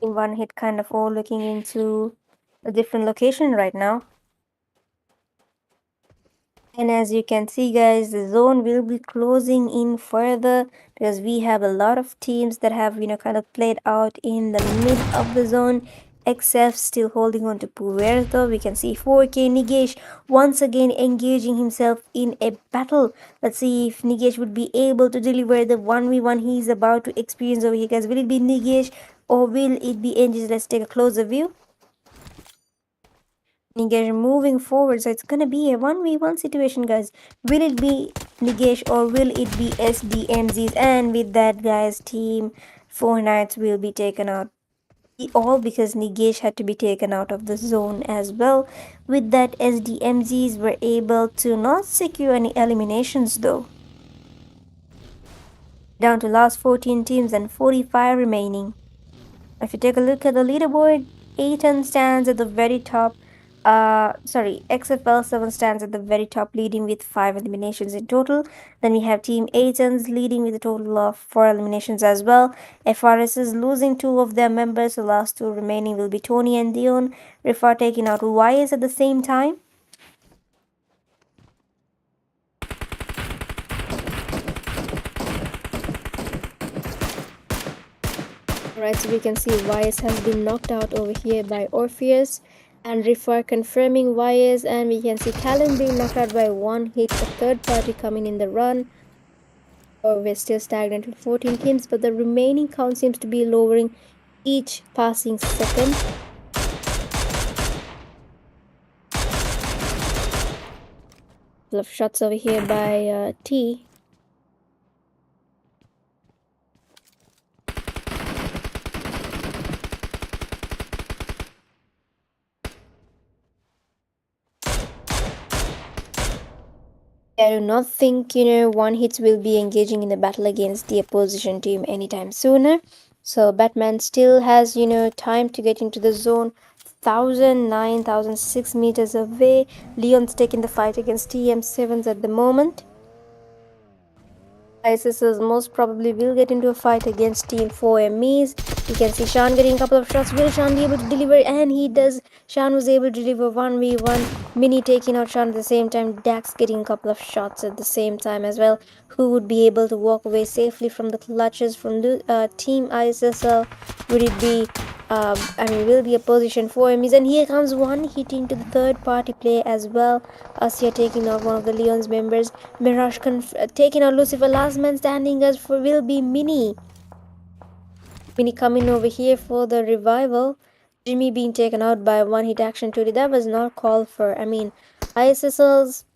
Team 1 hit kind of all looking into a different location right now. And as you can see, guys, the zone will be closing in further, because we have a lot of teams that have kind of played out in the mid of the zone. XF still holding on to Puerto. We can see 4K Nigesh once again engaging himself in a battle. Let's see if Nigesh would be able to deliver the 1v1 he's about to experience over here, guys. Will it be Nigesh or will it be NGs? Let's take a closer view. Nigesh moving forward, so it's gonna be a 1v1 situation, guys. Will it be Nigesh or will it be SDMZs? And with that, guys, team 4 Knights will be taken out. All because Nigesh had to be taken out of the zone as well. With that, SDMZs were able to not secure any eliminations though. Down to last 14 teams and 45 remaining. If you take a look at the leaderboard, ATON stands at the very top XFL 7 stands at the very top, leading with 5 eliminations in total. Then we have Team ATONs leading with a total of 4 eliminations as well. FRS is losing 2 of their members, the last 2 remaining will be Tony and Dion. Rifar taking out YS at the same time. Alright, so we can see YS has been knocked out over here by Orpheus and Rifar confirming YS, and we can see Callum being knocked out by 1 hit, a third party coming in the run. We're still stagnant with 14 teams, but the remaining count seems to be lowering each passing second. Couple of shots over here by T. I do not think, one hits will be engaging in a battle against the opposition team anytime sooner. So Batman still has, time to get into the zone. 1,006 meters away. Leon's taking the fight against TM7s at the moment. ISSs most probably will get into a fight against Team 4MEs. You can see Shan getting a couple of shots. Will Shan be able to deliver? And he does. Shan was able to deliver 1v1. Mini taking out Shan at the same time. Dax getting a couple of shots at the same time as well. Who would be able to walk away safely from the clutches from the Team ISSL? Would it be will be a position for him. And here comes one hit into the third party play as well. Asya taking out one of the Leon's members. Mirage taking out Lucifer. Last man standing as for will be Mini. Mini coming over here for the revival. Jimmy being taken out by one hit action today. That was not called for. ISSL's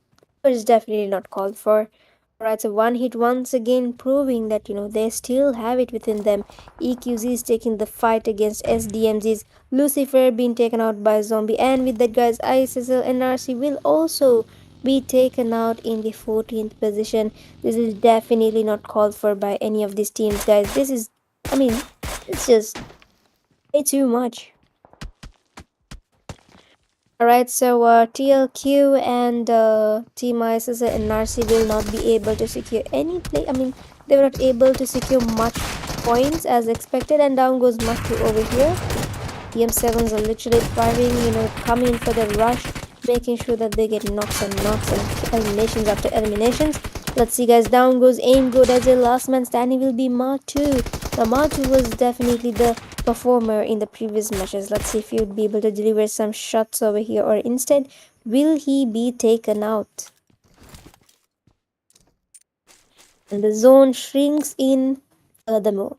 is definitely not called for. Alright, so one hit once again proving that they still have it within them. EQZ is taking the fight against SDMZ's. Lucifer being taken out by Zombie, and with that guys, ISSLNRC will also be taken out in the 14th position. This is definitely not called for by any of these teams, guys. This is, it's just way too much. Alright, so TLQ and Team ISSNRC will not be able to secure any play. They were not able to secure much points as expected, and down goes Matu over here. TM7s are literally thriving, coming in for the rush, making sure that they get knocks and eliminations after eliminations. Let's see, guys. Down goes Aim GODZ. Last man standing will be Matu. Now, Matu was definitely the performer in the previous matches. Let's see if he would be able to deliver some shots over here, or instead, will he be taken out? And the zone shrinks in furthermore.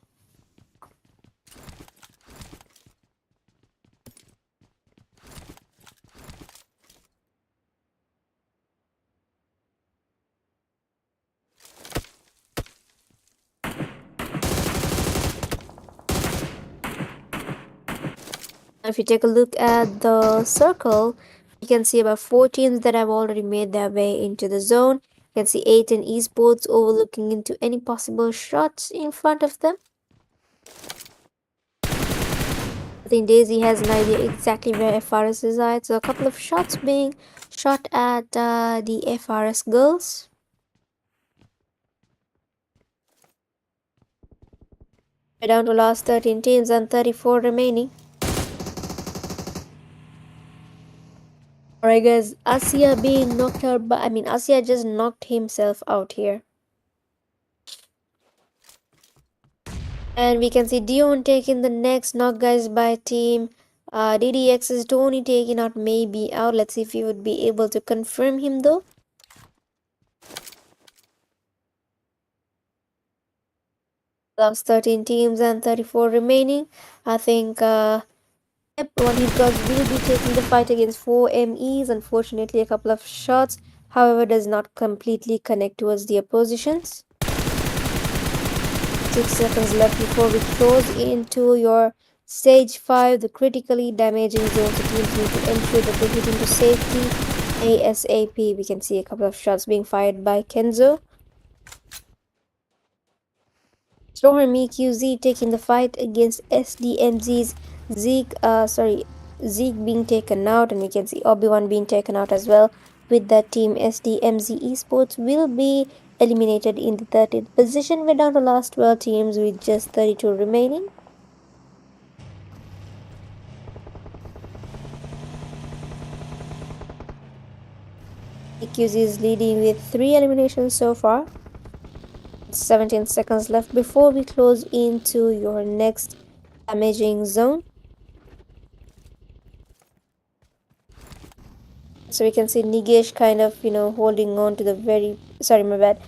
If you take a look at the circle, you can see about 4 teams that have already made their way into the zone. You can see ATON Esports overlooking into any possible shots in front of them. I think Daisy has an idea exactly where FRS resides. So a couple of shots being shot at the FRS girls. We're down to last 13 teams and 34 remaining. Alright guys, Asya being knocked out by, Asya just knocked himself out here. And we can see Dion taking the next knock, guys, by team. DDX's Tony taking out maybe out. Let's see if he would be able to confirm him though. Last 13 teams and 34 remaining. I think one hit gods will be taking the fight against 4 MEs. Unfortunately, a couple of shots, however, does not completely connect towards the oppositions. 6 seconds left before we close into your stage 5, the critically damaging zone. So teams need to ensure that they hit into safety ASAP. We can see a couple of shots being fired by Kenzo. Storm EQZ taking the fight against SDMZ's Zeke being taken out, and we can see Obi-Wan being taken out as well. With that, team SDMZ Esports will be eliminated in the 13th position. We're down to last 12 teams with just 32 remaining. EQZ is leading with 3 eliminations so far. 17 seconds left before we close into your next damaging zone. So we can see Nigesh kind of, holding on to the very, sorry, my bad.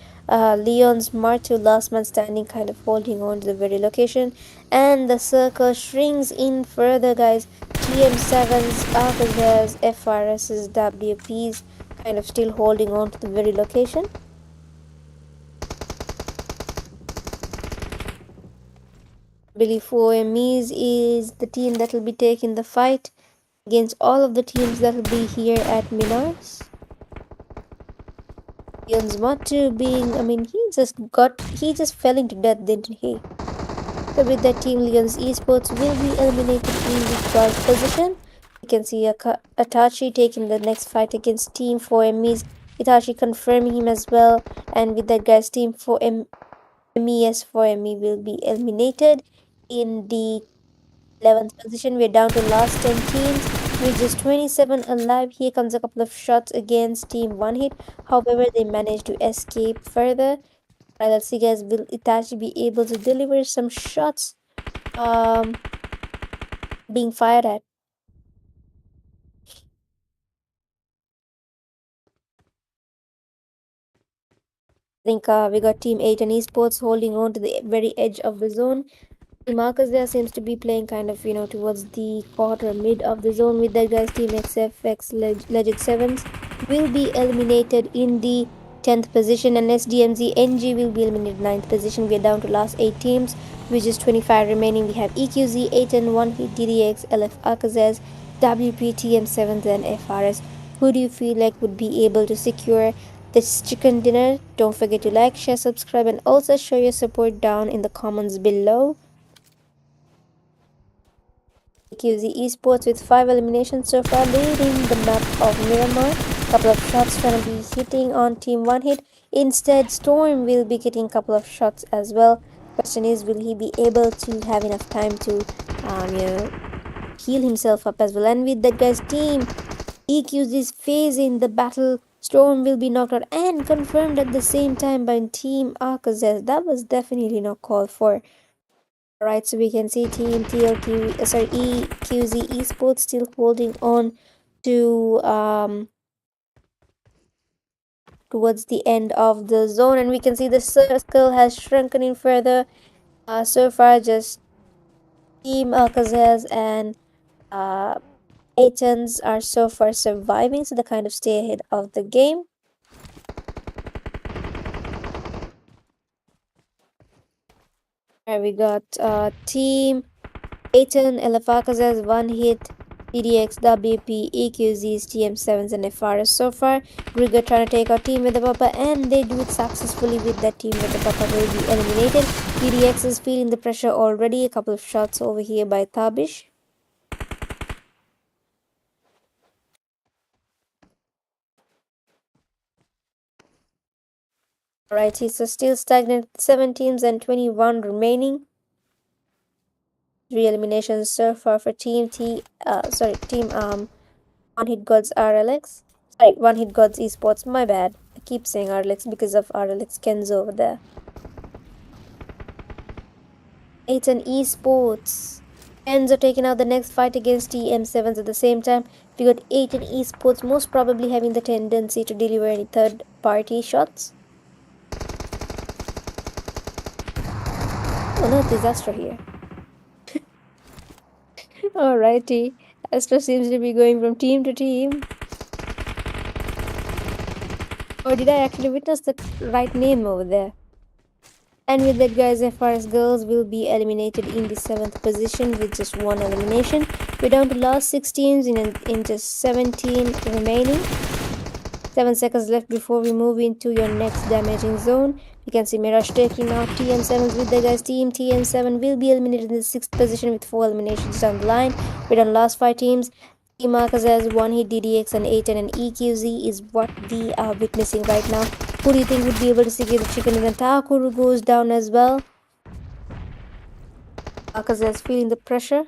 Leon's Martu, last man standing, kind of holding on to the very location. And the circle shrinks in further, guys. TM7's, AKAZAYA's, FRS's, WP's kind of still holding on to the very location. I believe OMEs is the team that will be taking the fight against all of the teams that will be here at Minars. Leon's Matu being, he just fell into death, didn't he? So with that team, Leon's Esports will be eliminated in the 12th position. You can see Itachi taking the next fight against Team 4MEs. Itachi confirming him as well. And with that, guys, Team 4MES 4ME will be eliminated in the 11th position. We're down to last 10 teams with just 27 alive. Here comes a couple of shots against Team One Hit. However, they managed to escape further. Let's see, guys, will Itachi be able to deliver some shots being fired at? I think we got Team ATON Esports holding on to the very edge of the zone. Marcus there seems to be playing kind of, towards the quarter mid of the zone. With that, guys, Team XFX Legend 7s will be eliminated in the 10th position, and SDMZ NG will be eliminated 9th position. We are down to last 8 teams with just 25 remaining. We have EQZ, ATON, One Hit, DDX, LF AKAZAYA, WP, TM7s, and FRS. Who do you feel like would be able to secure this chicken dinner? Don't forget to like, share, subscribe, and also show your support down in the comments below. EQZ Esports with 5 eliminations so far, leading the map of Miramar. Couple of shots trying to be hitting on Team One Hit. Instead, Storm will be getting a couple of shots as well. Question is, will he be able to have enough time to, heal himself up as well? And with that, guys, Team EQZ's phase in the battle. Storm will be knocked out and confirmed at the same time by Team AKAZAYA. That was definitely not called for. Alright, so we can see Team EQZ Esports still holding on to towards the end of the zone, and we can see the circle has shrunken in further. So far, just Team AKAZAYA and ATONs are so far surviving, so they kind of stay ahead of the game. Alright, we got Team ATON, LF AKAZAYA, One Hit, DDX, WP, EQZs, TM7s, and FRS. So far, Grigor trying to take our team with the PAPPA, and they do it successfully. With that, team with the PAPPA will be eliminated. DDX is feeling the pressure already. A couple of shots over here by Tabish. Alright, so still stagnant. 7 teams and 21 remaining. 3 eliminations so far for Team One Hit GODZ RLX. Sorry, One Hit GODZ Esports. My bad. I keep saying RLX because of RLX CANZER over there. ATON Esports. CANZER taking out the next fight against TM7s at the same time. We got ATON Esports most probably having the tendency to deliver any third party shots. Oh no, there's Astra here. Alrighty. Astra seems to be going from team to team. Or did I actually witness the right name over there? And with that, guys, FRS girls will be eliminated in the 7th position with just 1 elimination. We're down to last 6 teams in just 17 remaining. 7 seconds left before we move into your next damaging zone. You can see Mirage taking out TM7s with the guys. Team TM7 will be eliminated in the 6th position with 4 eliminations down the line. We're done last 5 teams. Team AKAZAYA one hit, DDX and ATON and EQZ is what we are witnessing right now. Who do you think would be able to secure the chicken? And then Takuru goes down as well. AKAZAYA is feeling the pressure.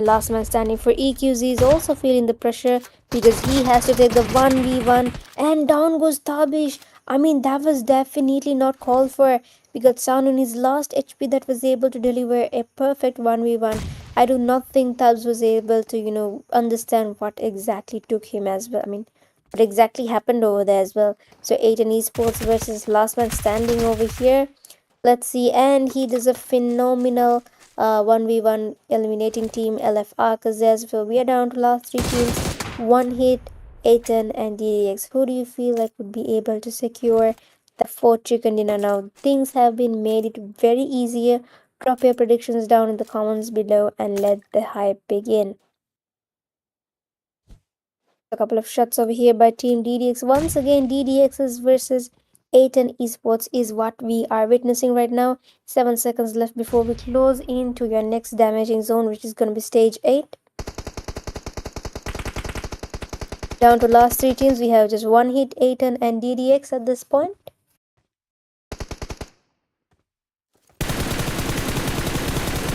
Last man standing for EQZ is also feeling the pressure because he has to take the 1v1 and down goes Tabish. I mean, that was definitely not called for because Sound on his last HP that was able to deliver a perfect 1v1. I do not think Tabs was able to, understand what exactly took him as well. I mean, what exactly happened over there as well. So ATON Esports versus last man standing over here. Let's see, and he does a phenomenal 1v1 eliminating team LF AKAZAYA. So we are down to last 3 teams. One hit, ATON and DDX. Who do you feel like would be able to secure the 4th chicken dinner now? Things have been made it very easier. Drop your predictions down in the comments below and let the hype begin. A couple of shots over here by team DDX. Once again, DDX's versus ATON Esports is what we are witnessing right now. 7 seconds left before we close into your next damaging zone, which is going to be stage 8. Down to last 3 teams, we have just one hit, ATON and DDX at this point.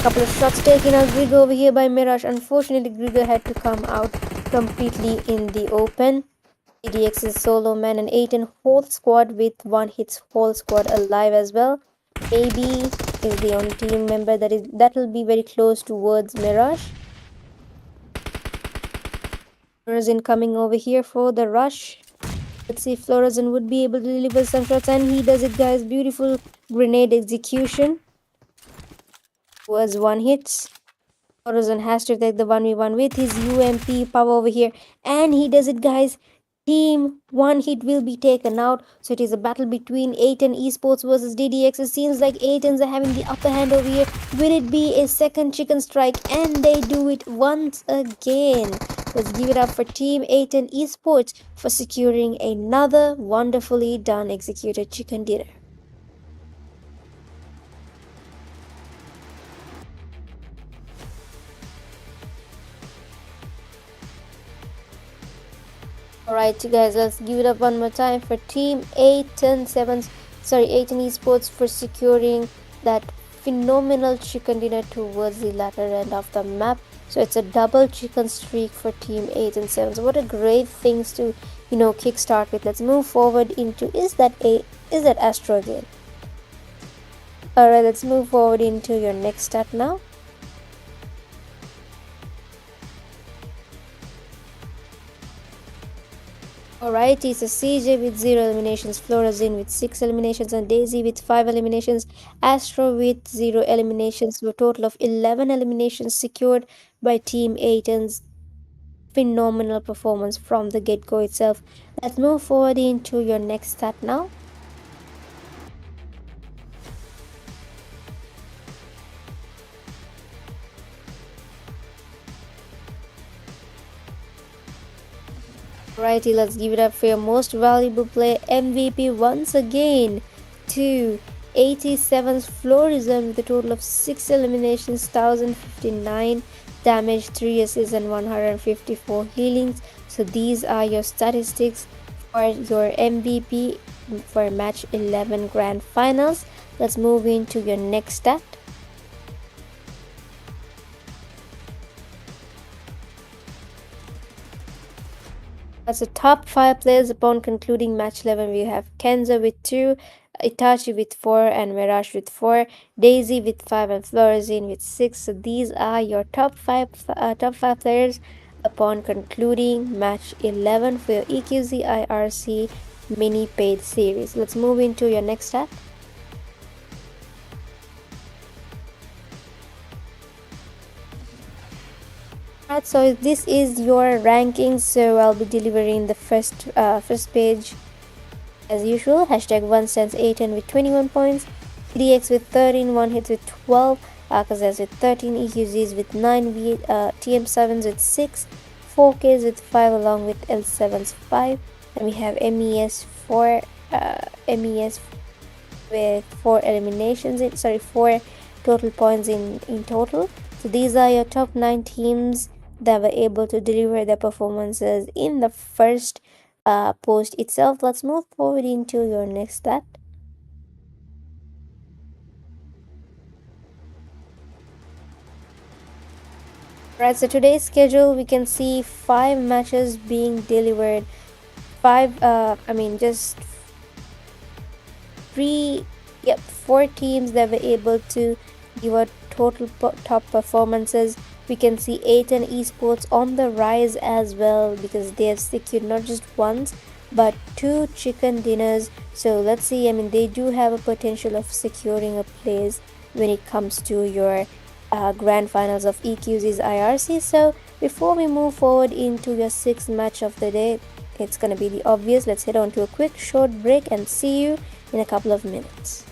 Couple of shots taken out Grigor over here by Mirage. Unfortunately, Grigor had to come out completely in the open. DDX's solo man and ATON whole squad with one hits whole squad alive as well. Maybe is the only team member that will be very close towards Mirage. Florazin coming over here for the rush. Let's see if Florazin would be able to deliver some shots, and he does it, guys. Beautiful grenade execution. Was one hit. Florazin has to take the 1v1 with his UMP power over here, and he does it, guys. Team one hit will be taken out. So it is a battle between ATON Esports versus DDX. It seems like ATONs are having the upper hand over here. Will it be a second chicken strike? And they do it once again. Let's give it up for Team ATON Esports for securing another wonderfully done executed chicken dinner. Alright, you guys, let's give it up one more time for Team ATON Esports for securing that phenomenal chicken dinner towards the latter end of the map. So it's a double chicken streak for Team ATON 7. What a great things to kickstart with. Let's move forward into is that Astro again. Alright, let's move forward into your next stat now. Alright, it's a CJ with 0 eliminations, Florazin with 6 eliminations, and Daisy with 5 eliminations, Astro with 0 eliminations, so a total of 11 eliminations secured by Team ATON's phenomenal performance from the get-go itself. Let's move forward into your next stat now. Righty, let's give it up for your most valuable player MVP once again to 87's Florism with a total of 6 eliminations, 1059 damage, 3 assists and 154 healings. So these are your statistics for your MVP for match 11 grand finals. Let's move into your next stat. As the top 5 players upon concluding match 11, we have CANZER with 2, Itachi with 4, and Mirage with 4, Daisy with 5, and Florazin with 6. So these are your top 5 players upon concluding match 11 for your EQZxIRC mini paid series. Let's move into your next stat. Alright, so this is your ranking. So I'll be delivering the first page as usual. Hashtag 1 stands ATON with 21 points, DX with 13, 1 hits with 12, AKAZAYA with 13, EQZs with 9, TM7s with 6, 4Ks with 5 along with L7s 5. and we have MES with 4 eliminations in, sorry, 4 total points in total. So these are your top 9 teams that were able to deliver their performances in the first post itself. Let's move forward into your next stat. Right, so today's schedule, we can see 5 matches being delivered. Just three, yep, 4 teams that were able to give out total top performances. We can see ATON esports on the rise as well, because they have secured not just once but 2 chicken dinners. So let's see, they do have a potential of securing a place when it comes to your grand finals of EQZxIRC. So before we move forward into your 6th match of the day, it's gonna be the obvious. Let's head on to a quick short break and see you in a couple of minutes.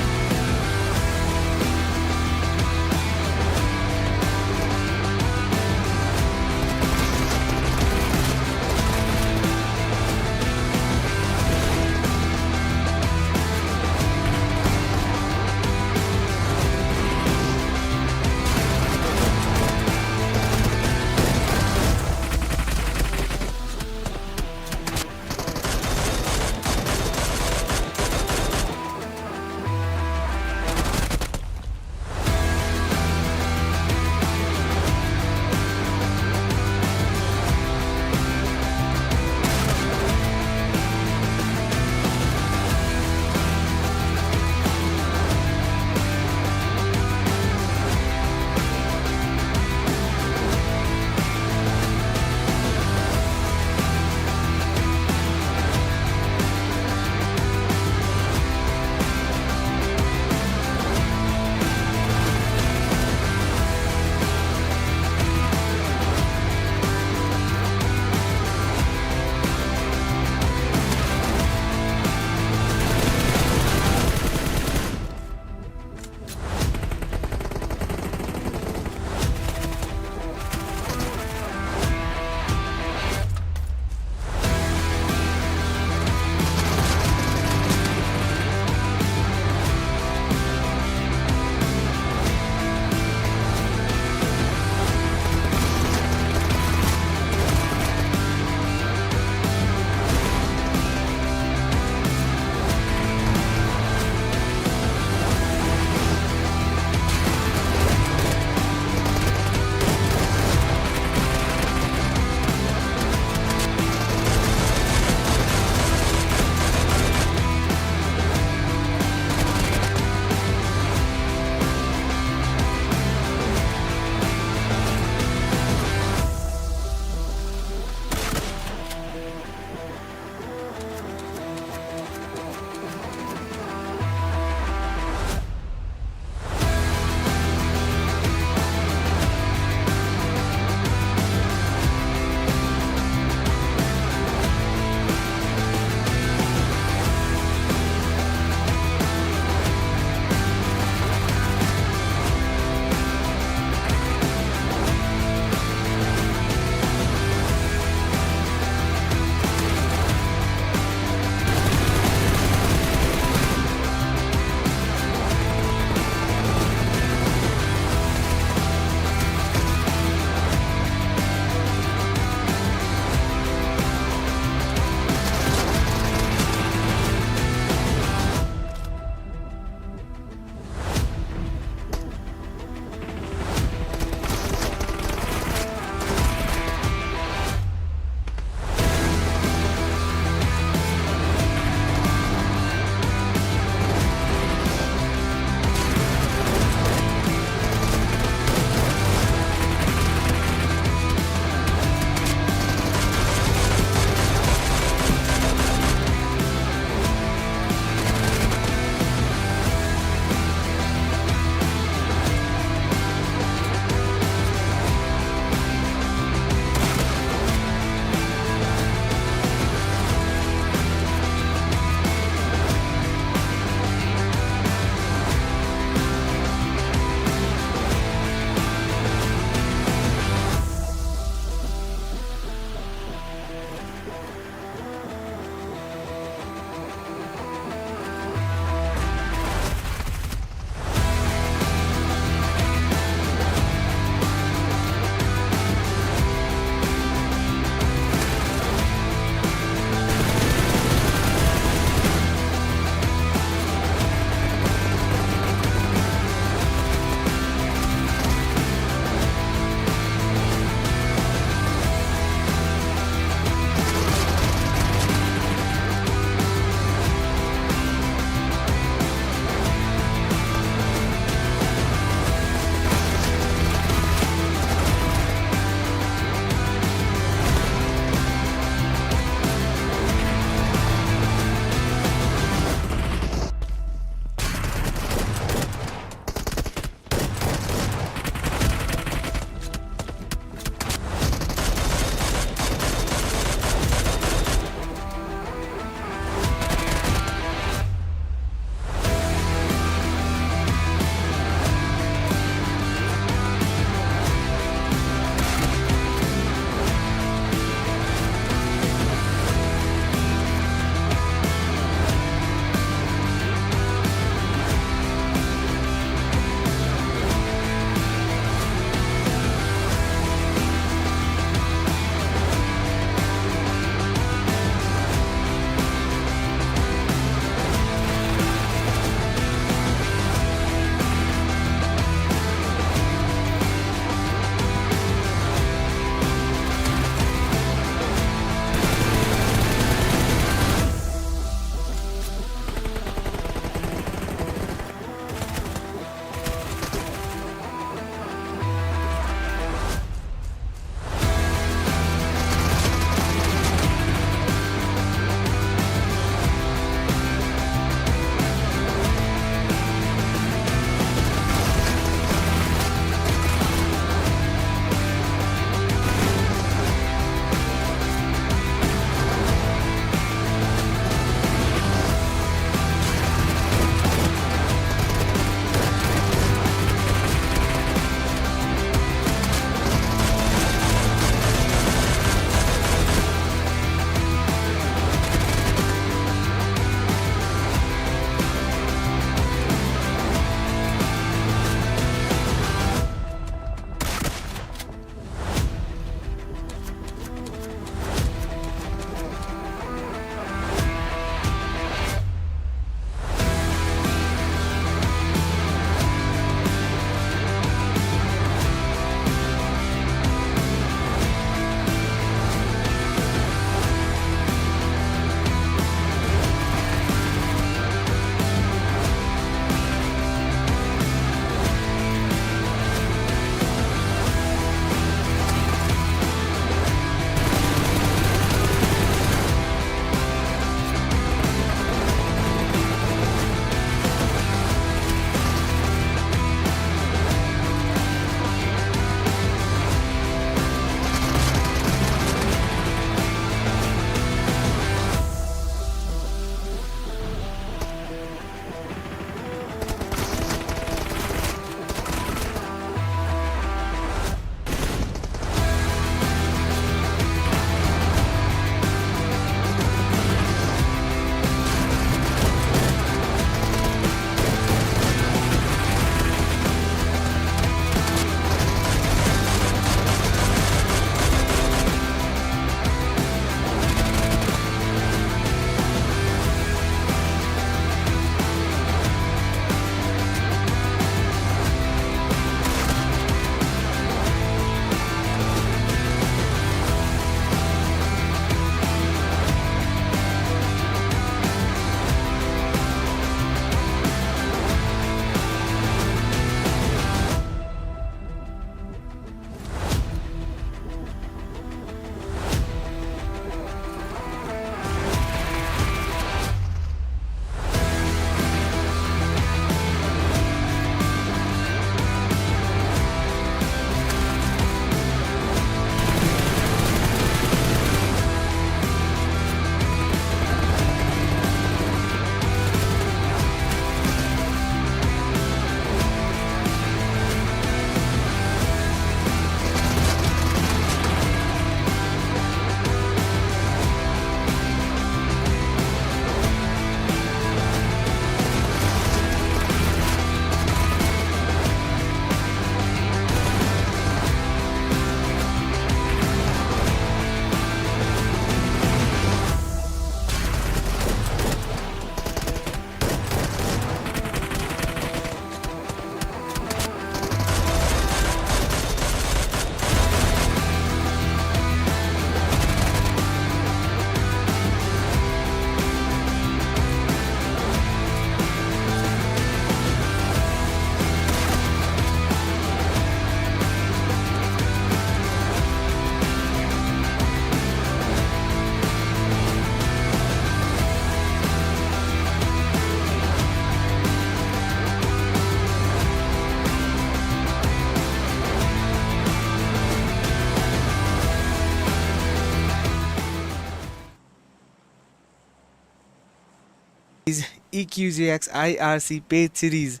EQZxIRC paid series,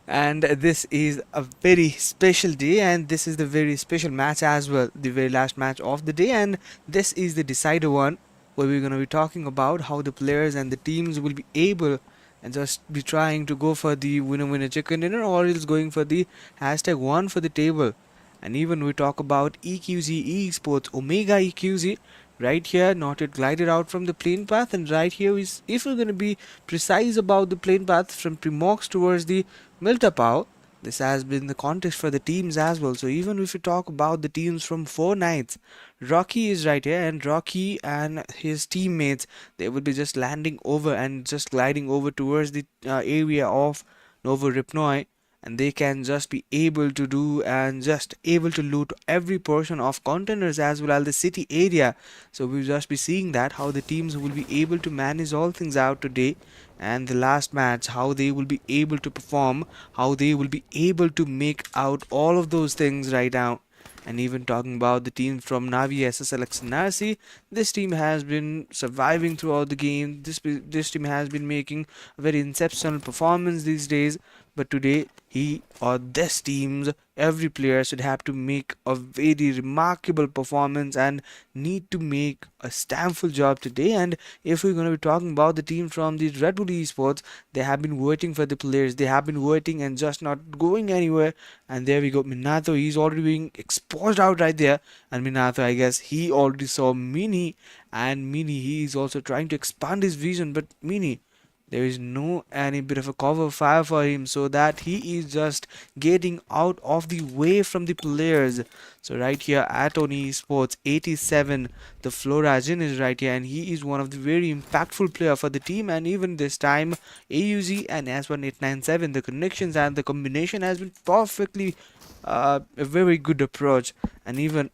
and this is a very special day, and this is the very special match as well, the very last match of the day, and this is the decider one, where we're going to be talking about how the players and the teams will be able and just be trying to go for the winner chicken dinner, or else going for the hashtag one for the table. And even we talk about EQZ esports Omega EQZ right here, not yet glided out from the plane path, and right here is, if we're going to be precise about the plane path from Primox towards the Miltapau, this has been the contest for the teams as well. So even if we talk about the teams from 4 nights, Rocky is right here, and Rocky and his teammates, they will be just landing over and just gliding over towards the area of Novo Ripnoi, and they can just be able to do and just able to loot every portion of containers as well as the city area. So we'll just be seeing that how the teams will be able to manage all things out today, and the last match how they will be able to perform, how they will be able to make out all of those things right now. And even talking about the team from VE ISSLxNRC, this team has been surviving throughout the game. This team has been making a very exceptional performance these days. But today, he or this team's every player should have to make a very remarkable performance and need to make a stamful job today. And if we're going to be talking about the team from the REDBULL esports, they have been waiting for the players. They have been waiting and just not going anywhere. And there we go, Minato. He's already being exposed out right there. And Minato, I guess, he already saw Mini. And Mini, he is also trying to expand his vision. But Mini, there is no any bit of a cover fire for him, so that he is just getting out of the way from the players. So right here ATON esports 87, the Florajin is right here, and he is one of the very impactful player for the team. And even this time AUZ and S1897, the connections and the combination has been perfectly a very good approach. And even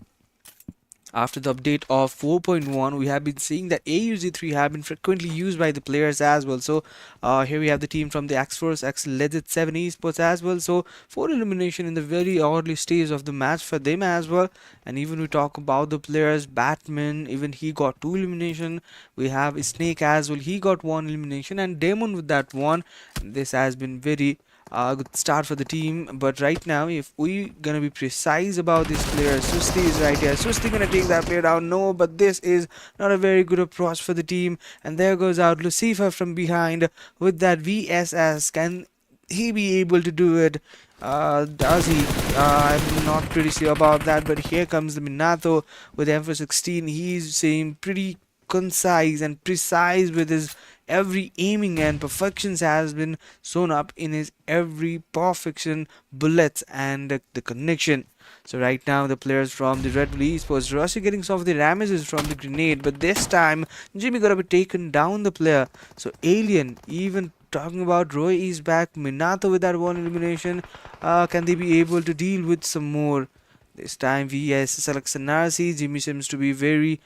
after the update of 4.1, we have been seeing that AUZ3 have been frequently used by the players as well. So here we have the team from the EQZxIRC esports as well. So 4 elimination in the very early stage of the match for them as well. And even we talk about the players, Batman, even he got 2 elimination. We have Snake as well, he got 1 elimination, and Demon with that 1. This has been very good start for the team. But right now, if we gonna be precise about this player, Susti is right here. Susti gonna take that player down. No, but this is not a very good approach for the team. And there goes out Lucifer from behind with that VSS. Can he be able to do it? Does he? I'm not pretty sure about that. But here comes the Minato with M416. He's saying pretty concise and precise with his every aiming, and perfections has been sewn up in his every perfection bullets and the connection. So right now the players from the REDBULL esports Rossi getting some of the damages from the grenade, but this time Jimmy gotta be taken down the player. So Alien, even talking about Roy is back, Minato with that 1 elimination. Can they be able to deal with some more? This time VE ISSLxNRC, Jimmy seems to be very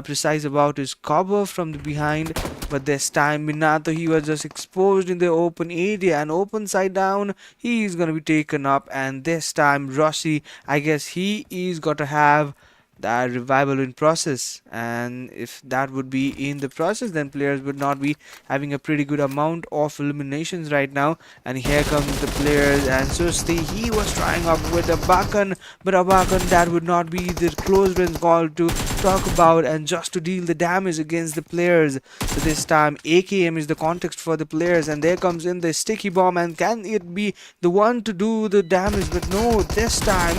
precise about his cover from the behind, but this time Minato, he was just exposed in the open area and open side down. He is gonna be taken up, and this time Rossi, I guess he is got to have that revival in process, and if that would be in the process, then players would not be having a pretty good amount of eliminations right now. And here comes the players, and Susti, he was trying up with a Bakan, but a Bakan that would not be the close range call to talk about and just to deal the damage against the players. So this time AKM is the context for the players, and there comes in the sticky bomb, and can it be the one to do the damage? But no, this time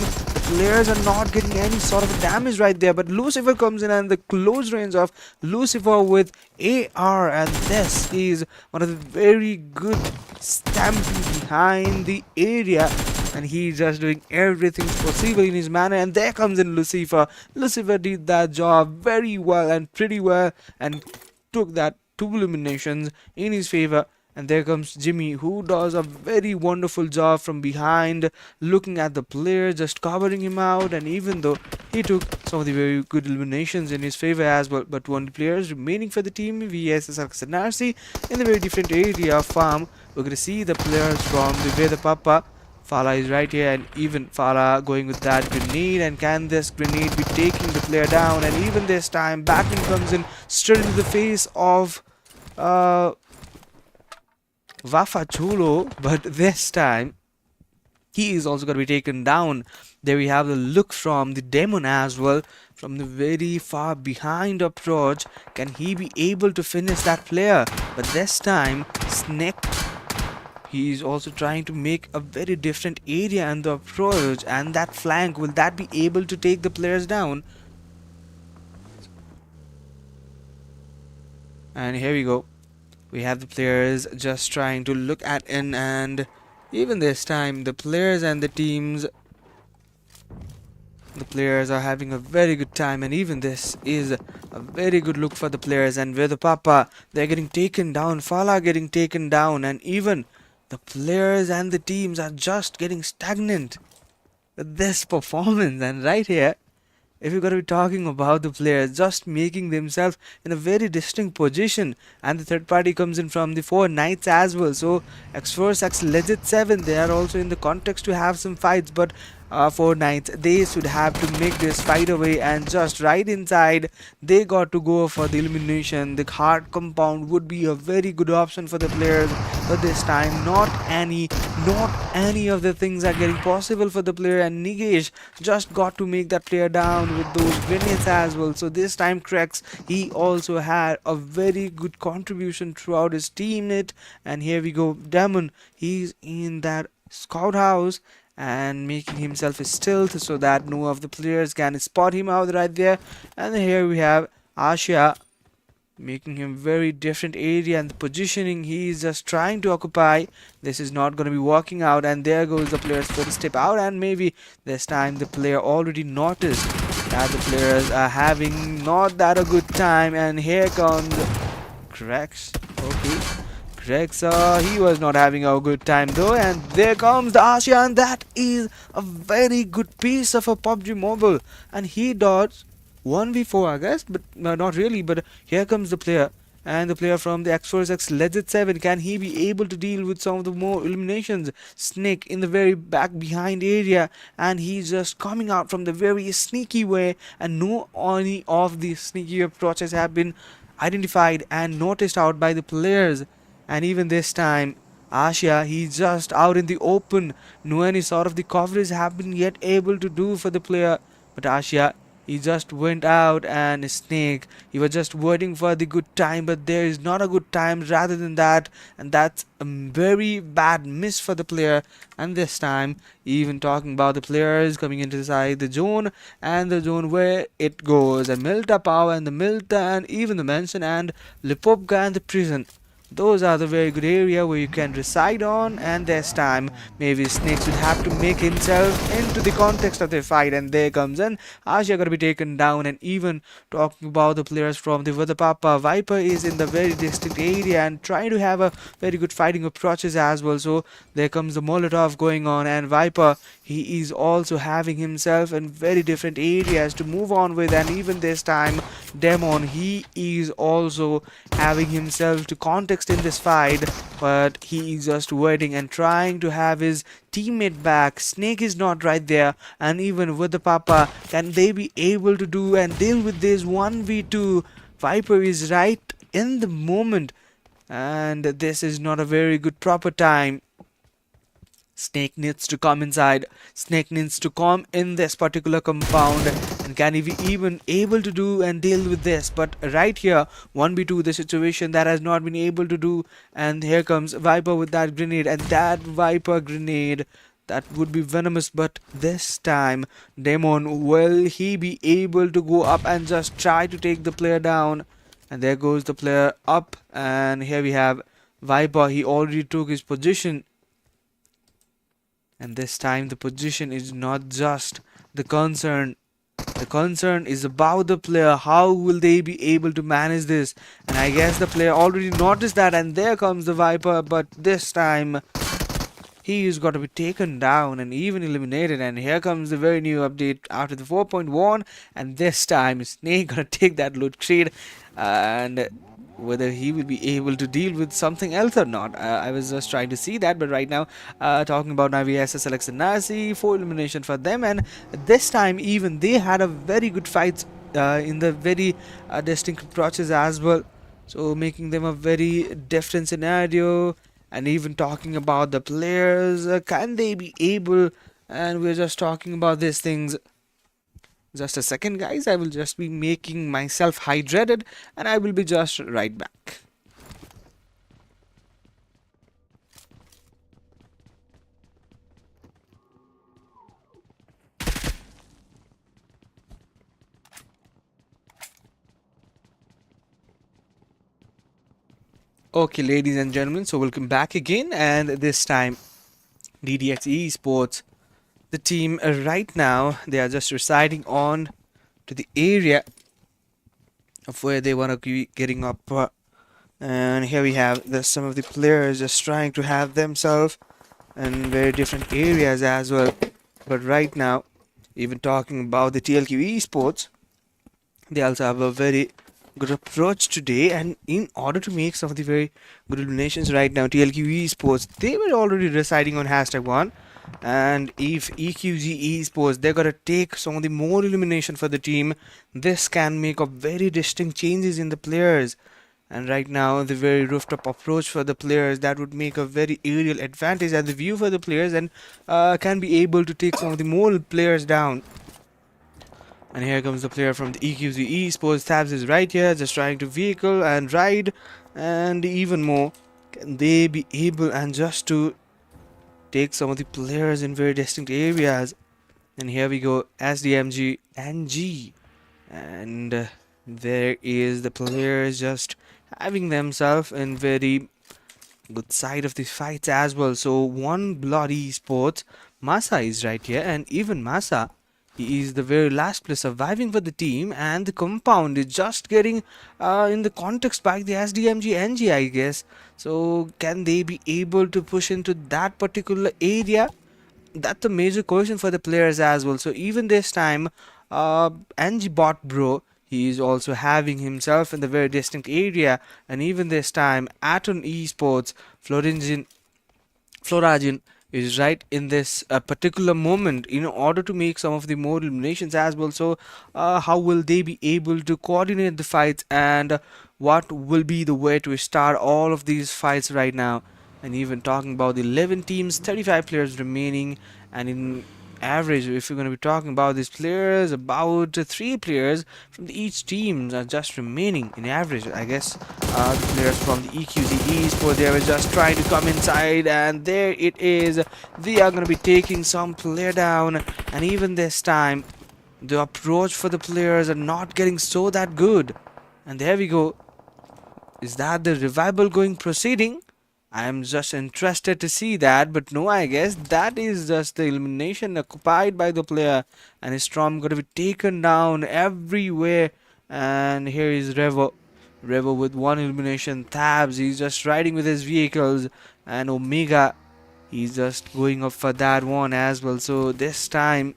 players are not getting any sort of damage right there, but Lucifer comes in, and the close range of Lucifer with AR, and this is one of the very good stamping behind the area, and he's just doing everything possible in his manner. And there comes in Lucifer. Lucifer did that job very well and pretty well, and took that 2 eliminations in his favor. And there comes Jimmy, who does a very wonderful job from behind, looking at the player, just covering him out. And even though he took some of the very good eliminations in his favor as well, but 1 players remaining for the team, VE ISSLxNRC, in the very different area of farm. We're going to see the players from the PAPPA. Fala is right here, and even Fala going with that grenade, and can this grenade be taking the player down? And even this time, Batman comes in straight into the face of Wafa Chulo, but this time he is also going to be taken down. There we have the look from the demon as well, from the very far behind approach. Can he be able to finish that player? But this time Snake, he is also trying to make a very different area in the approach, and that flank, will that be able to take the players down? And here we go. We have the players just trying to look at in, and even this time the players and the teams, the players are having a very good time, and even this is a very good look for the players. And with the PAPPA, they're getting taken down, Fala getting taken down, and even the players and the teams are just getting stagnant with this performance. And right here, if you're going to be talking about the players just making themselves in a very distinct position, and the third party comes in from the 4 knights as well. So EQZxIRC they are also in the context to have some fights, but 4 knights, they should have to make this fight away, and just right inside they got to go for the elimination. The hard compound would be a very good option for the players, but this time not any of the things are getting possible for the player, and Nigesh just got to make that player down with those grenades as well. So this time Krex, he also had a very good contribution throughout his teammate. And here we go, Demon, he's in that scout house and making himself a stealth so that no of the players can spot him out right there. And here we have Asha making him very different area, and the positioning he is just trying to occupy, this is not going to be working out. And there goes the player's first step out, and maybe this time the player already noticed that the players are having not that a good time. And here comes Krex. Okay, Krex, he was not having a good time though, and there comes the Asha, and that is a very good piece of a PUBG Mobile, and he dodged 1v4 I guess, but not really. But here comes the player, and the player from the EQZxLegend7, can he be able to deal with some of the more eliminations? Snake in the very back behind area, and he's just coming out from the very sneaky way, and no any of the sneaky approaches have been identified and noticed out by the players. And even this time Asha, he's just out in the open, no any sort of the coverage have been yet able to do for the player. But Asha, he just went out, and Snake, he was just waiting for the good time, but there is not a good time rather than that, and that's a very bad miss for the player. And this time, even talking about the players coming inside the zone, and the zone where it goes, and Milta Power and the Milta, and even the Mansion and Lipovka and the prison. Those are the very good area where you can reside on. And this time maybe Snakes would have to make himself into the context of the fight, and there comes in Asha gonna be taken down. And even talking about the players from the PAPPA, Viper is in the very distinct area and trying to have a very good fighting approaches as well. So there comes the Molotov going on, and Viper, he is also having himself in very different areas to move on with. And even this time Demon, he is also having himself to context in this fight, but he is just waiting and trying to have his teammate back. Snake is not right there, and even with the PAPPA, can they be able to do and deal with this 1v2? Viper is right in the moment, and this is not a very good proper time. Snake needs to come inside. Snake needs to come in this particular compound, and can he be even able to do and deal with this? But right here, 1v2, the situation that has not been able to do. And here comes Viper with that grenade, and that Viper grenade, that would be venomous. But this time, Demon, will he be able to go up and just try to take the player down? And there goes the player up, and here we have Viper. He already took his position. And this time the position is not just the concern. The concern is about the player. How will they be able to manage this? And I guess the player already noticed that, and there comes the Viper. But this time he is got to be taken down and even eliminated. And here comes the very new update after the 4.1, and this time Snake gonna take that loot crate, and whether he will be able to deal with something else or not. I was just trying to see that. But right now, talking about VE ISSLxNRC, 4 elimination for them, and this time even they had a very good fight in the very distinct approaches as well. so making them a very different scenario. And even talking about the players, can they be able, and we're just talking about these things. Just a second, guys, I will just be making myself hydrated and I will be just right back. Okay, ladies and gentlemen, so welcome back again, and this time DDX Esports, the team right now, they are just residing on to the area of where they want to be getting up, and here we have some of the players just trying to have themselves in very different areas as well. But right now, even talking about the TLQ Esports, they also have a very good approach today, and in order to make some of the very good eliminations right now, TLQ Esports, they were already residing on #1, and if EQZ Esports, they're gonna take some of the more elimination for the team, this can make a very distinct changes in the players. And right now, the very rooftop approach for the players, that would make a very aerial advantage and the view for the players, and can be able to take some of the more players down. And here comes the player from the EQZ Esports. Tabs is right here, just trying to vehicle and ride, and even more. Can they be able and just to take some of the players in very distinct areas? And here we go, SDMZ and G, and there is the players just having themselves in very good side of the fights as well. So ONEBLOOD Esports, Masa is right here, and even Masa, he is the very last player surviving for the team, and the compound is just getting in the context by the SDMG NG, I guess. So can they be able to push into that particular area? That's a major question for the players as well. So even this time, NG bot bro, he is also having himself in the very distinct area, and even this time, ATON Esports, Florajin is right in this particular moment in order to make some of the more eliminations as well. So how will they be able to coordinate the fights, and what will be the way to start all of these fights right now? And even talking about the 11 teams, 35 players remaining, and in average, if you're going to be talking about these players, about 3 players from each team are just remaining in average. I guess the players from the EQZ Esports, they were just trying to come inside, and there it is. They are going to be taking some player down, and even this time, the approach for the players are not getting so that good. And there we go. Is that the revival going proceeding? I am just interested to see that, but no, I guess that is just the elimination occupied by the player, and his Storm going to be taken down everywhere. And here is Revo with 1 elimination. Tabs, he's just riding with his vehicles, and Omega, he's just going up for that one as well. So this time,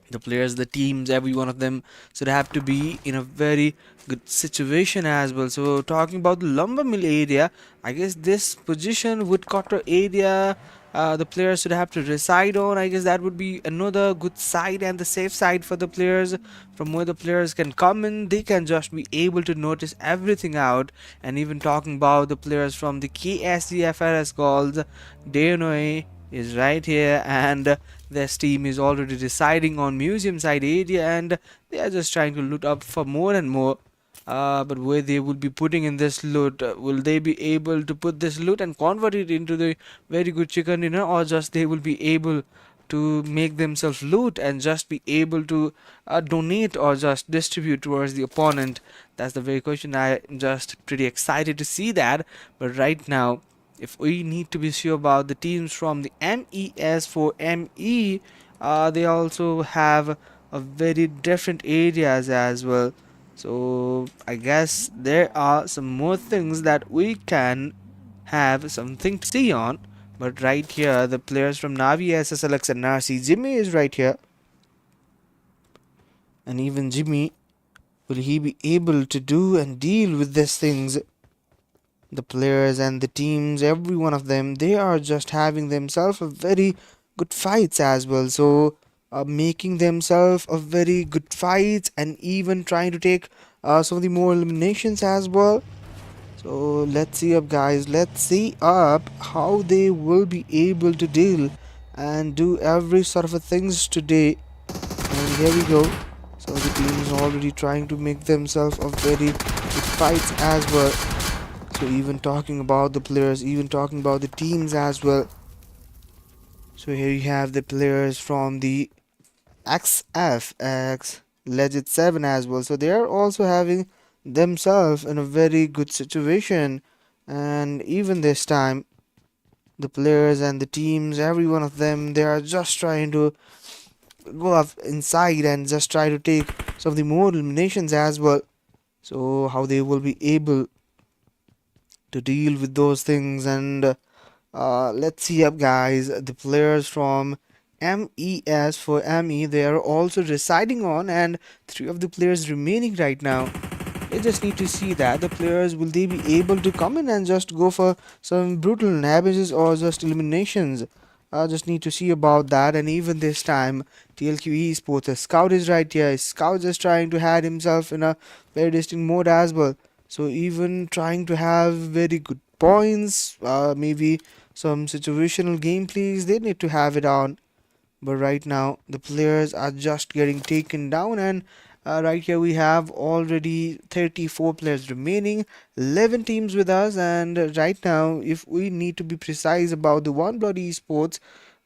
the players, the teams, every one of them should have to be in a very good situation as well. So talking about the lumber mill area, I guess this position, woodcutter area, the players should have to reside on. I guess that would be another good side and the safe side for the players, from where the players can come in, they can just be able to notice everything out. And even talking about the players from the KSDFRS calls, Danoy is right here, and this team is already residing on museum side area, and they are just trying to loot up for more and more. But where they will be putting in this loot, will they be able to put this loot and convert it into the very good chicken dinner, or just they will be able to make themselves loot and just be able to donate or just distribute towards the opponent? That's the very question. I'm just pretty excited to see that. But right now, if we need to be sure about the teams from the MES for ME, they also have a very different areas as well. So I guess there are some more things that we can have something to see on. But right here, the players from VE ISSLxNRC, Jimmy is right here. And even Jimmy, will he be able to do and deal with these things? The players and the teams, every one of them, they are just having themselves a very good fights as well. So making themselves a very good fights, and even trying to take some of the more eliminations as well. So let's see up, guys. Let's see up how they will be able to deal and do every sort of a things today. And here we go. So the team is already trying to make themselves a very good fights as well. So even talking about the players, even talking about the teams as well. So here you have the players from the XFX Legend 7 as well. So they are also having themselves in a very good situation. And even this time, the players and the teams, every one of them, they are just trying to go up inside and just try to take some of the more eliminations as well. So how they will be able to deal with those things. And let's see up, guys. The players from MES for ME, they are also residing on, and three of the players remaining right now. They just need to see that the players will they be able to come in and just go for some brutal nabbages or just eliminations. I just need to see about that. And even this time, TLQ Esports, a scout is right here. Scout is trying to hide himself in a very distinct mode as well. So even trying to have very good points, maybe some situational gameplays, they need to have it on. But right now the players are just getting taken down, and right here we have already 34 players remaining, 11 teams with us. And right now, if we need to be precise about the ONEBLOOD esports,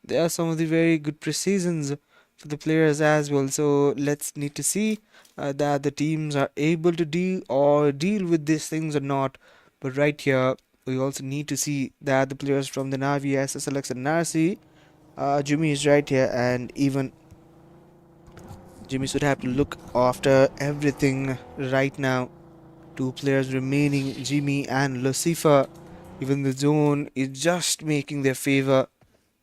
there are some of the very good precisions for the players as well. So let's need to see that the teams are able to deal with these things or not. But right here we also need to see that the players from the VE ISSLxNRC, Jimmy is right here, and even Jimmy should have to look after everything right now. Two players remaining, Jimmy and Lucifer. Even the zone is just making their favor,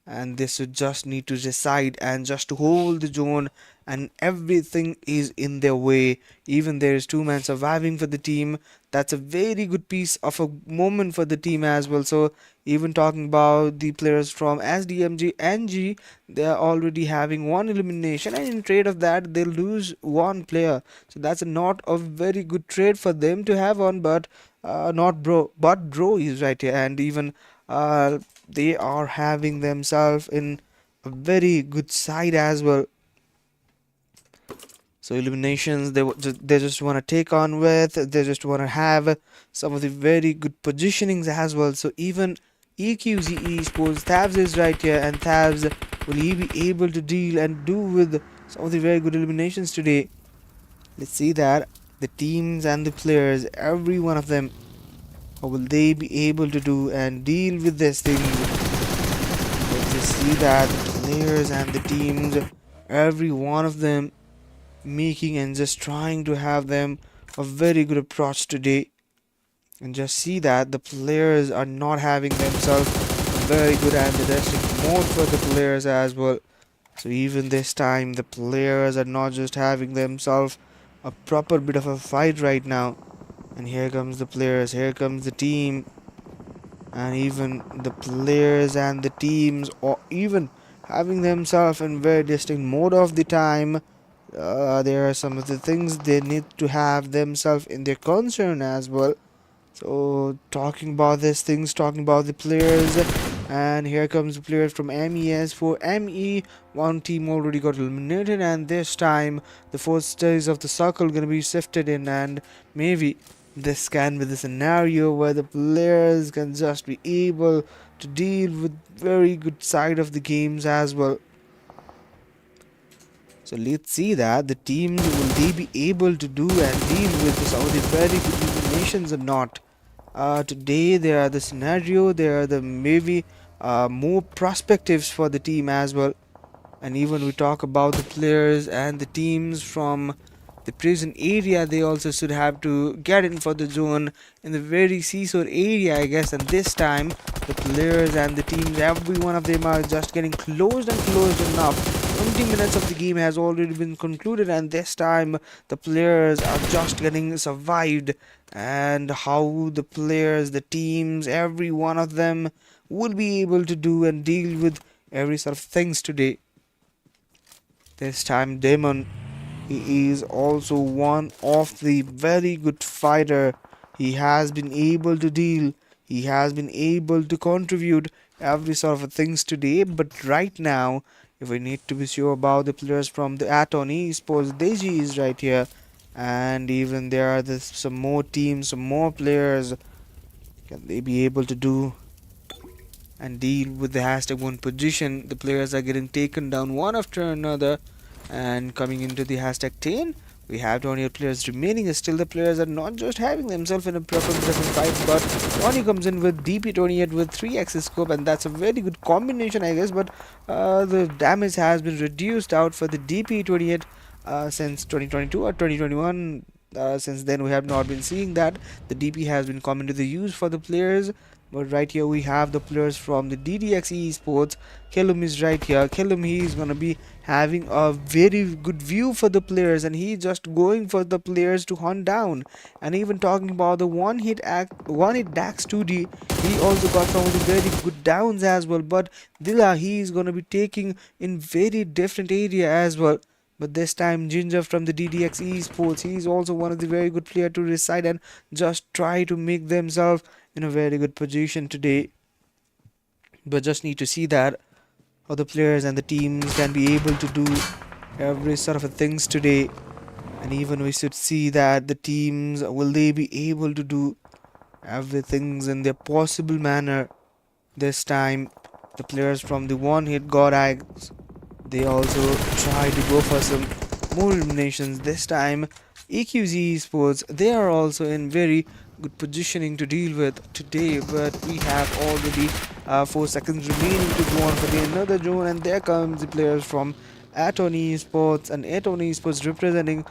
and they should just need to decide and just to hold the zone, and everything is in their way. Even there is two men surviving for the team. That's a very good piece of a moment for the team as well. So even talking about the players from SDMZ and G, they are already having one elimination, and in trade of that they'll lose one player. So that's not a very good trade for them to have on. But not bro, but bro is right here. And even they are having themselves in a very good side as well. So eliminations, they just want to take on with, they just want to have some of the very good positionings as well. So even EQZ Esports, Thabs is right here, and Thabs, will he be able to deal and do with some of the very good eliminations today? Let's see that the teams and the players, every one of them, how will they be able to do and deal with these things? Let's just see that the players and the teams, every one of them, making and just trying to have them a very good approach today. And just see that the players are not having themselves a very good and interesting mode for the players as well. So even this time the players are not just having themselves a proper bit of a fight right now. And here comes the players, here comes the team, and even the players and the teams, or even having themselves in very distinct mode of the time. There are some of the things they need to have themselves in their concern as well. So talking about these things, talking about the players, and here comes the players from MES. For ME, one team already got eliminated, and this time the fourth stage of the circle gonna be shifted in, and maybe this can be the scenario where the players can just be able to deal with very good side of the games as well. So let's see that the teams, will they be able to do and deal with some of the very good eliminations or not. Today there are the scenario, there are the maybe more perspectives for the team as well. And even we talk about the players and the teams from the prison area, they also should have to get in for the zone in the very seesaw area, I guess. And this time the players and the teams, every one of them are just getting closed and closed enough. 20 minutes of the game has already been concluded, and this time the players are just getting survived. And how the players, the teams, every one of them will be able to do and deal with every sort of things today. This time Demon, he is also one of the very good fighter. He has been able to deal. He has been able to contribute every sort of things today. But right now, if we need to be sure about the players from the ATON esports, Deji is right here, and even there are some more teams, some more players. Can they be able to do and deal with the hashtag one position? The players are getting taken down one after another, and coming into the hashtag 10, we have 28 players remaining. Still, the players are not just having themselves in a proper different fights, but Tony comes in with DP28 with 3 axis scope, and that's a very good combination, I guess. But the damage has been reduced out for the DP28 since 2022 or 2021. Since then, we have not been seeing that the DP has been come into the use for the players. But right here we have the players from the DDXE esports. Kellum is right here. Kellum, he is gonna be having a very good view for the players, and he's just going for the players to hunt down. And even talking about the one hit Dax 2D, he also got some of the very good downs as well. But Dilla, he is gonna be taking in very different area as well. But this time Ginger from the DDX esports, he is also one of the very good player to reside and just try to make themselves in a very good position today. But just need to see that how the players and the teams can be able to do every sort of things today. And even we should see that the teams, will they be able to do everything in their possible manner this time. The players from the one hit GODZ, they also try to go for some more eliminations this time. EQZxIRC, they are also in very good positioning to deal with today, but we have already 4 seconds remaining to go on for the another zone, and there comes the players from ATON esports, and ATON esports representing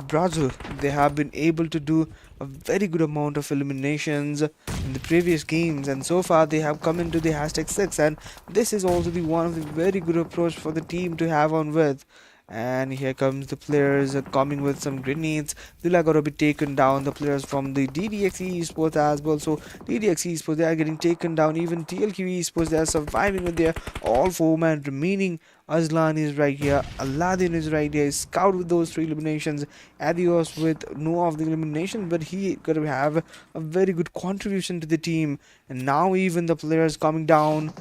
Brazil. They have been able to do a very good amount of eliminations in the previous games, and so far they have come into the hashtag 6, and this is also the one of the very good approach for the team to have on with. And here comes the players coming with some grenades. They're gonna be taken down. The players from the DDXE esports as well. So DDXE esports, they are getting taken down. Even TLQ esports, they are surviving with their all 4-man remaining. Azlan is right here. Aladdin is right here. Scout with those 3 eliminations. Adios with no of the elimination, but he gonna have a very good contribution to the team. And now even the players coming down,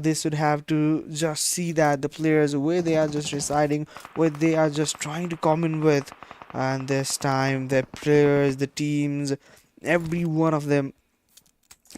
they should have to just see that the players where they are just residing, where they are just trying to come in with. And this time the players, the teams, every one of them,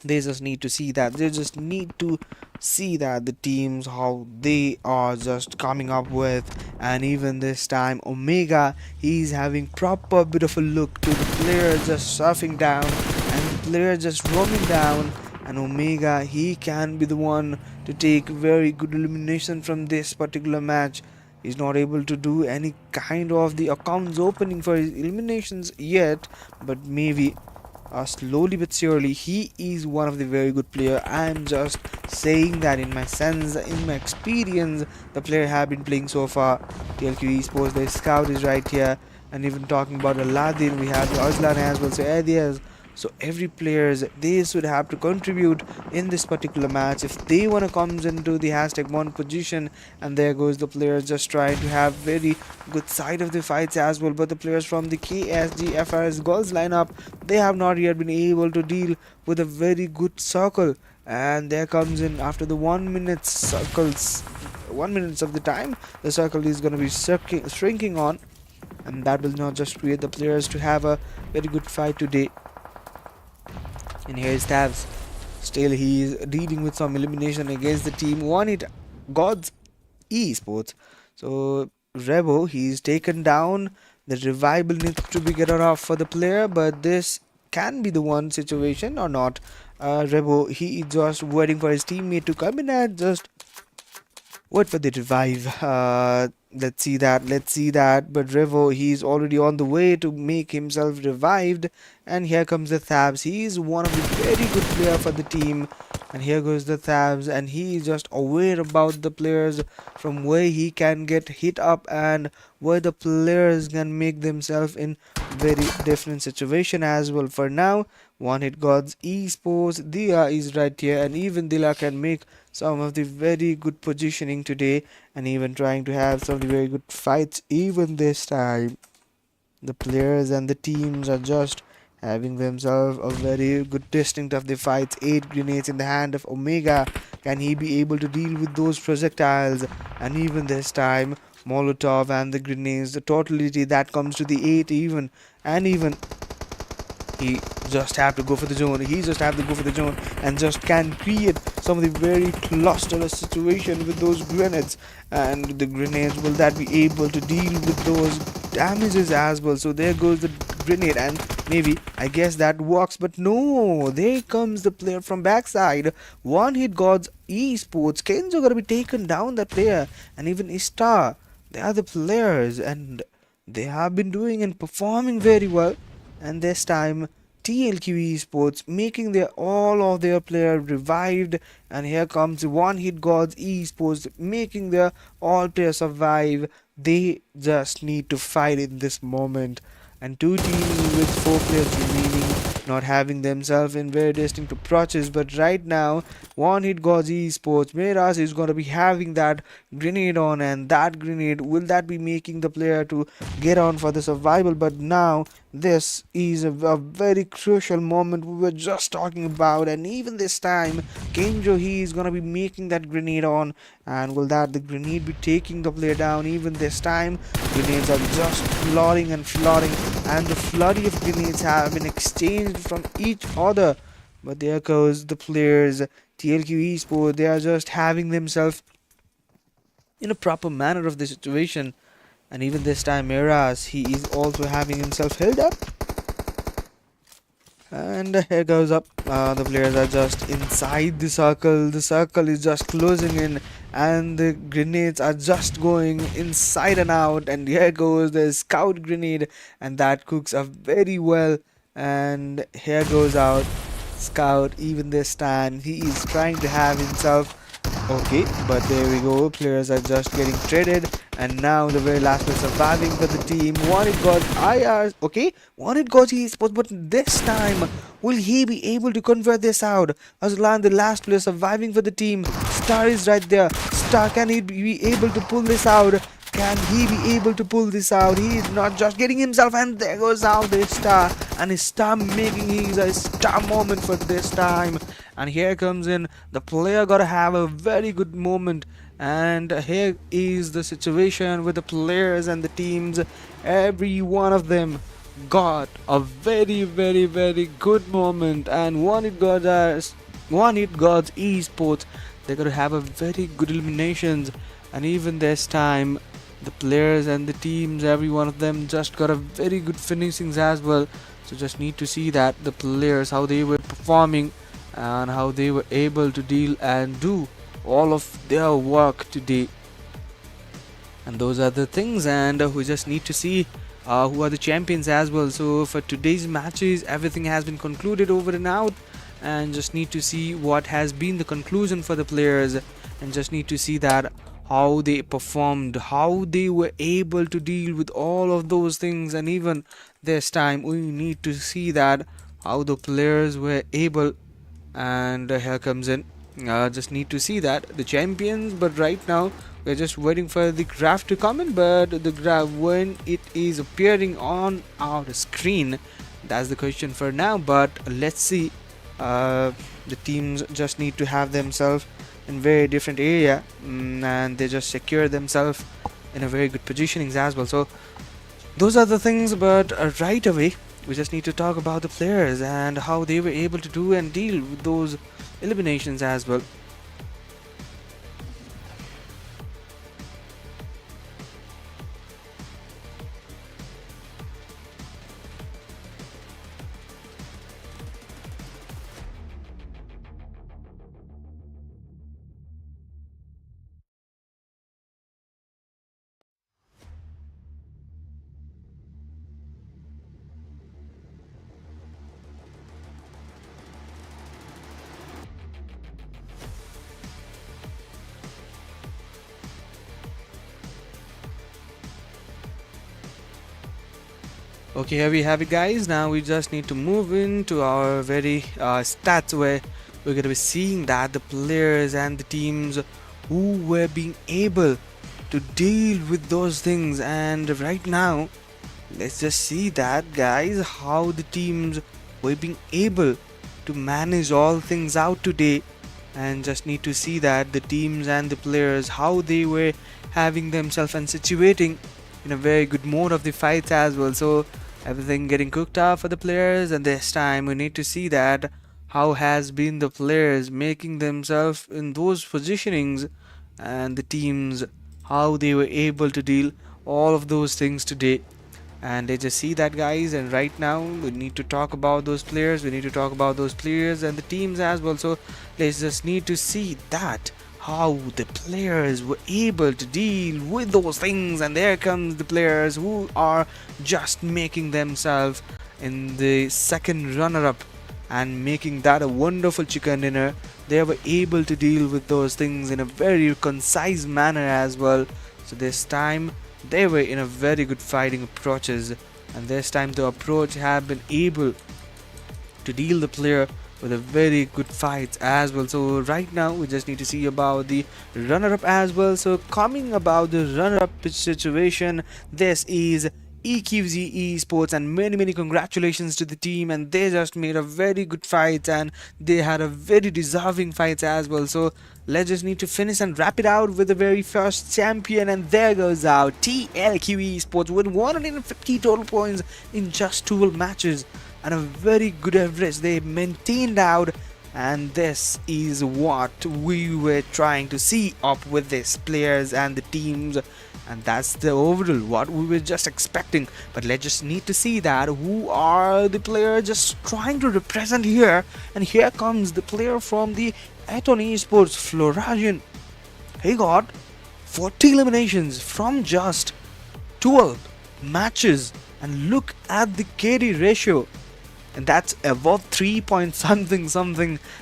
they just need to see that, they just need to see that the teams how they are just coming up with. And even this time Omega, he's having proper bit of a look to the players just surfing down and players just roaming down. And Omega, he can be the one to take very good elimination from this particular match. He's not able to do any kind of the accounts opening for his eliminations yet, but maybe slowly but surely he is one of the very good player. I'm just saying that in my sense, in my experience, the player have been playing so far. TLQ esports, the scout is right here. And even talking about Aladdin, we have Azlan as well, so ideas. So every players, they should have to contribute in this particular match if they want to come into the hashtag 1 position. And there goes the players just trying to have very good side of the fights as well. But the players from the KSGFRS goals lineup, they have not yet been able to deal with a very good circle. And there comes in after the 1 minute circles, 1 minute of the time, the circle is going to be shrinking on. And that will not just create the players to have a very good fight today. And here's Tabs. Still he is dealing with some elimination against the team one it GODZ esports. So Rebo, he's taken down. The revival needs to be get off for the player, but this can be the one situation or not. Rebo, he is just waiting for his teammate to come in and just wait for the revive. Let's see that. But Revo, he's already on the way to make himself revived. And here comes the Thabs. He's one of the very good player for the team. And here goes the Thabs, and he is just aware about the players from where he can get hit up and where the players can make themselves in very different situation as well. For now, one hit GODZ esports, Dia is right here, and even Dila can make some of the very good positioning today, and even trying to have some of the very good fights even this time. The players and the teams are just having themselves a very good distinct of the fights. 8 grenades in the hand of Omega. Can he be able to deal with those projectiles? And even this time, Molotov and the grenades, the totality that comes to the 8 even. And even he just have to go for the zone. He just have to go for the zone and just can create some of the very clusterless situation with those grenades. And the grenades, will that be able to deal with those damages as well? So there goes the grenade, and maybe I guess that works, but no, there comes the player from backside. One hit GODZ esports. Kenzo gonna be taken down, that player. And even Star, they are the players, and they have been doing and performing very well. And this time TLQ Esports making their all of their player revived, and here comes one hit GODZ Esports making their all players survive. They just need to fight in this moment, and two teams with 4 players remaining, not having themselves in very distinct approaches. But right now, one hit GODZ Esports, Miraz is going to be having that grenade on, and that grenade, will that be making the player to get on for the survival? But now this is a very crucial moment we were just talking about, and even this time Kenjo, he is gonna be making that grenade on, and will that the grenade be taking the player down? Even this time grenades are just flooding and flooding, and the flurry of grenades have been exchanged from each other. But there goes the players, TLQ Esports, they are just having themselves in a proper manner of the situation. And even this time Miraz, he is also having himself held up. And here goes up. The players are just inside the circle. The circle is just closing in, and the grenades are just going inside and out. And here goes the scout grenade, and that cooks up very well. And here goes out scout. Even this time he is trying to have himself okay, but there we go. Players are just getting traded, and now the very last one surviving for the team. One it got IR. Okay, one it got esports, but this time will he be able to convert this out? Aslan, the last player surviving for the team. Star is right there. Star, can he be able to pull this out? Can he be able to pull this out? He is not just getting himself, and there goes out the Star, and his Star making his a star moment for this time. And here comes in the player, gotta have a very good moment. And here is the situation with the players and the teams. Every one of them got a very good moment, and one it got esports. They gotta have a very good eliminations. And even this time the players and the teams, every one of them just got a very good finishings as well. So just need to see that the players, how they were performing and how they were able to deal and do all of their work today. And those are the things, and we just need to see who are the champions as well. So for today's matches, everything has been concluded over and out, and just need to see what has been the conclusion for the players, and just need to see that how they performed, how they were able to deal with all of those things. And even this time we need to see that how the players were able. And here comes in, just need to see that the champions. But right now we're just waiting for the graph to come in, but the graph, when it is appearing on our screen, that's the question for now. But let's see, the teams just need to have themselves in very different area, and they just secure themselves in a very good positionings as well. So those are the things. But right away we just need to talk about the players and how they were able to do and deal with those eliminations as well. Okay, here we have it, guys. Now we just need to move into our very stats, where we're going to be seeing that the players and the teams who were being able to deal with those things. And right now let's just see that, guys, how the teams were being able to manage all things out today. And just need to see that the teams and the players, how they were having themselves and situating in a very good mode of the fights as well. So everything getting cooked up for the players, and this time we need to see that how has been the players making themselves in those positionings, and the teams how they were able to deal all of those things today. And let's just see that, guys, and right now we need to talk about those players, we need to talk about those players and the teams as well. So let's just need to see that how the players were able to deal with those things. And there comes the players who are just making themselves in the second runner-up and making that a wonderful chicken dinner. They were able to deal with those things in a very concise manner as well. So this time they were in a very good fighting approaches, and this time the approach have been able to deal the player with a very good fights as well. So right now we just need to see about the runner-up as well. So coming about the runner-up situation, this is EQZxIRC, and many congratulations to the team, and they just made a very good fight and they had a very deserving fights as well. So let's just need to finish and wrap it out with the very first champion, and there goes out TLQE with 150 total points in just 12 matches and a very good average they maintained out. And this is what we were trying to see up with these players and the teams, and that's the overall what we were just expecting. But let's just need to see that who are the players just trying to represent here. And here comes the player from the ATON esports, Florian. He got 40 eliminations from just 12 matches, and look at the KD ratio, and that's above 3 point something,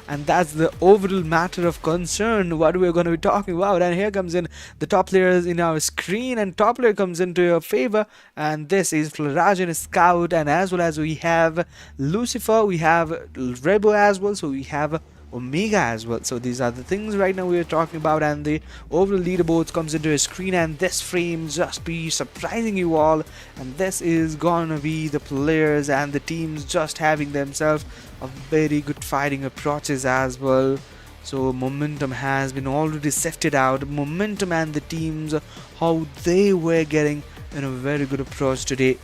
and that's the overall matter of concern what we're going to be talking about. And here comes in the top players in our screen, and top player comes into your favor, and this is Florian Scout, and as well as we have Lucifer, we have REDBULL as well, so we have Omega as well. So these are the things right now we are talking about, and the overall leaderboards comes into a screen, and this frame just be surprising you all. And this is gonna be the players and the teams just having themselves a very good fighting approaches as well. So momentum has been already sifted out, momentum and the teams how they were getting in a very good approach today.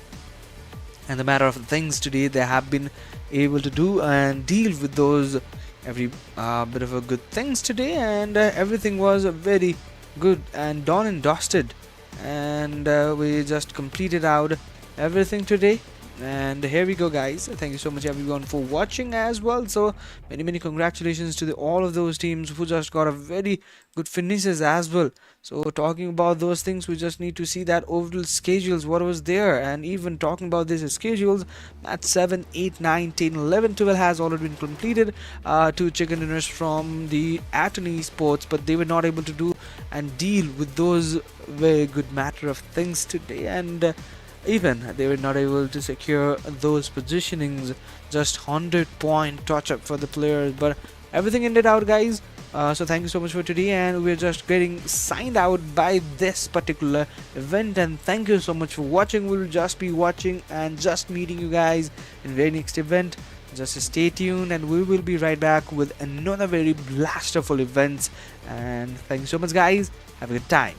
And the matter of things today, they have been able to do and deal with those every bit of a good things today, and everything was very good and done and dusted, and we just completed out everything today. And here we go, guys. Thank you so much everyone for watching as well. So many congratulations to all of those teams who just got a very good finishes as well. So talking about those things, we just need to see that overall schedules what was there, and even talking about these schedules, match 7, 8, 9, 10, 11, 12 has already been completed. 2 chicken dinners from the ATON esports, but they were not able to do and deal with those very good matter of things today, and even they were not able to secure those positionings, just 100-point touch up for the players. But everything ended out, guys. So thank you so much for today, and we're just getting signed out by this particular event. And thank you so much for watching. We'll just be watching and just meeting you guys in the very next event. Just stay tuned, and we will be right back with another very blasterful events. And thank you so much, guys. Have a good time.